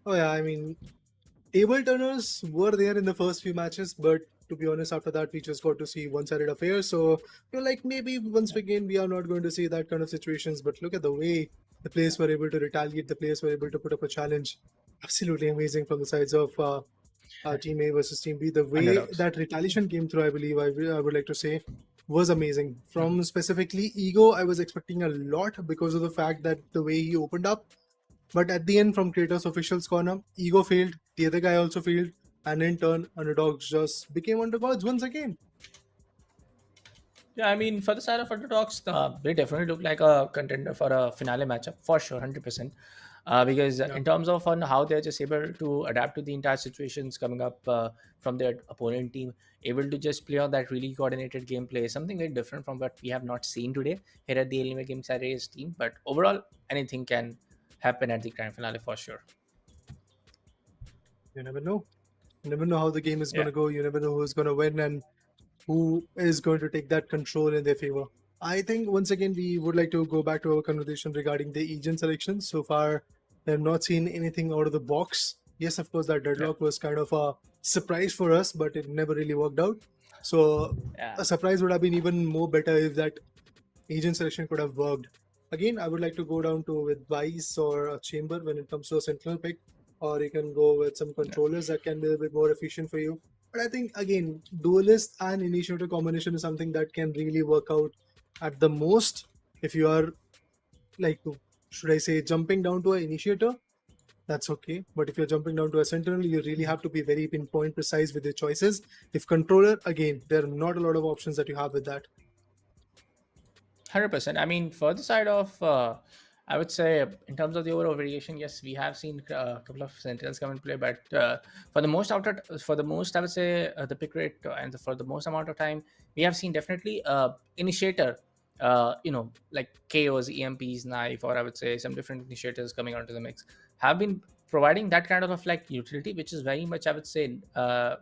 Oh yeah, I mean, table turners were there in the first few matches, but to be honest, after that we just got to see one-sided affairs. So you're like, maybe once again we are not going to see that kind of situations. But look at the way the players were able to retaliate. The players were able to put up a challenge. Absolutely amazing from the sides of Team A versus Team B. The way Underdogs. that retaliation came through, I believe, I would like to say, was amazing. From specifically Ego, I was expecting a lot because of the fact that the way he opened up. But at the end, from Kratos officials corner, Ego failed, the other guy also failed, and in turn, Underdogs just became Underdogs once again. Yeah, I mean, for the side of Underdogs, they definitely look like a contender for a finale matchup for sure, 100%. Because Yeah. in terms of on how they're just able to adapt to the entire situations coming up from their opponent team, able to just play on that really coordinated gameplay, something very different from what we have not seen today here at the Alienware Gaming Saturday's team. But overall, anything can happen at the grand finale for sure. You never know. You never know how the game is going Yeah. to go. You never know who's going to win and who is going to take that control in their favor. I think once again we would like to go back to our conversation regarding the agent selection. So far, I have not seen anything out of the box. Yes, of course, that Yeah. deadlock was kind of a surprise for us, but it never really worked out. So Yeah. a surprise would have been even more better if that agent selection could have worked. Again, I would like to go down to with Vice or a Chamber when it comes to a sentinel pick, or you can go with some controllers that can be a bit more efficient for you. But I think again, duelist and initiator combination is something that can really work out at the most if you are like, should I say, jumping down to an initiator. That's okay. But if you're jumping down to a sentinel, you really have to be very pinpoint precise with your choices. If controller, again, there are not a lot of options that you have with that. 100%. I mean, for the side of, I would say, in terms of the overall variation, yes, we have seen a couple of Sentinels come and play, but for the most I would say the pick rate and for the most amount of time, we have seen definitely initiator. Like KOs, EMPs, knife, or I would say some different initiators coming onto the mix have been providing that kind of like utility, which is very much I would say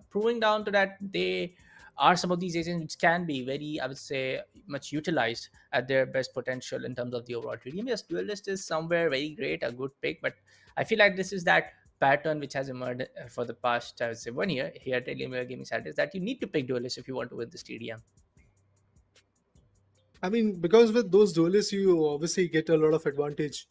proving down to that they are some of these agents which can be very, I would say, much utilized at their best potential in terms of the overall team. Yes, duelist is somewhere very great, a good pick, but I feel like this is that pattern which has emerged for the past, I would say, 1 year here at Alienware Gaming Saturday, that you need to pick duelist if you want to win this TDM. I mean, because with those duelists, you obviously get a lot of advantage.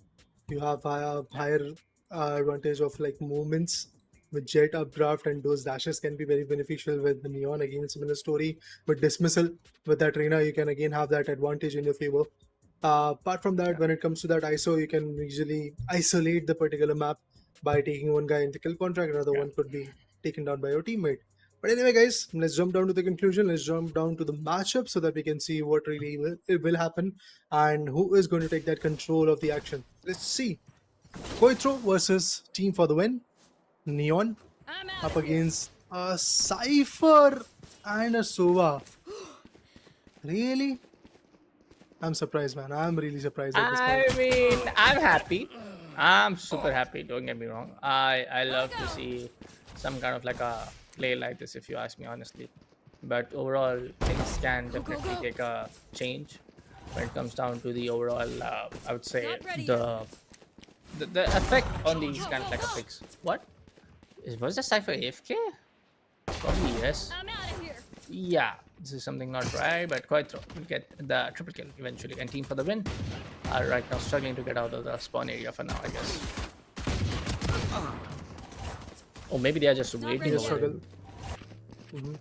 You have higher advantage of like movements with jet updraft, and those dashes can be very beneficial with the neon. Again, similar story with dismissal. With that Reina, you can again have that advantage in your favor. Apart from that, when it comes to that ISO, you can usually isolate the particular map by taking one guy into kill contract, another one could be taken down by your teammate. But anyway, guys, let's jump down to the conclusion. Let's jump down to the matchup so that we can see what really will happen and who is going to take that control of the action. Let's see. Koitro versus Team for the Win. Neon I'm out up of here. against a Cypher and a Sova. Really? I'm surprised, man. I'm really surprised at this I point. mean, I'm happy. I'm super happy. Don't get me wrong. I love to see some kind of like a play like this, if you ask me honestly. But overall, things can definitely take a change when it comes down to the overall. I would say Not ready the effect on these kind of like a picks. What was the Cypher AFK? Probably yes. I'm out of here. Yeah, this is something not right, but quite through. We'll get the triple kill eventually, and Team for the Win are right now struggling to get out of the spawn area for now, I guess. Or maybe they are just Not waiting ready Just over yet. it. struggle.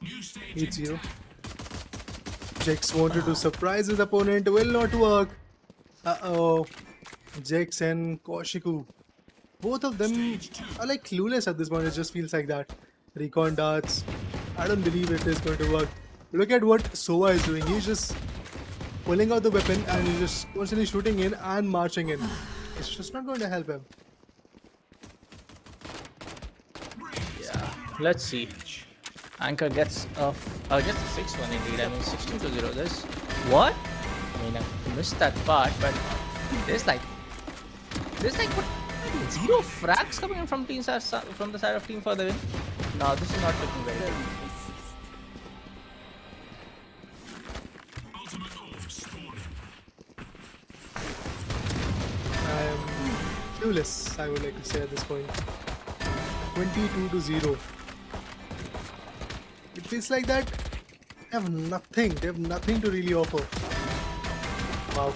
New stage It's in you. 10, Jex wanted to surprise his opponent, will not work. Uh-oh. Jex and Koshiku. Both of them are like clueless at this point. It just feels like that. Recon darts. I don't believe it is going to work. Look at what Sova is doing. He's just pulling out the weapon and he's just constantly shooting in and marching in. It's just not going to help him. bring Let's see. Anchor gets a 6-1 indeed. I mean 16-0. This what? I mean I missed that part, but there's like what? Zero frags coming in from from the side of team for the win. No, this is not looking very good. Ultimate orb spawning. I am clueless, I would like to say at this point. 22-0. It feels like that they have nothing. They have nothing to really offer. Wow.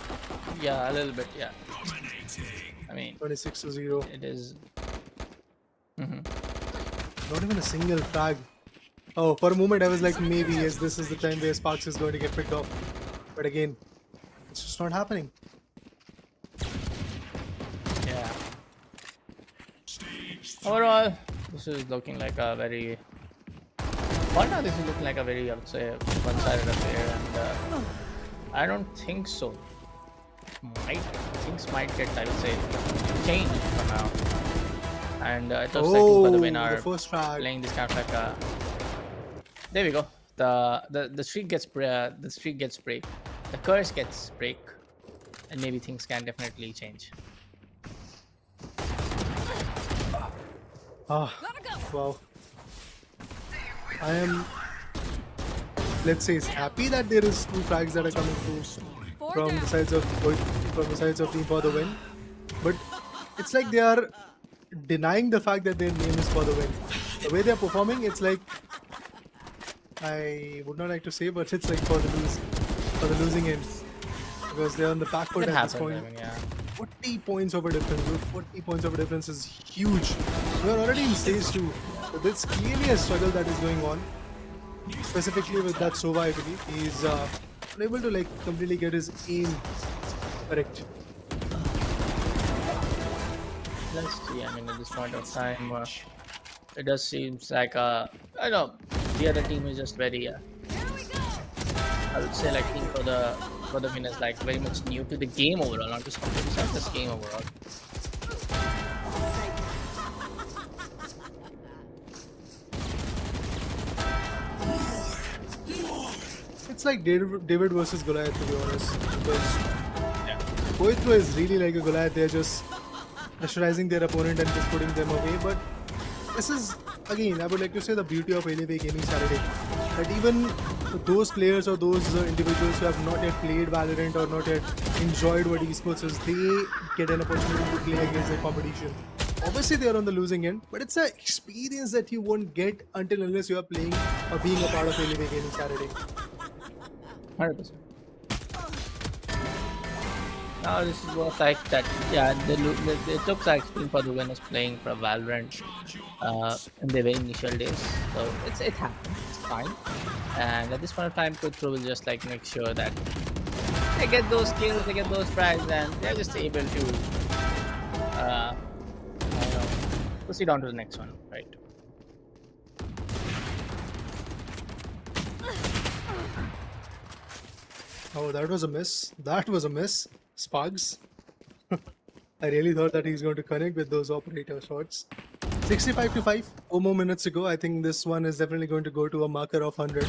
Yeah, a little bit. Yeah. Dominating. I mean 26-0. it is. Not even a single frag. Oh, for a moment I was like, maybe yes, this is the time where Sparks is going to get picked off. But again, it's just not happening. Yeah. Overall, this is looking like a very. For now, this is looking like a very, I would say, one-sided affair, and I don't think so. Things might get, I would say, changed for now. And it looks like Team for the win are the first frag. playing this kind of like a. There we go. The streak gets the streak gets break, the curse gets break, and maybe things can definitely change. Ah, Gotta go. wow. I am, let's say, happy that there is 2 frags that are coming through Four from down. the sides of Team for the win. But it's like they are denying the fact that their name is for the win. The way they are performing, it's like, I would not like to say, but it's like for the losing end, because they're on the back foot It at this happens. point. I mean, yeah. 40 points of a difference, dude. 40 points of a difference is huge. We are already in stage 2. So there's clearly a struggle that is going on. Specifically with that Sova, I believe. He's unable to like completely get his aim correct. Let's see. I mean, at this point of time, it does seems like I know the other team is just very. Here we go. I would say like team for the win is like very much new to the game overall, not just competition, just game overall. It's like David versus Goliath, to be honest. Because going through is really like a Goliath. They're just pressurizing their opponent and just putting them away. But this is, again, I would like to say the beauty of Alienware Gaming Saturday. That even those players or those individuals who have not yet played Valorant or not yet enjoyed what esports is, they get an opportunity to play against the competition. Obviously, they are on the losing end, but it's an experience that you won't get until unless you are playing or being a part of Alienware Gaming Saturday. 100%. Now this is what like that. Yeah, it looks like Team for the win is playing for Valorant in the very initial days. So it happens. It's fine. And at this point of time, Kutru will just like make sure that they get those kills, they get those frags, and they're just able to proceed on to the next one, right? Oh, that was a miss. That was a miss. Sparks. I really thought that he's going to connect with those operator shots. 65-5. 4 more minutes to go. I think this one is definitely going to go to a marker of 100.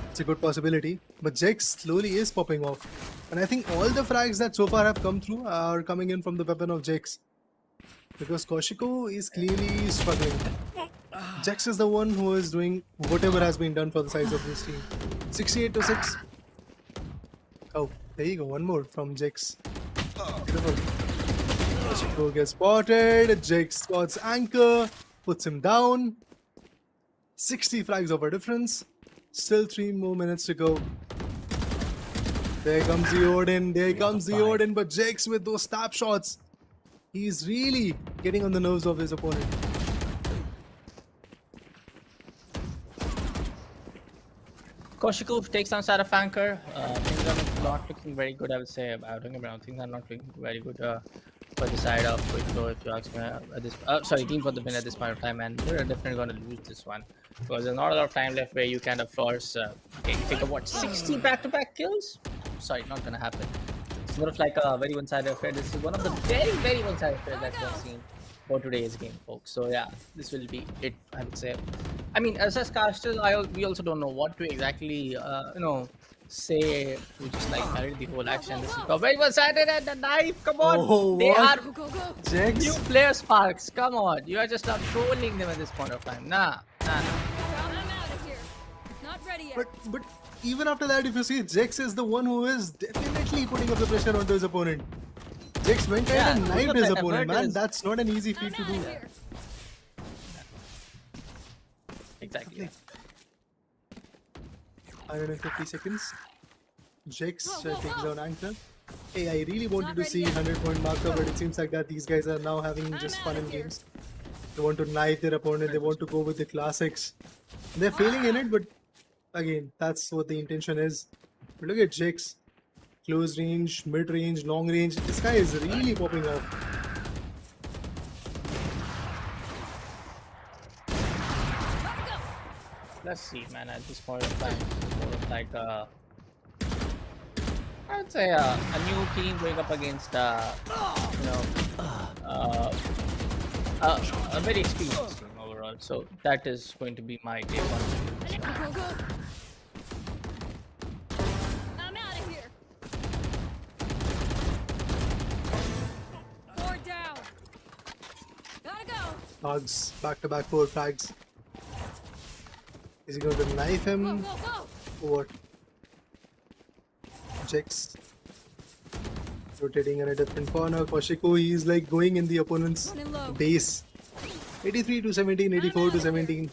It's a good possibility. But Jax slowly is popping off. And I think all the frags that so far have come through are coming in from the weapon of Jax. Because Koshiko is clearly struggling. Jax is the one who is doing whatever has been done for the size of this team. 68-6. Oh, there you go. One more from Jax. Beautiful. Koshiko gets spotted. Jax spots Anchor. Puts him down. 60 frags of a difference. Still 3 more minutes to go. There comes the Odin. There comes the Odin. But Jax with those stab shots. He's really getting on the nerves of his opponent. Koshiko takes down Sarah Anchor. Things are not looking very good, I would say. Don't get me wrong, things are not looking very good for the side of Koshiko, if you ask me. At this, team for the win at this point of time, and they're definitely going to lose this one because there's not a lot of time left where you kind of force. Take a what 60 back-to-back kills? Sorry, not going to happen. It's more of like a very one-sided affair. This is one of the very one-sided affairs that we've seen for today's game, folks. So yeah, this will be it. I would say. I mean, as casters, we also don't know what to exactly say to just like narrate the whole action. This is very well started at the knife. Come on, Oh, they what? are Go, go, go. new Jex. player sparks. Come on, you are just not trolling them at this point of time. Nah. I'm out of here. Not ready yet. But even after that, if you see, Jex is the one who is definitely putting up the pressure onto his opponent. Jex went ahead Yeah, and look knifed at his that opponent, effort man. is- That's not an easy I'm feat to out do. of here. Exactly. 150 seconds. Jex Go, go, takes go. down Anchor. Hey, I really wanted Not to ready see yet. 100-point marker, but it seems like that these guys are now having I'm just out fun of in here. games. They want to knife their opponent. They want to go with the classics. They're failing in it, but again, that's what the intention is. But look at Jex. Close range, mid range, long range. This guy is really popping off. Let's see, man. At this point of time, it's more of like I would say a new team going up against you know uh, a very experienced team overall. So that is going to be my take on it. Go, go, go. I'm out of here. 4 down. Gotta go. Hugs, back-to-back 4 frags. Is he going to knife Go, him? go, go. Or what? Jex rotating in a different corner. Koshiko, he's like going in the opponent's Running low. base. 83 to 17, 84 to 17.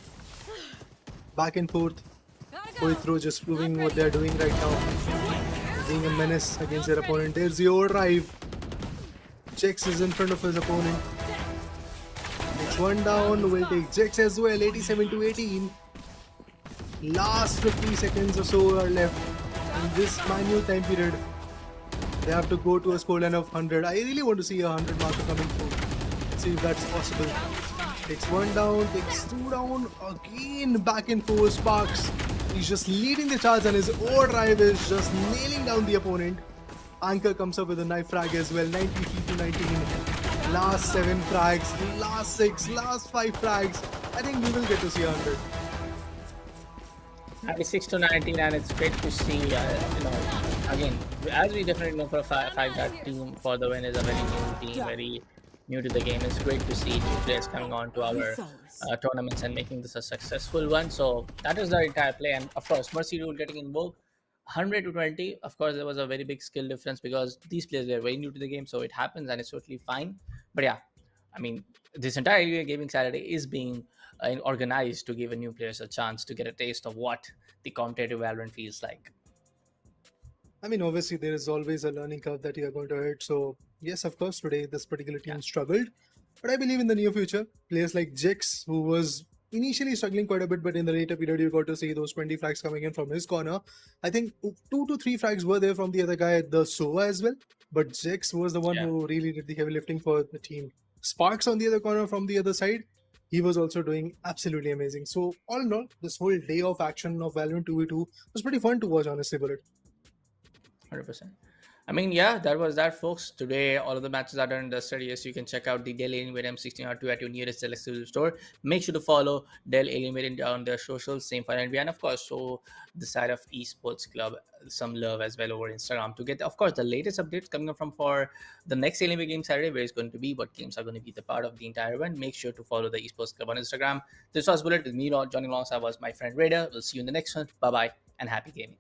Back and forth. Gotta go. Going through, just proving what they're doing right now. Being a menace against their opponent. There's the overdrive. Jex is in front of his opponent. Takes one down. Will take Jex as well. 87 to 18. Last 50 seconds or so are left in this minute time period. They have to go to a scoreline of 100. I really want to see a 100 marker coming through. See if that's possible. Takes one down, takes 2 down, again back and forth Sparks. He's just leading the charge and his overdrive is just nailing down the opponent. Anchor comes up with a knife frag as well, 93 to 19. Last 7 frags, last 6, last 5 frags. I think we will get to see 100. 96 to 19, and it's great to see, again, as we definitely know for a fact that team for the win is a very new team, very new to the game. It's great to see new players coming on to our tournaments and making this a successful one. So that is the entire play, and of course, Mercy Rule getting involved. 100 to 20, of course, there was a very big skill difference because these players were very new to the game, so it happens and it's totally fine. But yeah, I mean, this entire Alienware Gaming Saturday is being organized to give a new players a chance to get a taste of what the competitive Valorant feels like. I mean, obviously, there is always a learning curve that you are going to hit. So, yes, of course, today this particular team struggled. But I believe in the near future, players like Jex, who was initially struggling quite a bit, but in the later period, you got to see those 20 frags coming in from his corner. I think 2 to 3 frags were there from the other guy, the Sova as well. But Jex was the one who really did the heavy lifting for the team. Sparks on the other corner from the other side, he was also doing absolutely amazing. So, all in all, this whole day of action of Valorant 2v2 was pretty fun to watch, honestly, Bullet. 100%. I mean, yeah, that was that, folks. Today, all of the matches are done in the studios. You can check out the Dell Alienware M16R2 at your nearest exclusive store. Make sure to follow Dell Alienware on their socials, same for NV, and of course, show the side of Esports Club some love as well over Instagram to get, of course, the latest updates coming up from for the next Alienware Game Saturday, where it's going to be, what games are going to be the part of the entire event. Make sure to follow the Esports Club on Instagram. This was Bullet with me, joining alongside was my friend Raider. We'll see you in the next one. Bye bye, and happy gaming.